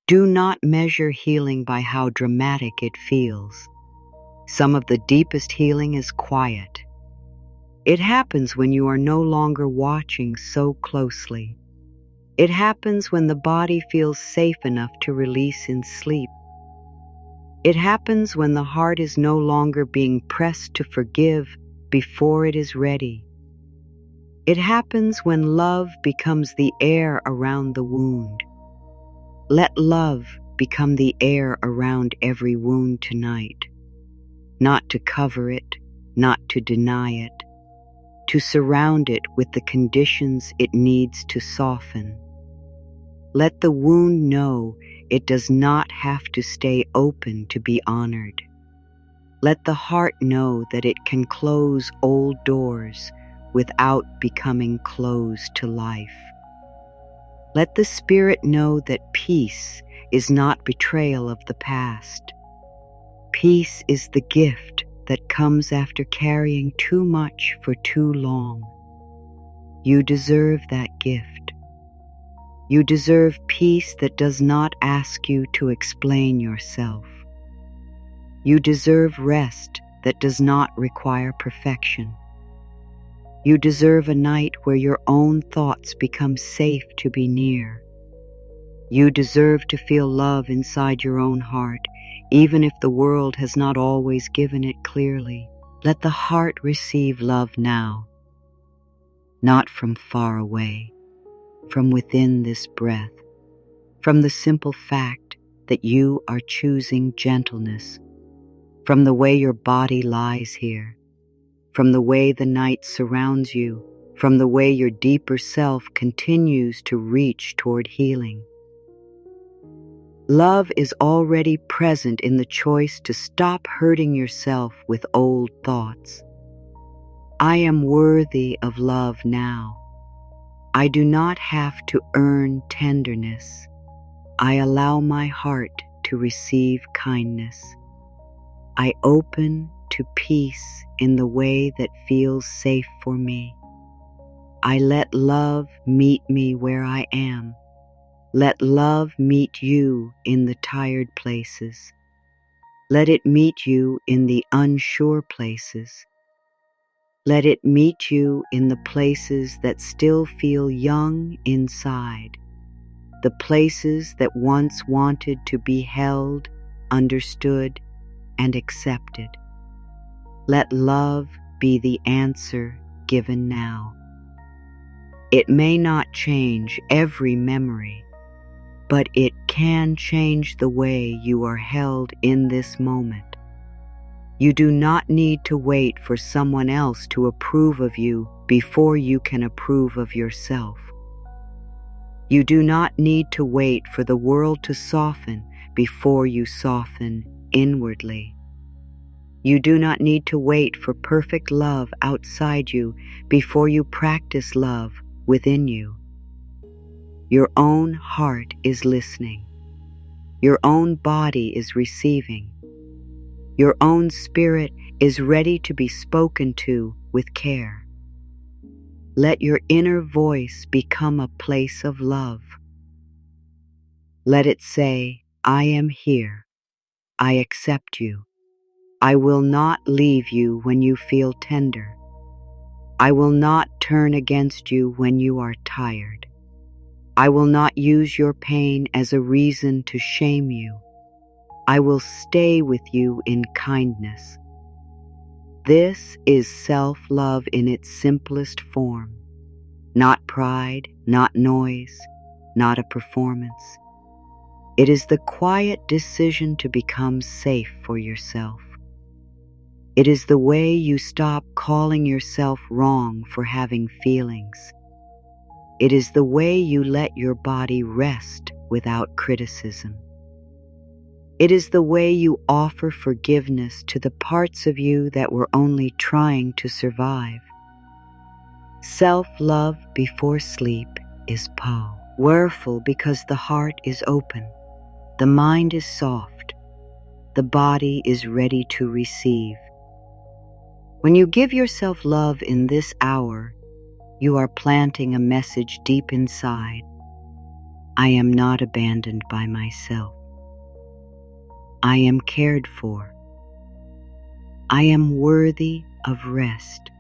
Do not measure healing by how dramatic it feels. Some of the deepest healing is quiet. It happens when you are no longer watching so closely. It happens when the body feels safe enough to release in sleep. It happens when the heart is no longer being pressed to forgive before it is ready. It happens when love becomes the air around the wound. Let love become the air around every wound tonight. Not to cover it, not to deny it, to surround it with the conditions it needs to soften. Let the wound know it does not have to stay open to be honored. Let the heart know that it can close old doors without becoming closed to life. Let the spirit know that peace is not betrayal of the past. Peace is the gift that comes after carrying too much for too long. You deserve that gift. You deserve peace that does not ask you to explain yourself. You deserve rest that does not require perfection. You deserve a night where your own thoughts become safe to be near. You deserve to feel love inside your own heart, even if the world has not always given it clearly. Let the heart receive love now, not from far away, from within this breath, from the simple fact that you are choosing gentleness, from the way your body lies here, from the way the night surrounds you, from the way your deeper self continues to reach toward healing. Love is already present in the choice to stop hurting yourself with old thoughts. I am worthy of love now. I do not have to earn tenderness. I allow my heart to receive kindness. I open to peace in the way that feels safe for me. I let love meet me where I am. Let love meet you in the tired places. Let it meet you in the unsure places. Let it meet you in the places that still feel young inside, the places that once wanted to be held, understood, and accepted. Let love be the answer given now. It may not change every memory, but it can change the way you are held in this moment. You do not need to wait for someone else to approve of you before you can approve of yourself. You do not need to wait for the world to soften before you soften inwardly. You do not need to wait for perfect love outside you before you practice love within you. Your own heart is listening. Your own body is receiving. Your own spirit is ready to be spoken to with care. Let your inner voice become a place of love. Let it say, I am here. I accept you. I will not leave you when you feel tender. I will not turn against you when you are tired. I will not use your pain as a reason to shame you. I will stay with you in kindness. This is self-love in its simplest form. Not pride, not noise, not a performance. It is the quiet decision to become safe for yourself. It is the way you stop calling yourself wrong for having feelings. It is the way you let your body rest without criticism. It is the way you offer forgiveness to the parts of you that were only trying to survive. Self-love before sleep is powerful because the heart is open, the mind is soft, the body is ready to receive. When you give yourself love in this hour, you are planting a message deep inside. I am not abandoned by myself. I am cared for. I am worthy of rest.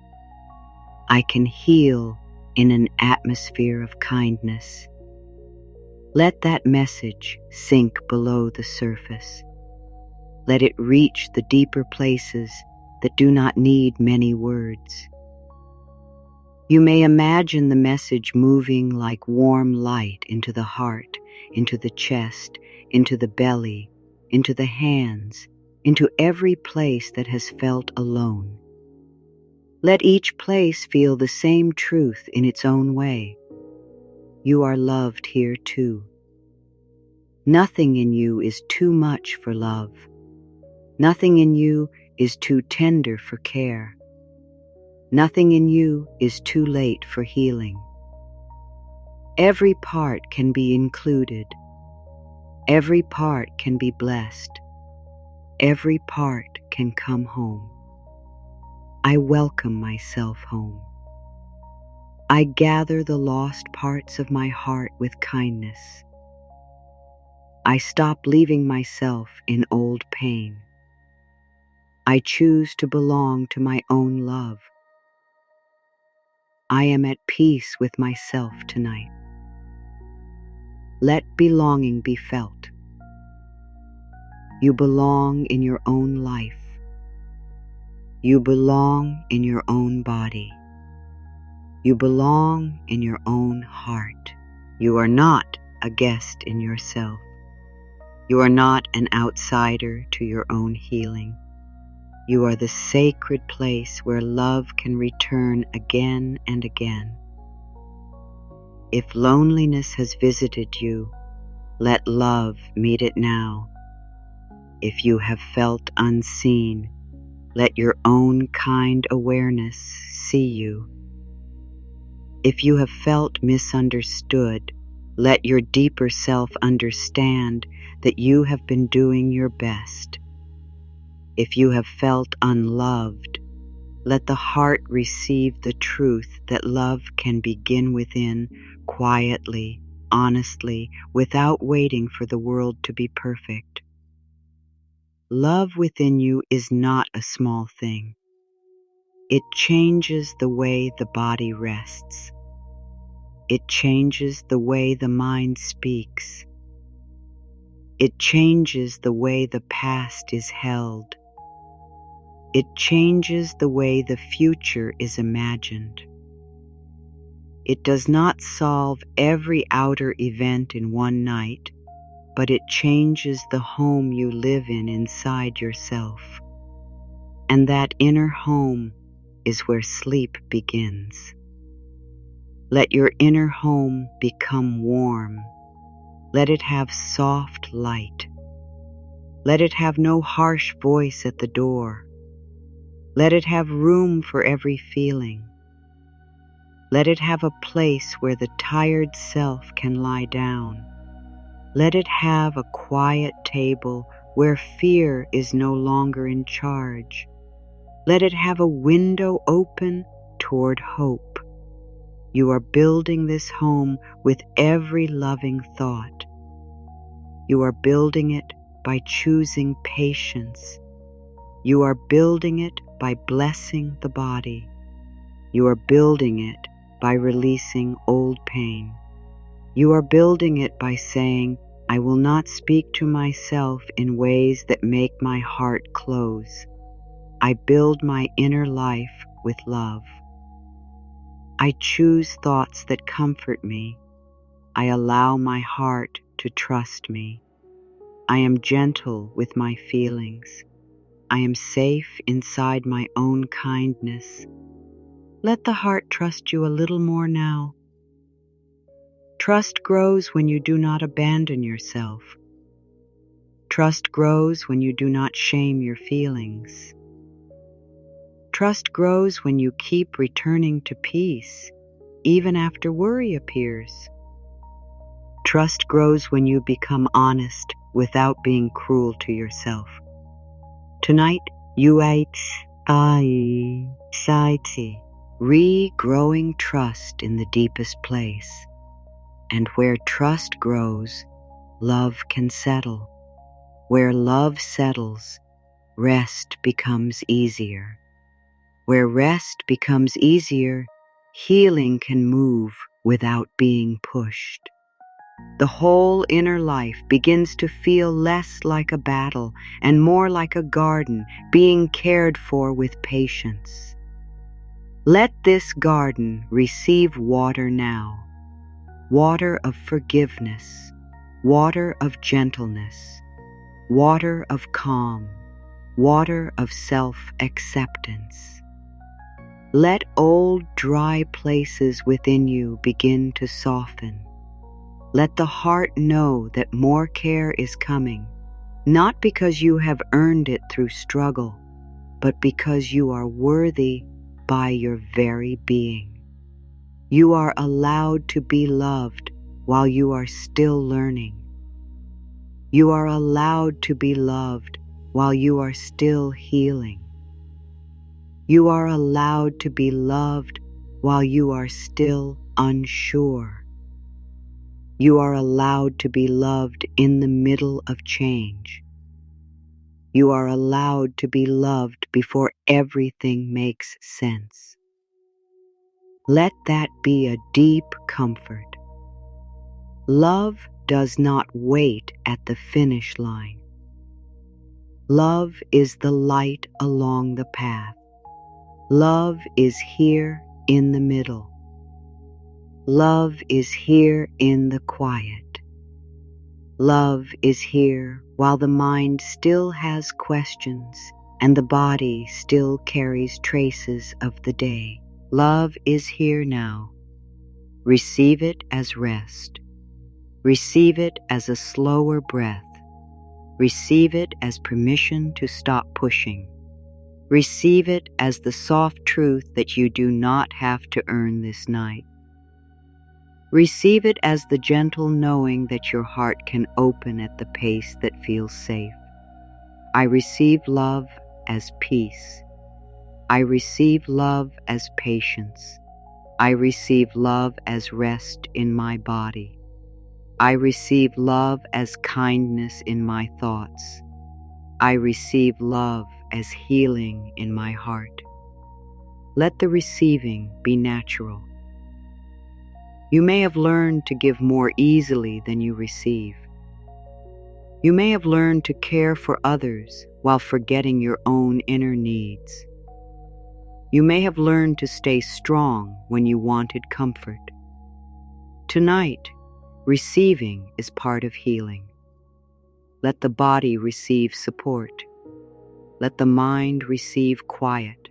I can heal in an atmosphere of kindness. Let that message sink below the surface. Let it reach the deeper places that do not need many words. You may imagine the message moving like warm light into the heart, into the chest, into the belly, into the hands, into every place that has felt alone. Let each place feel the same truth in its own way. You are loved here too. Nothing in you is too much for love. Nothing in you is too tender for care. Nothing in you is too late for healing. Every part can be included. Every part can be blessed. Every part can come home. I welcome myself home. I gather the lost parts of my heart with kindness. I stop leaving myself in old pain. I choose to belong to my own love. I am at peace with myself tonight. Let belonging be felt. You belong in your own life. You belong in your own body. You belong in your own heart. You are not a guest in yourself. You are not an outsider to your own healing. You are the sacred place where love can return again and again. If loneliness has visited you, let love meet it now. If you have felt unseen, let your own kind awareness see you. If you have felt misunderstood, let your deeper self understand that you have been doing your best. If you have felt unloved, let the heart receive the truth that love can begin within, quietly, honestly, without waiting for the world to be perfect. Love within you is not a small thing. It changes the way the body rests. It changes the way the mind speaks. It changes the way the past is held. It changes the way the future is imagined. It does not solve every outer event in one night, but it changes the home you live in inside yourself. And that inner home is where sleep begins. Let your inner home become warm. Let it have soft light. Let it have no harsh voice at the door. Let it have room for every feeling. Let it have a place where the tired self can lie down. Let it have a quiet table where fear is no longer in charge. Let it have a window open toward hope. You are building this home with every loving thought. You are building it by choosing patience. You are building it by blessing the body. You are building it by releasing old pain. You are building it by saying, I will not speak to myself in ways that make my heart close. I build my inner life with love. I choose thoughts that comfort me. I allow my heart to trust me. I am gentle with my feelings. I am safe inside my own kindness. Let the heart trust you a little more now. Trust grows when you do not abandon yourself. Trust grows when you do not shame your feelings. Trust grows when you keep returning to peace, even after worry appears. Trust grows when you become honest without being cruel to yourself. Tonight, you regrowing trust in the deepest place. And where trust grows, love can settle. Where love settles, rest becomes easier. Where rest becomes easier, healing can move without being pushed. The whole inner life begins to feel less like a battle and more like a garden being cared for with patience. Let this garden receive water now, water of forgiveness, water of gentleness, water of calm, water of self-acceptance. Let old dry places within you begin to soften. Let the heart know that more care is coming, not because you have earned it through struggle, but because you are worthy by your very being. You are allowed to be loved while you are still learning. You are allowed to be loved while you are still healing. You are allowed to be loved while you are still unsure. You are allowed to be loved in the middle of change. You are allowed to be loved before everything makes sense. Let that be a deep comfort. Love does not wait at the finish line. Love is the light along the path. Love is here in the middle. Love is here in the quiet. Love is here while the mind still has questions and the body still carries traces of the day. Love is here now. Receive it as rest. Receive it as a slower breath. Receive it as permission to stop pushing. Receive it as the soft truth that you do not have to earn this night. Receive it as the gentle knowing that your heart can open at the pace that feels safe. I receive love as peace. I receive love as patience. I receive love as rest in my body. I receive love as kindness in my thoughts. I receive love as healing in my heart. Let the receiving be natural. You may have learned to give more easily than you receive. You may have learned to care for others while forgetting your own inner needs. You may have learned to stay strong when you wanted comfort. Tonight, receiving is part of healing. Let the body receive support. Let the mind receive quiet.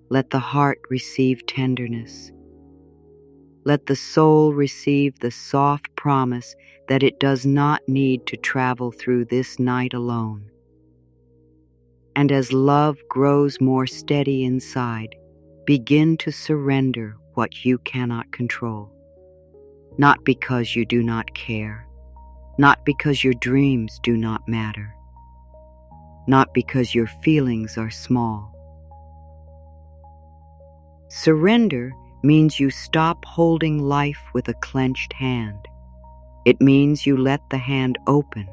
Let the heart receive tenderness. Let the soul receive the soft promise that it does not need to travel through this night alone. And as love grows more steady inside, begin to surrender what you cannot control. Not because you do not care, not because your dreams do not matter, not because your feelings are small. Surrender means you stop holding life with a clenched hand. It means you let the hand open.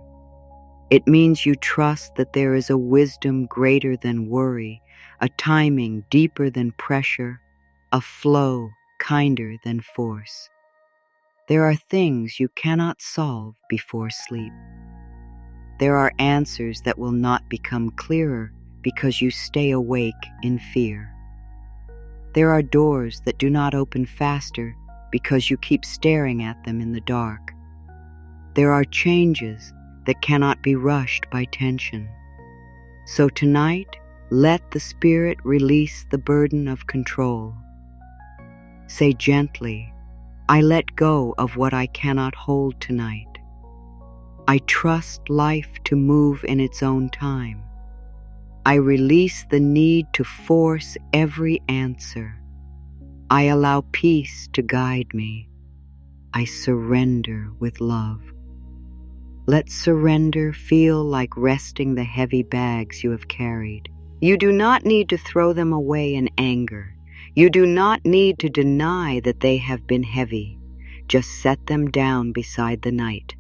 It means you trust that there is a wisdom greater than worry, a timing deeper than pressure, a flow kinder than force. There are things you cannot solve before sleep. There are answers that will not become clearer because you stay awake in fear. There are doors that do not open faster because you keep staring at them in the dark. There are changes that cannot be rushed by tension. So tonight, let the Spirit release the burden of control. Say gently, I let go of what I cannot hold tonight. I trust life to move in its own time. I release the need to force every answer. I allow peace to guide me. I surrender with love. Let surrender feel like resting the heavy bags you have carried. You do not need to throw them away in anger. You do not need to deny that they have been heavy. Just set them down beside the night.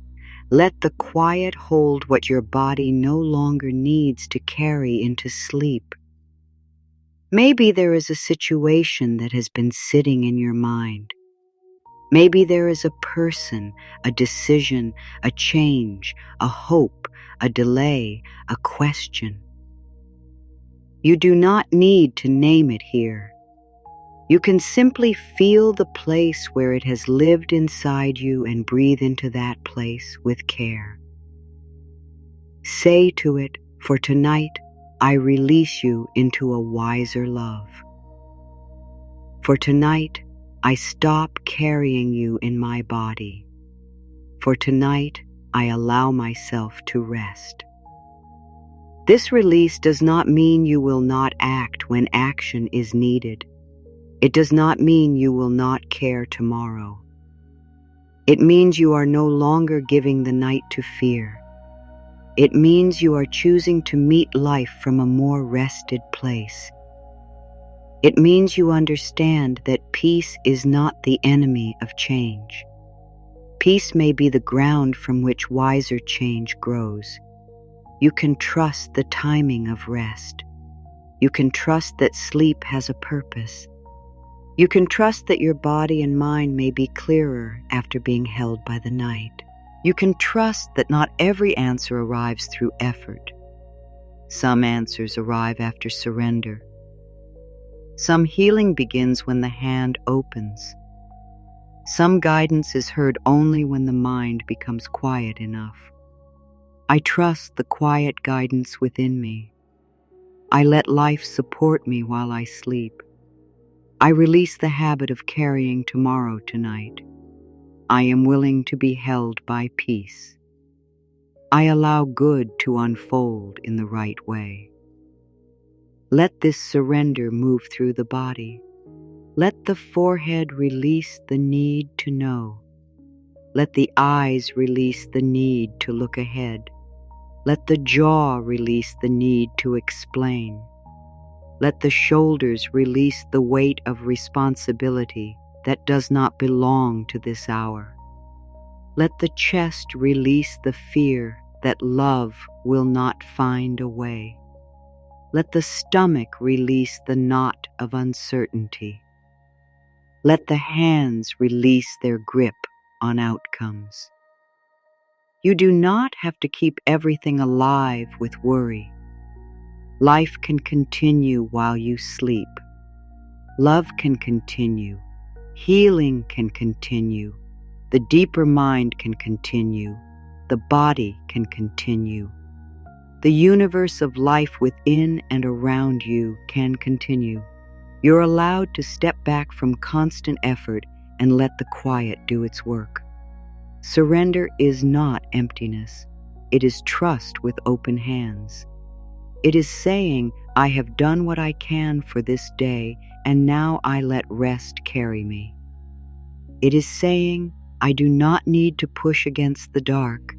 Let the quiet hold what your body no longer needs to carry into sleep. Maybe there is a situation that has been sitting in your mind. Maybe there is a person, a decision, a change, a hope, a delay, a question. You do not need to name it here. You can simply feel the place where it has lived inside you and breathe into that place with care. Say to it, for tonight I release you into a wiser love. For tonight I stop carrying you in my body. For tonight, I allow myself to rest. This release does not mean you will not act when action is needed. It does not mean you will not care tomorrow. It means you are no longer giving the night to fear. It means you are choosing to meet life from a more rested place. It means you understand that peace is not the enemy of change. Peace may be the ground from which wiser change grows. You can trust the timing of rest. You can trust that sleep has a purpose. You can trust that your body and mind may be clearer after being held by the night. You can trust that not every answer arrives through effort. Some answers arrive after surrender. Some healing begins when the hand opens. Some guidance is heard only when the mind becomes quiet enough. I trust the quiet guidance within me. I let life support me while I sleep. I release the habit of carrying tomorrow tonight. I am willing to be held by peace. I allow good to unfold in the right way. Let this surrender move through the body. Let the forehead release the need to know. Let the eyes release the need to look ahead. Let the jaw release the need to explain. Let the shoulders release the weight of responsibility that does not belong to this hour. Let the chest release the fear that love will not find a way. Let the stomach release the knot of uncertainty. Let the hands release their grip on outcomes. You do not have to keep everything alive with worry. Life can continue while you sleep. Love can continue. Healing can continue. The deeper mind can continue. The body can continue. The universe of life within and around you can continue. You're allowed to step back from constant effort and let the quiet do its work. Surrender is not emptiness. It is trust with open hands. It is saying, I have done what I can for this day, and now I let rest carry me. It is saying, I do not need to push against the dark.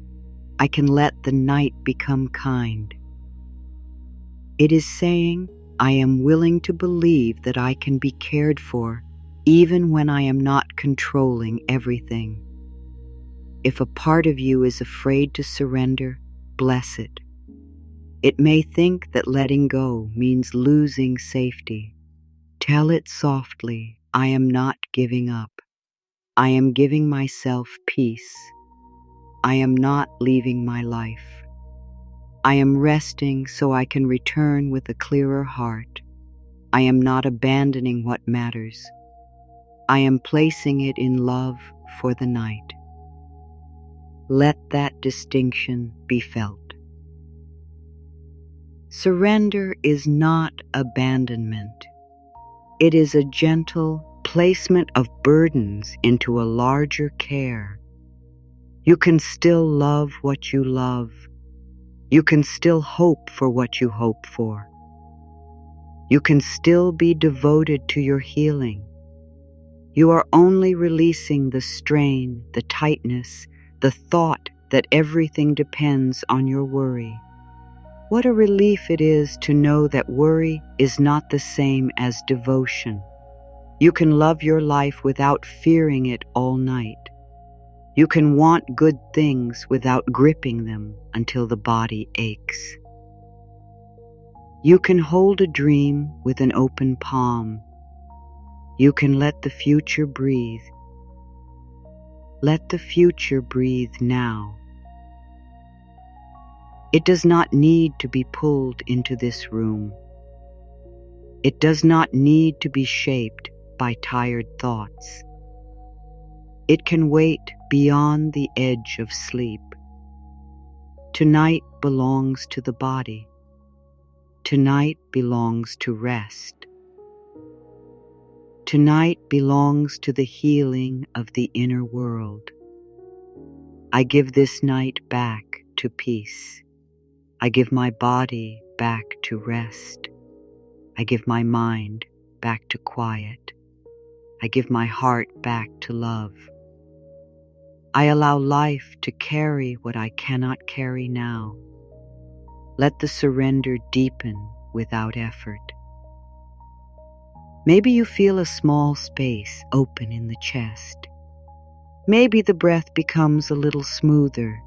I can let the night become kind. It is saying, I am willing to believe that I can be cared for, even when I am not controlling everything. If a part of you is afraid to surrender, bless it. It may think that letting go means losing safety. Tell it softly, I am not giving up. I am giving myself peace. I am not leaving my life. I am resting so I can return with a clearer heart. I am not abandoning what matters. I am placing it in love for the night. Let that distinction be felt. Surrender is not abandonment. It is a gentle placement of burdens into a larger care. You can still love what you love. You can still hope for what you hope for. You can still be devoted to your healing. You are only releasing the strain, the tightness, the thought that everything depends on your worry. What a relief it is to know that worry is not the same as devotion. You can love your life without fearing it all night. You can want good things without gripping them until the body aches. You can hold a dream with an open palm. You can let the future breathe. Let the future breathe now. It does not need to be pulled into this room. It does not need to be shaped by tired thoughts. It can wait beyond the edge of sleep. Tonight belongs to the body. Tonight belongs to rest. Tonight belongs to the healing of the inner world. I give this night back to peace. I give my body back to rest. I give my mind back to quiet. I give my heart back to love. I allow life to carry what I cannot carry now. Let the surrender deepen without effort. Maybe you feel a small space open in the chest. Maybe the breath becomes a little smoother.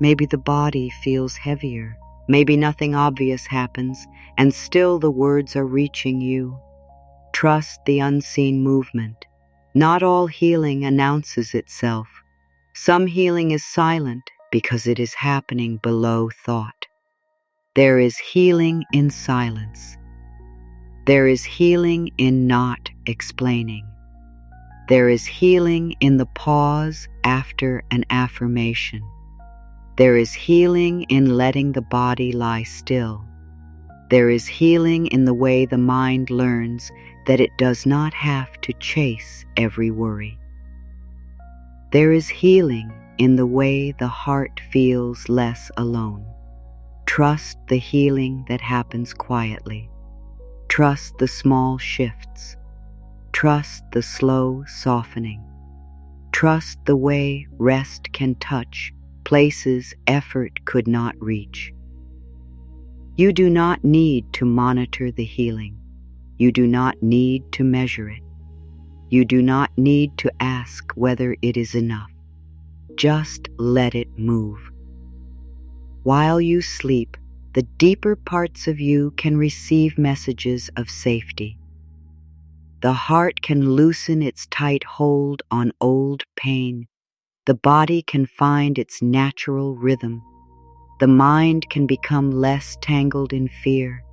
Maybe the body feels heavier. Maybe nothing obvious happens, and still the words are reaching you. Trust the unseen movement. Not all healing announces itself. Some healing is silent because it is happening below thought. There is healing in silence. There is healing in not explaining. There is healing in the pause after an affirmation. There is healing in letting the body lie still. There is healing in the way the mind learns that it does not have to chase every worry. There is healing in the way the heart feels less alone. Trust the healing that happens quietly. Trust the small shifts. Trust the slow softening. Trust the way rest can touch places effort could not reach. You do not need to monitor the healing. You do not need to measure it. You do not need to ask whether it is enough. Just let it move. While you sleep, the deeper parts of you can receive messages of safety. The heart can loosen its tight hold on old pain. The body can find its natural rhythm. The mind can become less tangled in fear.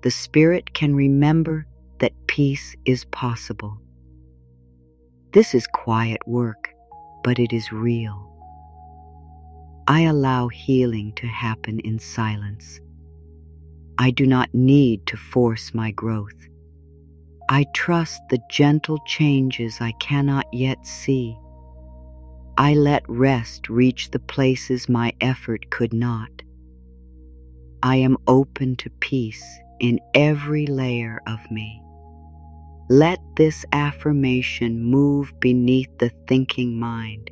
The spirit can remember that peace is possible. This is quiet work, but it is real. I allow healing to happen in silence. I do not need to force my growth. I trust the gentle changes I cannot yet see. I let rest reach the places my effort could not. I am open to peace in every layer of me. Let this affirmation move beneath the thinking mind.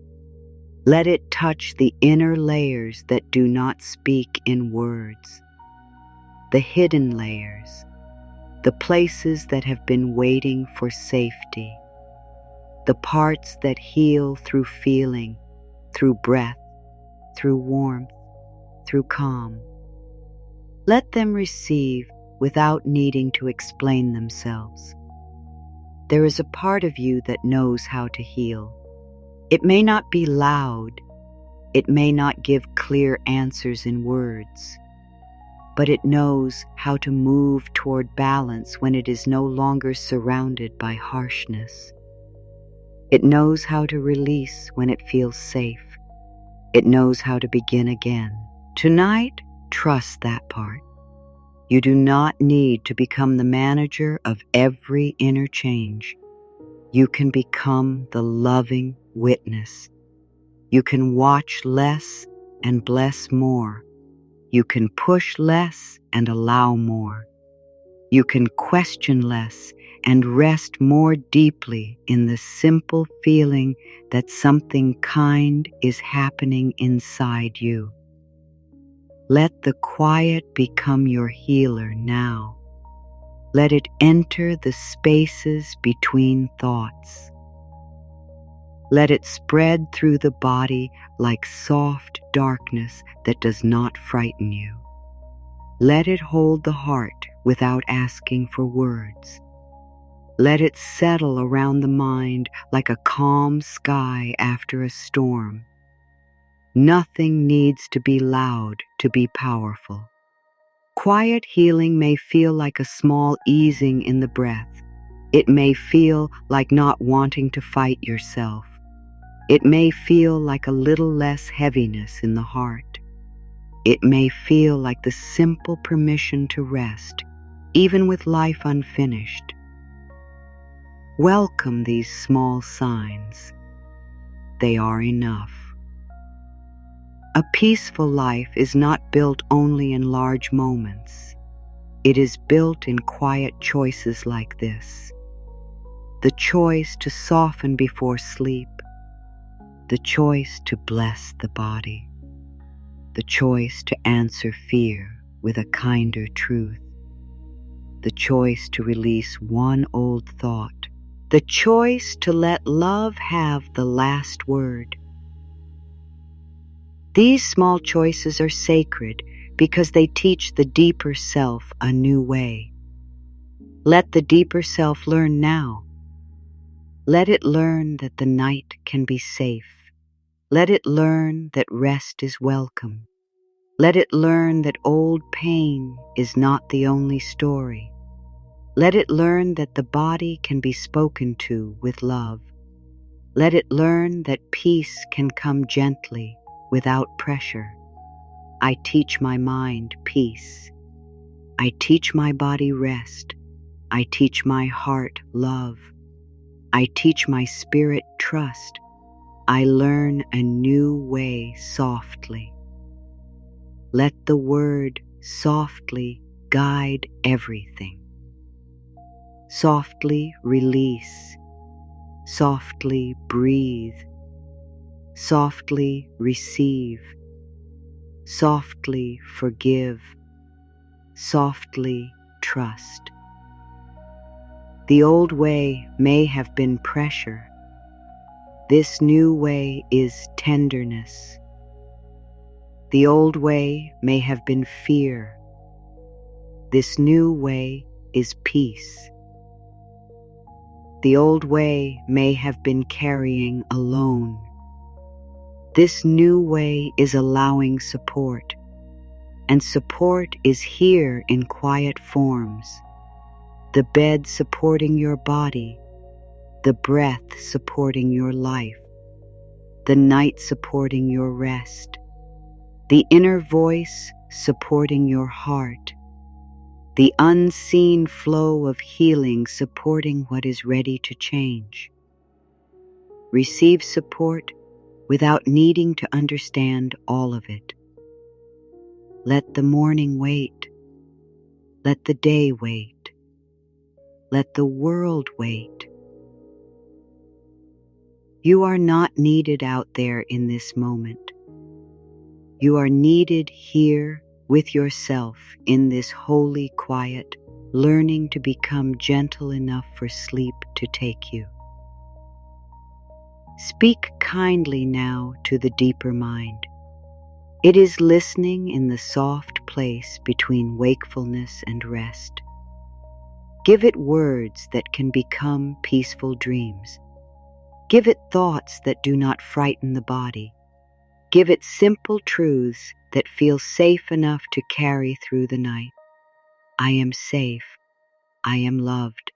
Let it touch the inner layers that do not speak in words. The hidden layers, the places that have been waiting for safety. The parts that heal through feeling, through breath, through warmth, through calm. Let them receive without needing to explain themselves. There is a part of you that knows how to heal. It may not be loud, it may not give clear answers in words, but it knows how to move toward balance when it is no longer surrounded by harshness. It knows how to release when it feels safe. It knows how to begin again. Tonight, trust that part. You do not need to become the manager of every inner change. You can become the loving witness. You can watch less and bless more. You can push less and allow more. You can question less and rest more deeply in the simple feeling that something kind is happening inside you. Let the quiet become your healer now. Let it enter the spaces between thoughts. Let it spread through the body like soft darkness that does not frighten you. Let it hold the heart without asking for words. Let it settle around the mind like a calm sky after a storm. Nothing needs to be loud to be powerful. Quiet healing may feel like a small easing in the breath. It may feel like not wanting to fight yourself. It may feel like a little less heaviness in the heart. It may feel like the simple permission to rest, even with life unfinished. Welcome these small signs. They are enough. A peaceful life is not built only in large moments. It is built in quiet choices like this. The choice to soften before sleep. The choice to bless the body. The choice to answer fear with a kinder truth. The choice to release one old thought. The choice to let love have the last word. These small choices are sacred because they teach the deeper self a new way. Let the deeper self learn now. Let it learn that the night can be safe. Let it learn that rest is welcome. Let it learn that old pain is not the only story. Let it learn that the body can be spoken to with love. Let it learn that peace can come gently, without pressure. I teach my mind peace. I teach my body rest. I teach my heart love. I teach my spirit trust. I learn a new way softly. Let the word softly guide everything. Softly release. Softly breathe. Softly receive. Softly forgive. Softly trust. The old way may have been pressure. This new way is tenderness. The old way may have been fear. This new way is peace. The old way may have been carrying alone. This new way is allowing support, and support is here in quiet forms. The bed supporting your body, the breath supporting your life, the night supporting your rest, the inner voice supporting your heart, the unseen flow of healing supporting what is ready to change. Receive support without needing to understand all of it. Let the morning wait. Let the day wait. Let the world wait. You are not needed out there in this moment. You are needed here with yourself in this holy quiet, learning to become gentle enough for sleep to take you. Speak kindly now to the deeper mind. It is listening in the soft place between wakefulness and rest. Give it words that can become peaceful dreams. Give it thoughts that do not frighten the body. Give it simple truths that feel safe enough to carry through the night. I am safe. I am loved.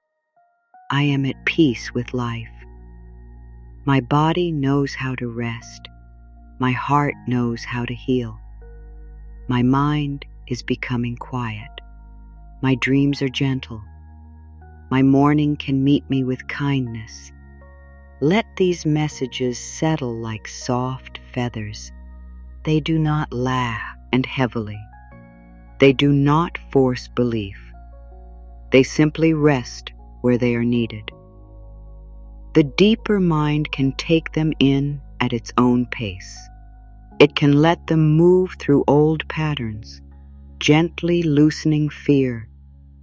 I am at peace with life. My body knows how to rest. My heart knows how to heal. My mind is becoming quiet. My dreams are gentle. My morning can meet me with kindness. Let these messages settle like soft feathers. They do not laugh and heavily. They do not force belief. They simply rest where they are needed. The deeper mind can take them in at its own pace. It can let them move through old patterns, gently loosening fear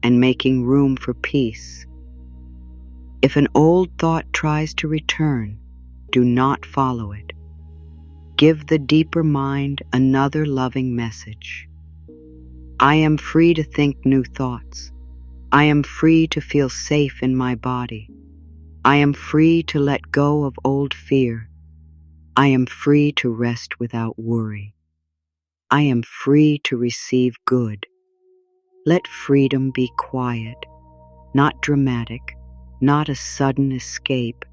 and making room for peace. If an old thought tries to return, do not follow it. Give the deeper mind another loving message. I am free to think new thoughts. I am free to feel safe in my body. I am free to let go of old fear. I am free to rest without worry. I am free to receive good. Let freedom be quiet, not dramatic, not a sudden escape.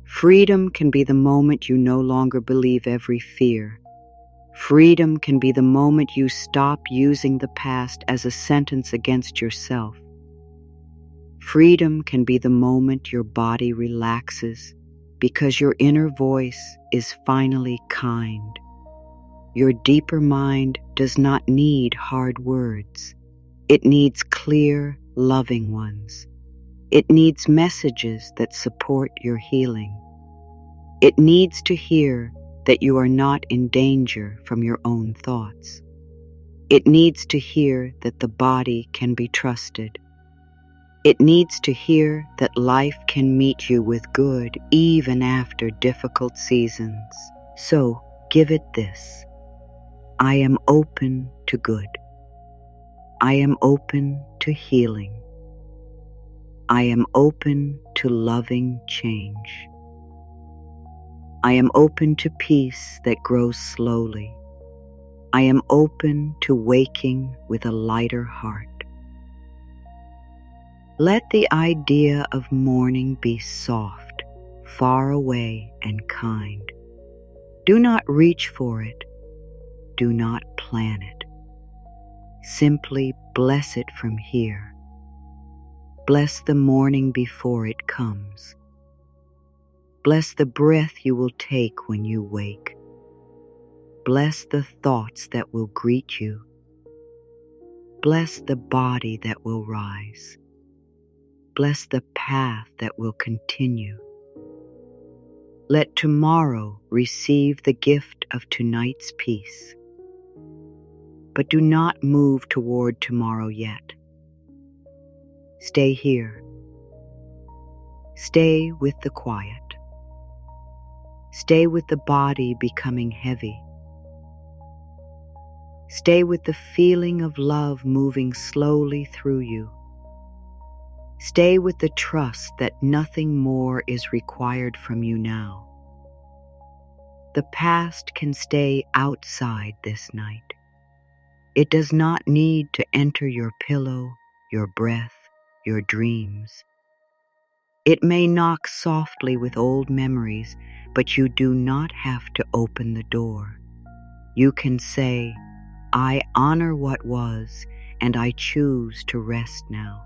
Freedom can be the moment you no longer believe every fear. Freedom can be the moment you stop using the past as a sentence against yourself. Freedom can be the moment your body relaxes because your inner voice is finally kind. Your deeper mind does not need hard words. It needs clear, loving ones. It needs messages that support your healing. It needs to hear that you are not in danger from your own thoughts. It needs to hear that the body can be trusted. It needs to hear that life can meet you with good even after difficult seasons. So give it this. I am open to good. I am open to healing. I am open to loving change. I am open to peace that grows slowly. I am open to waking with a lighter heart. Let the idea of morning be soft, far away, and kind. Do not reach for it. Do not plan it. Simply bless it from here. Bless the morning before it comes. Bless the breath you will take when you wake. Bless the thoughts that will greet you. Bless the body that will rise. Bless the path that will continue. Let tomorrow receive the gift of tonight's peace. But do not move toward tomorrow yet. Stay here. Stay with the quiet. Stay with the body becoming heavy. Stay with the feeling of love moving slowly through you. Stay with the trust that nothing more is required from you now. The past can stay outside this night. It does not need to enter your pillow, your breath, your dreams. It may knock softly with old memories, but you do not have to open the door. You can say, I honor what was, and I choose to rest now.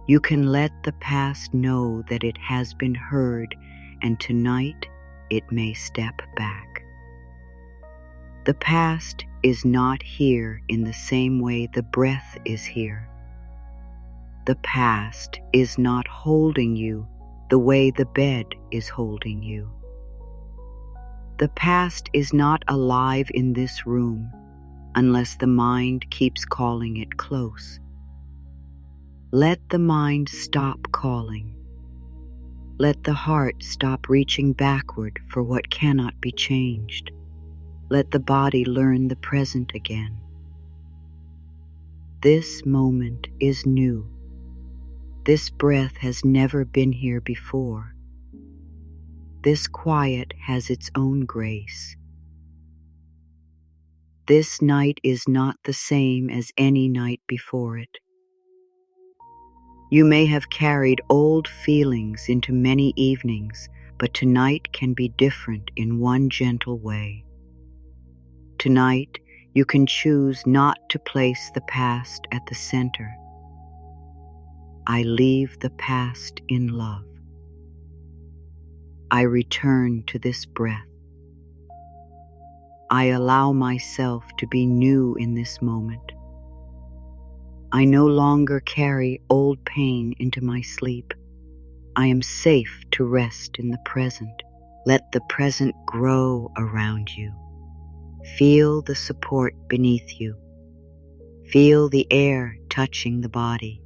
You can let the past know that it has been heard, and tonight it may step back. The past is not here in the same way the breath is here. The past is not holding you the way the bed is holding you. The past is not alive in this room unless the mind keeps calling it close. Let the mind stop calling. Let the heart stop reaching backward for what cannot be changed. Let the body learn the present again. This moment is new. This breath has never been here before. This quiet has its own grace. This night is not the same as any night before it. You may have carried old feelings into many evenings, but tonight can be different in one gentle way. Tonight, you can choose not to place the past at the center. I leave the past in love. I return to this breath. I allow myself to be new in this moment. I no longer carry old pain into my sleep. I am safe to rest in the present. Let the present grow around you. Feel the support beneath you. Feel the air touching the body.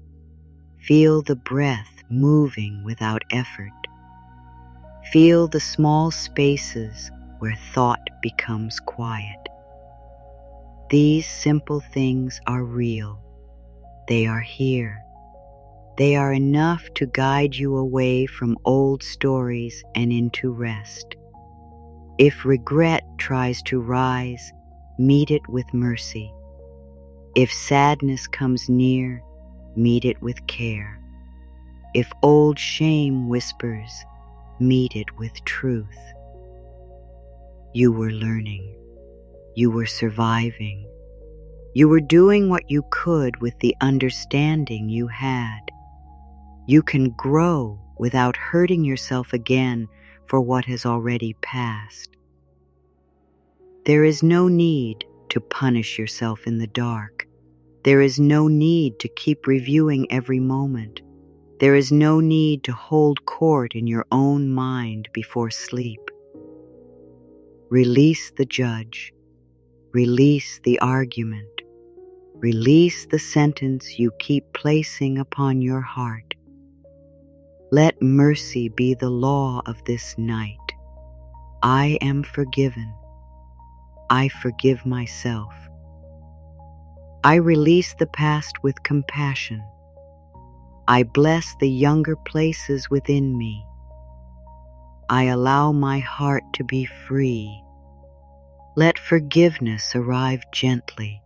Feel the breath moving without effort. Feel the small spaces where thought becomes quiet. These simple things are real. They are here. They are enough to guide you away from old stories and into rest. If regret tries to rise, meet it with mercy. If sadness comes near, meet it with care. If old shame whispers, meet it with truth. You were learning. You were surviving. You were doing what you could with the understanding you had. You can grow without hurting yourself again for what has already passed. There is no need to punish yourself in the dark. There is no need to keep reviewing every moment. There is no need to hold court in your own mind before sleep. Release the judge. Release the argument. Release the sentence you keep placing upon your heart. Let mercy be the law of this night. I am forgiven. I forgive myself. I release the past with compassion. I bless the younger places within me. I allow my heart to be free. Let forgiveness arrive gently.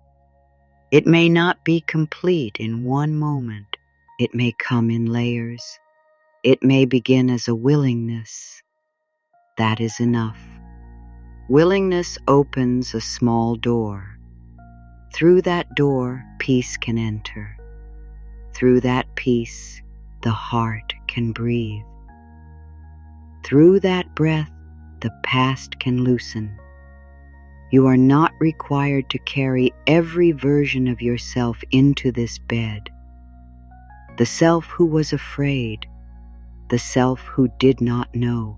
It may not be complete in one moment. It may come in layers. It may begin as a willingness. That is enough. Willingness opens a small door. Through that door, peace can enter. Through that peace, the heart can breathe. Through that breath, the past can loosen. You are not required to carry every version of yourself into this bed. The self who was afraid, the self who did not know,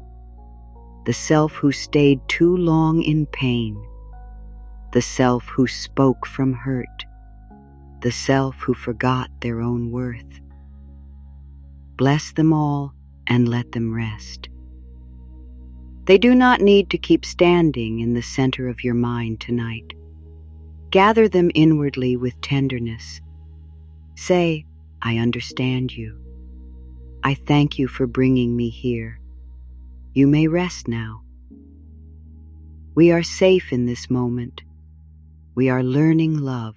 the self who stayed too long in pain, the self who spoke from hurt, the self who forgot their own worth. Bless them all and let them rest. They do not need to keep standing in the center of your mind tonight. Gather them inwardly with tenderness. Say, I understand you. I thank you for bringing me here. You may rest now. We are safe in this moment. We are learning love.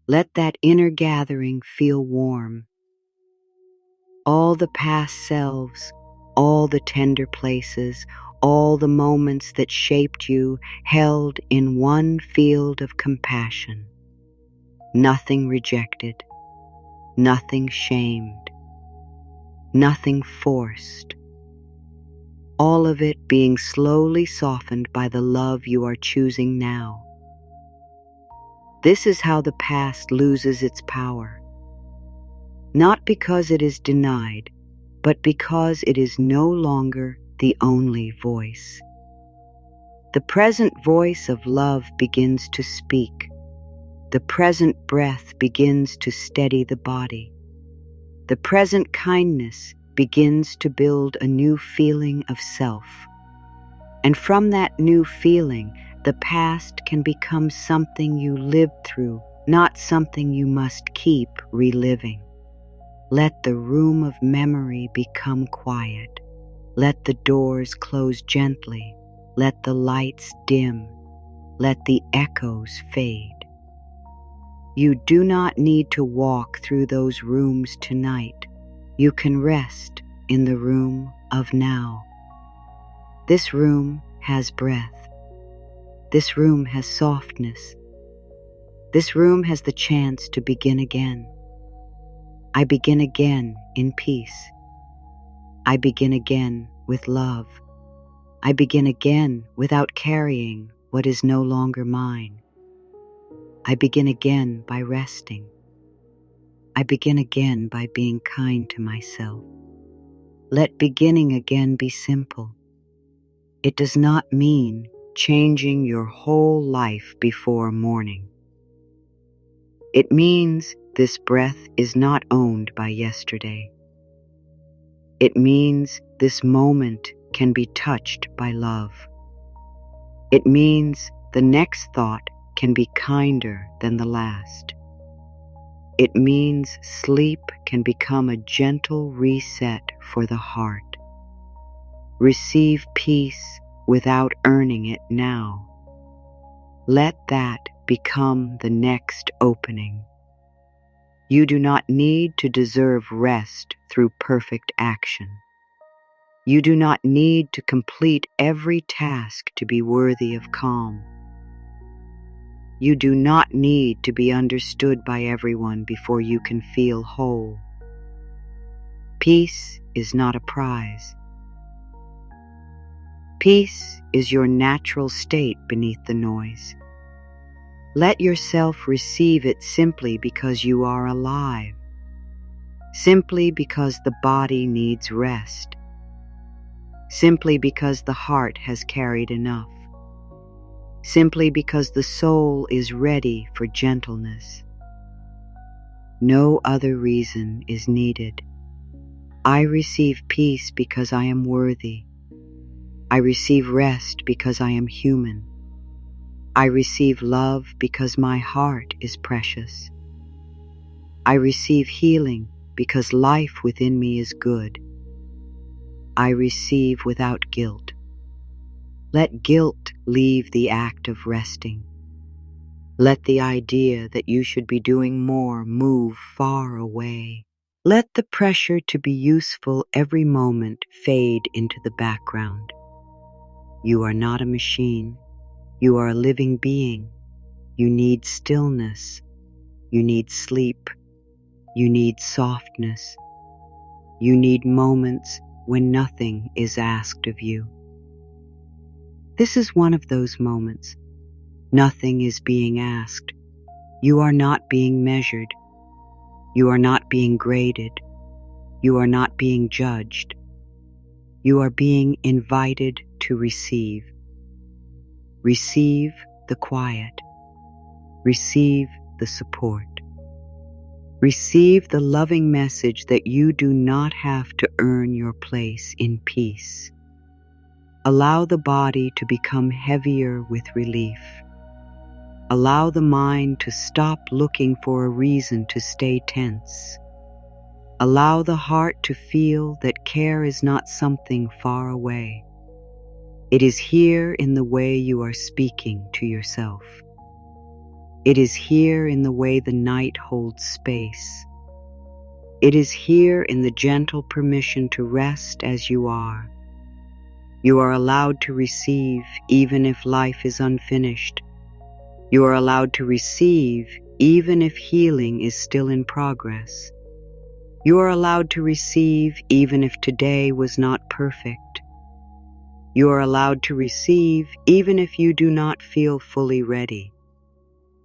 Let that inner gathering feel warm. All the past selves, all the tender places, all the moments that shaped you held in one field of compassion. Nothing rejected, nothing shamed, nothing forced. All of it being slowly softened by the love you are choosing now. This is how the past loses its power. Not because it is denied, but because it is no longer the only voice. The present voice of love begins to speak. The present breath begins to steady the body. The present kindness begins to build a new feeling of self. And from that new feeling, the past can become something you lived through, not something you must keep reliving. Let the room of memory become quiet. Let the doors close gently. Let the lights dim. Let the echoes fade. You do not need to walk through those rooms tonight. You can rest in the room of now. This room has breath. This room has softness. This room has the chance to begin again. I begin again in peace. I begin again with love. I begin again without carrying what is no longer mine. I begin again by resting. I begin again by being kind to myself. Let beginning again be simple. It does not mean changing your whole life before morning. It means this breath is not owned by yesterday. It means this moment can be touched by love. It means the next thought can be kinder than the last. It means sleep can become a gentle reset for the heart. Receive peace without earning it now. Let that become the next opening. You do not need to deserve rest through perfect action. You do not need to complete every task to be worthy of calm. You do not need to be understood by everyone before you can feel whole. Peace is not a prize. Peace is your natural state beneath the noise. Let yourself receive it simply because you are alive, simply because the body needs rest, simply because the heart has carried enough, simply because the soul is ready for gentleness. No other reason is needed. I receive peace because I am worthy. I receive rest because I am human. I receive love because my heart is precious. I receive healing because life within me is good. I receive without guilt. Let guilt leave the act of resting. Let the idea that you should be doing more move far away. Let the pressure to be useful every moment fade into the background. You are not a machine. You are a living being. You need stillness. You need sleep. You need softness. You need moments when nothing is asked of you. This is one of those moments. Nothing is being asked. You are not being measured. You are not being graded. You are not being judged. You are being invited to receive. Receive the quiet. Receive the support. Receive the loving message that you do not have to earn your place in peace. Allow the body to become heavier with relief. Allow the mind to stop looking for a reason to stay tense. Allow the heart to feel that care is not something far away. It is here in the way you are speaking to yourself. It is here in the way the night holds space. It is here in the gentle permission to rest as you are. You are allowed to receive even if life is unfinished. You are allowed to receive even if healing is still in progress. You are allowed to receive even if today was not perfect. You are allowed to receive even if you do not feel fully ready.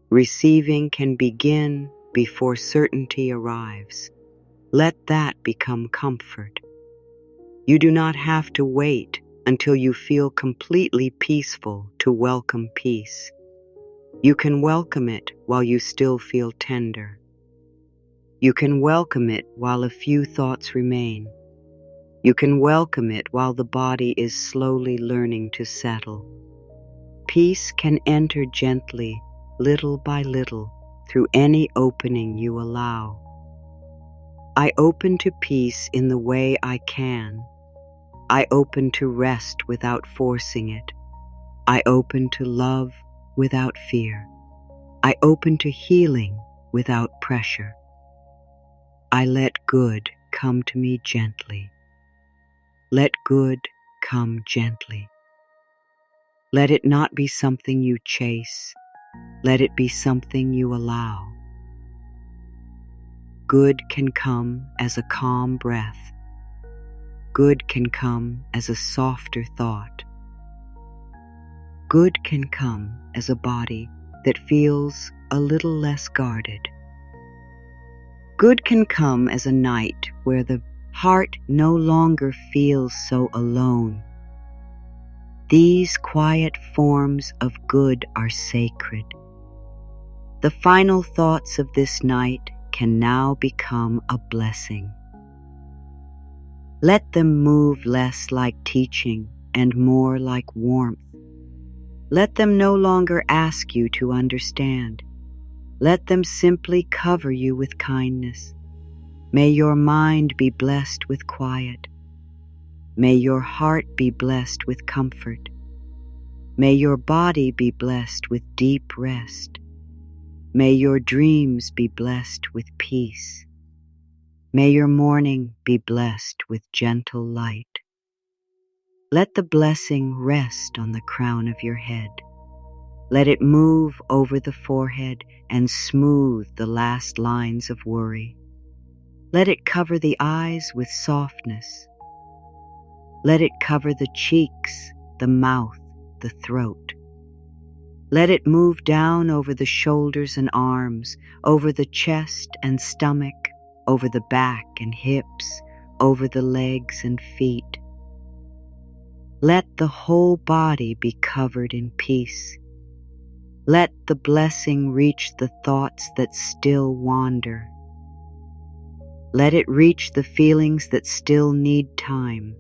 Receiving can begin before certainty arrives. Let that become comfort. You do not have to wait until you feel completely peaceful to welcome peace. You can welcome it while you still feel tender. You can welcome it while a few thoughts remain. You can welcome it while the body is slowly learning to settle. Peace can enter gently, little by little, through any opening you allow. I open to peace in the way I can. I open to rest without forcing it. I open to love without fear. I open to healing without pressure. I let good come to me gently. Let good come gently. Let it not be something you chase. Let it be something you allow. Good can come as a calm breath. Good can come as a softer thought. Good can come as a body that feels a little less guarded. Good can come as a night where the heart no longer feels so alone. These quiet forms of good are sacred. The final thoughts of this night can now become a blessing. Let them move less like teaching and more like warmth. Let them no longer ask you to understand. Let them simply cover you with kindness. May your mind be blessed with quiet. May your heart be blessed with comfort. May your body be blessed with deep rest. May your dreams be blessed with peace. May your morning be blessed with gentle light. Let the blessing rest on the crown of your head. Let it move over the forehead and smooth the last lines of worry. Let it cover the eyes with softness. Let it cover the cheeks the mouth, the throat. Let it move down over the shoulders and arms, over the chest and stomach, over the back and hips, over the legs and feet. Let the whole body be covered in peace. Let the blessing reach the thoughts that still wander. Let it reach the feelings that still need time.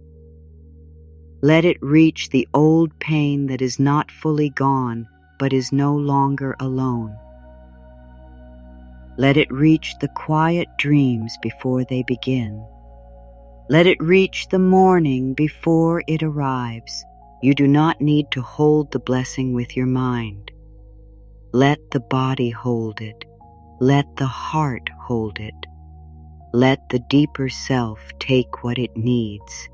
Let it reach the old pain that is not fully gone, but is no longer alone. Let it reach the quiet dreams before they begin. Let it reach the morning before it arrives. You do not need to hold the blessing with your mind. Let the body hold it. Let the heart hold it. Let the deeper self take what it needs.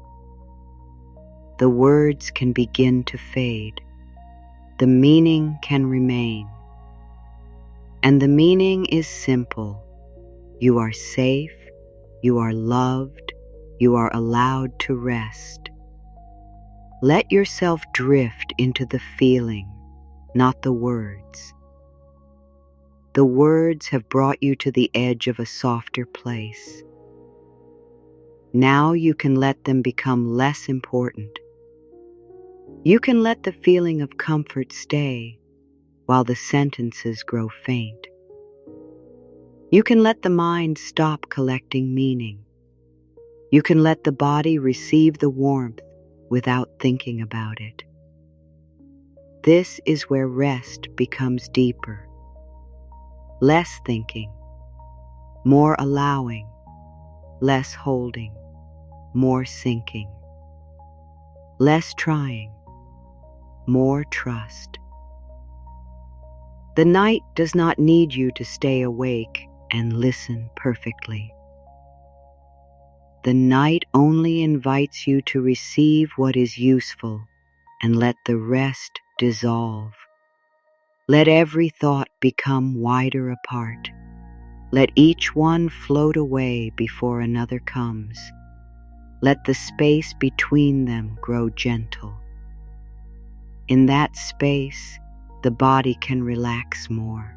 The words can begin to fade. The meaning can remain. And the meaning is simple. You are safe, you are loved, you are allowed to rest. Let yourself drift into the feeling, not the words. The words have brought you to the edge of a softer place. Now you can let them become less important. You can let the feeling of comfort stay while the sentences grow faint. You can let the mind stop collecting meaning. You can let the body receive the warmth without thinking about it. This is where rest becomes deeper. Less thinking, more allowing, less holding, more sinking. Less trying, more trust. The night does not need you to stay awake and listen perfectly. The night only invites you to receive what is useful and let the rest dissolve. Let every thought become wider apart. Let each one float away before another comes. Let the space between them grow gentle. In that space, the body can relax more.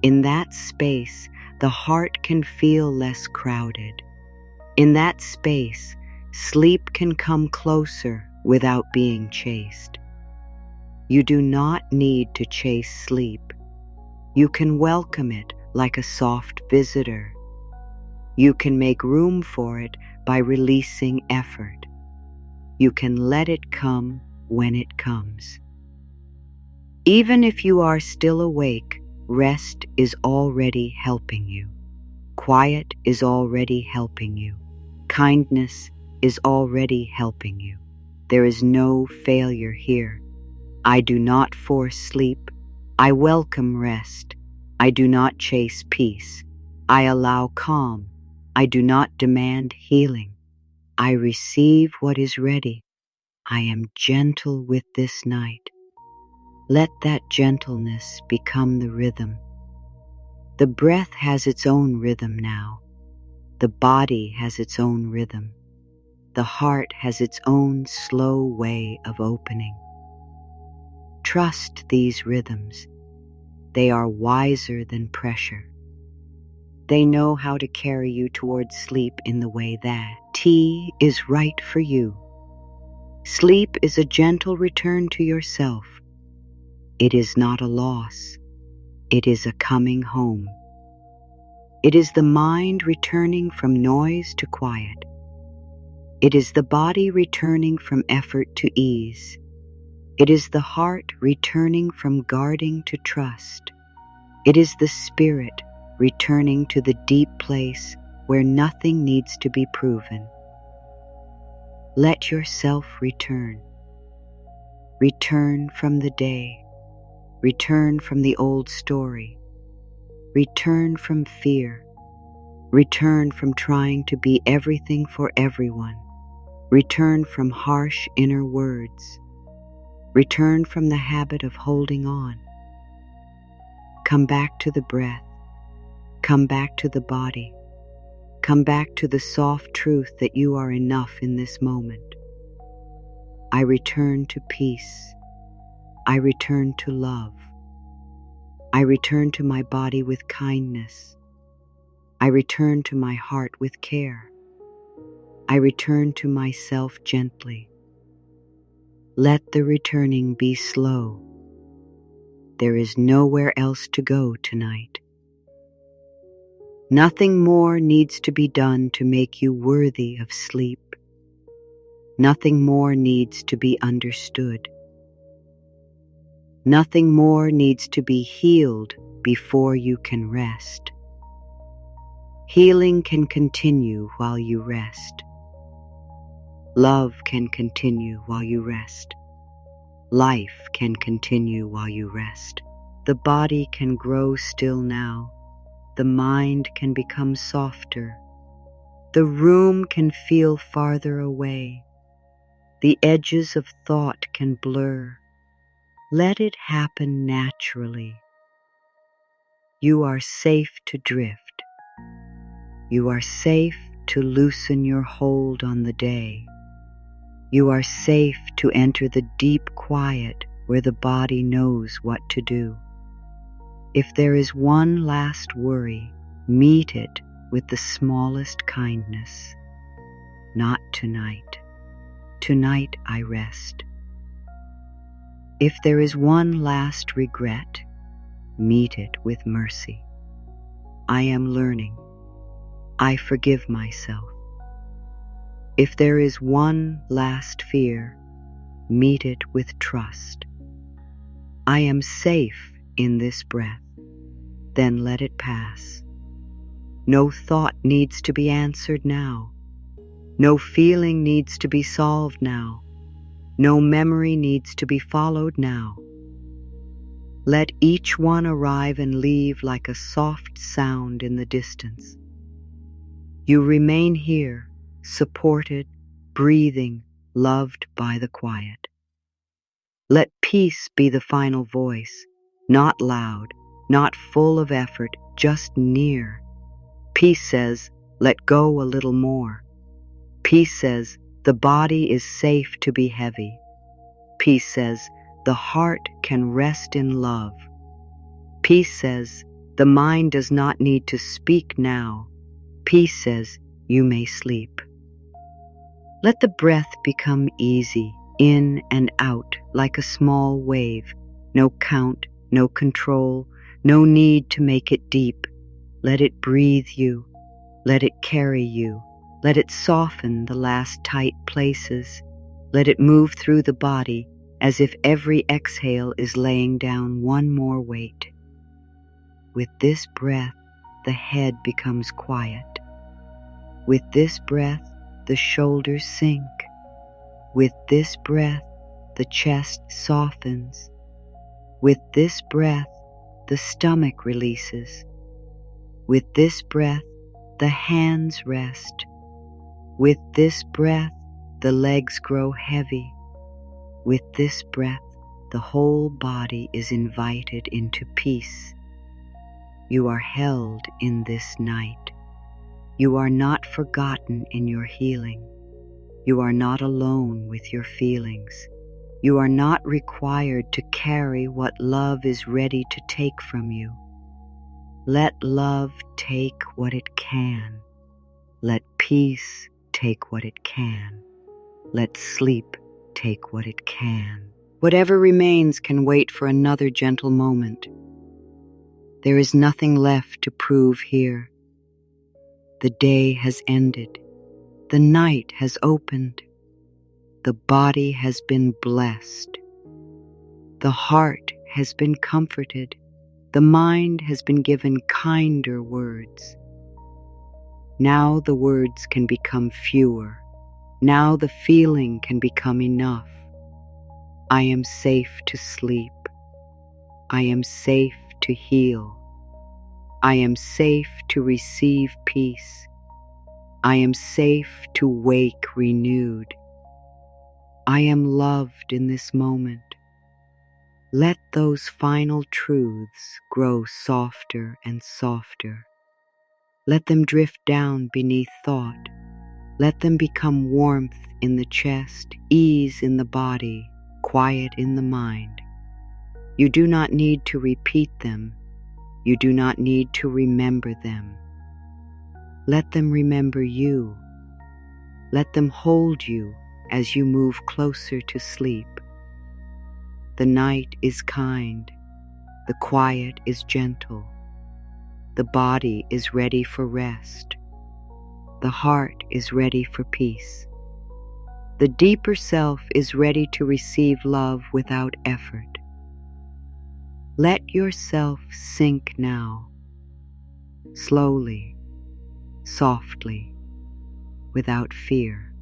In that space, the heart can feel less crowded. In that space, sleep can come closer without being chased. You do not need to chase sleep. You can welcome it like a soft visitor. You can make room for it by releasing effort. You can let it come when it comes. Even if you are still awake, rest is already helping you. Quiet is already helping you. Kindness is already helping you. There is no failure here. I do not force sleep. I welcome rest. I do not chase peace. I allow calm. I do not demand healing. I receive what is ready. I am gentle with this night. Let that gentleness become the rhythm. The breath has its own rhythm now. The body has its own rhythm. The heart has its own slow way of opening. Trust these rhythms. They are wiser than pressure. They know how to carry you towards sleep in the way that tea is right for you. Sleep is a gentle return to yourself. It is not a loss. It is a coming home. It is the mind returning from noise to quiet. It is the body returning from effort to ease. It is the heart returning from guarding to trust. It is the spirit returning to the deep place where nothing needs to be proven. Let yourself return. Return from the day. Return from the old story. Return from fear. Return from trying to be everything for everyone. Return from harsh inner words. Return from the habit of holding on. Come back to the breath. Come back to the body. Come back to the soft truth that you are enough in this moment. I return to peace. I return to love. I return to my body with kindness. I return to my heart with care. I return to myself gently. Let the returning be slow. There is nowhere else to go tonight. Nothing more needs to be done to make you worthy of sleep. Nothing more needs to be understood. Nothing more needs to be healed before you can rest. Healing can continue while you rest. Love can continue while you rest. Life can continue while you rest. The body can grow still now. The mind can become softer. The room can feel farther away. The edges of thought can blur. Let it happen naturally. You are safe to drift. You are safe to loosen your hold on the day. You are safe to enter the deep quiet where the body knows what to do. If there is one last worry, meet it with the smallest kindness. Not tonight. Tonight I rest. If there is one last regret, meet it with mercy. I am learning. I forgive myself. If there is one last fear, meet it with trust. I am safe in this breath. Then let it pass. No thought needs to be answered now. No feeling needs to be solved now. No memory needs to be followed now. Let each one arrive and leave like a soft sound in the distance. You remain here, supported, breathing, loved by the quiet. Let peace be the final voice, not loud, not full of effort, just near. Peace says, let go a little more. Peace says, the body is safe to be heavy. Peace says, the heart can rest in love. Peace says, the mind does not need to speak now. Peace says, you may sleep. Let the breath become easy, in and out, like a small wave. No count, no control, no need to make it deep. Let it breathe you. Let it carry you. Let it soften the last tight places. Let it move through the body as if every exhale is laying down one more weight. With this breath, the head becomes quiet. With this breath, the shoulders sink. With this breath, the chest softens. With this breath, the stomach releases. With this breath, the hands rest. With this breath, the legs grow heavy. With this breath, the whole body is invited into peace. You are held in this night. You are not forgotten in your healing. You are not alone with your feelings. You are not required to carry what love is ready to take from you. Let love take what it can. Let peace take what it can. Let sleep take what it can. Whatever remains can wait for another gentle moment. There is nothing left to prove here. The day has ended. The night has opened. The body has been blessed. The heart has been comforted. The mind has been given kinder words. Now the words can become fewer. Now the feeling can become enough. I am safe to sleep. I am safe to heal. I am safe to receive peace. I am safe to wake renewed. I am loved in this moment. Let those final truths grow softer and softer. Let them drift down beneath thought. Let them become warmth in the chest, ease in the body, quiet in the mind. You do not need to repeat them. You do not need to remember them. Let them remember you. Let them hold you as you move closer to sleep. The night is kind. The quiet is gentle. The body is ready for rest. The heart is ready for peace. The deeper self is ready to receive love without effort. Let yourself sink now, slowly, softly, without fear.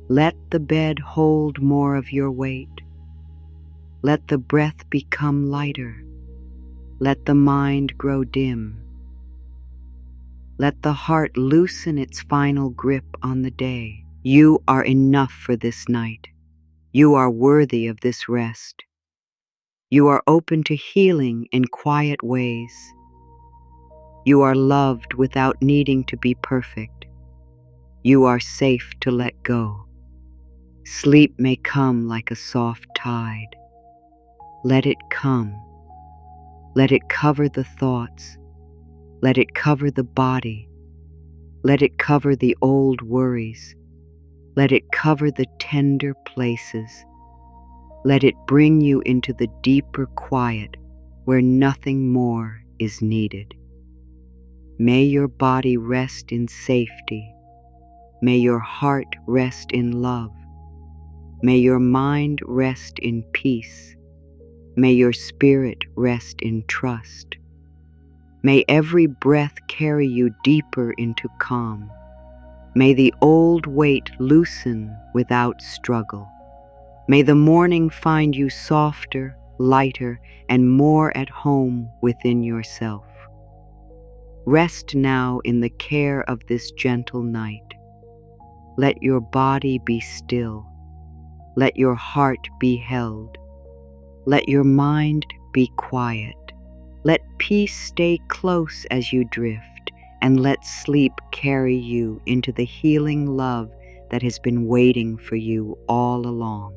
Let the bed hold more of your weight. Let the breath become lighter. Let the mind grow dim. Let the heart loosen its final grip on the day. You are enough for this night. You are worthy of this rest. You are open to healing in quiet ways. You are loved without needing to be perfect. You are safe to let go. Sleep may come like a soft tide. Let it come. Let it cover the thoughts. Let it cover the body. Let it cover the old worries. Let it cover the tender places. Let it bring you into the deeper quiet where nothing more is needed. May your body rest in safety. May your heart rest in love. May your mind rest in peace. May your spirit rest in trust. May every breath carry you deeper into calm. May the old weight loosen without struggle. May the morning find you softer, lighter, and more at home within yourself. Rest now in the care of this gentle night. Let your body be still. Let your heart be held. Let your mind be quiet. Let peace stay close as you drift, and let sleep carry you into the healing love that has been waiting for you all along.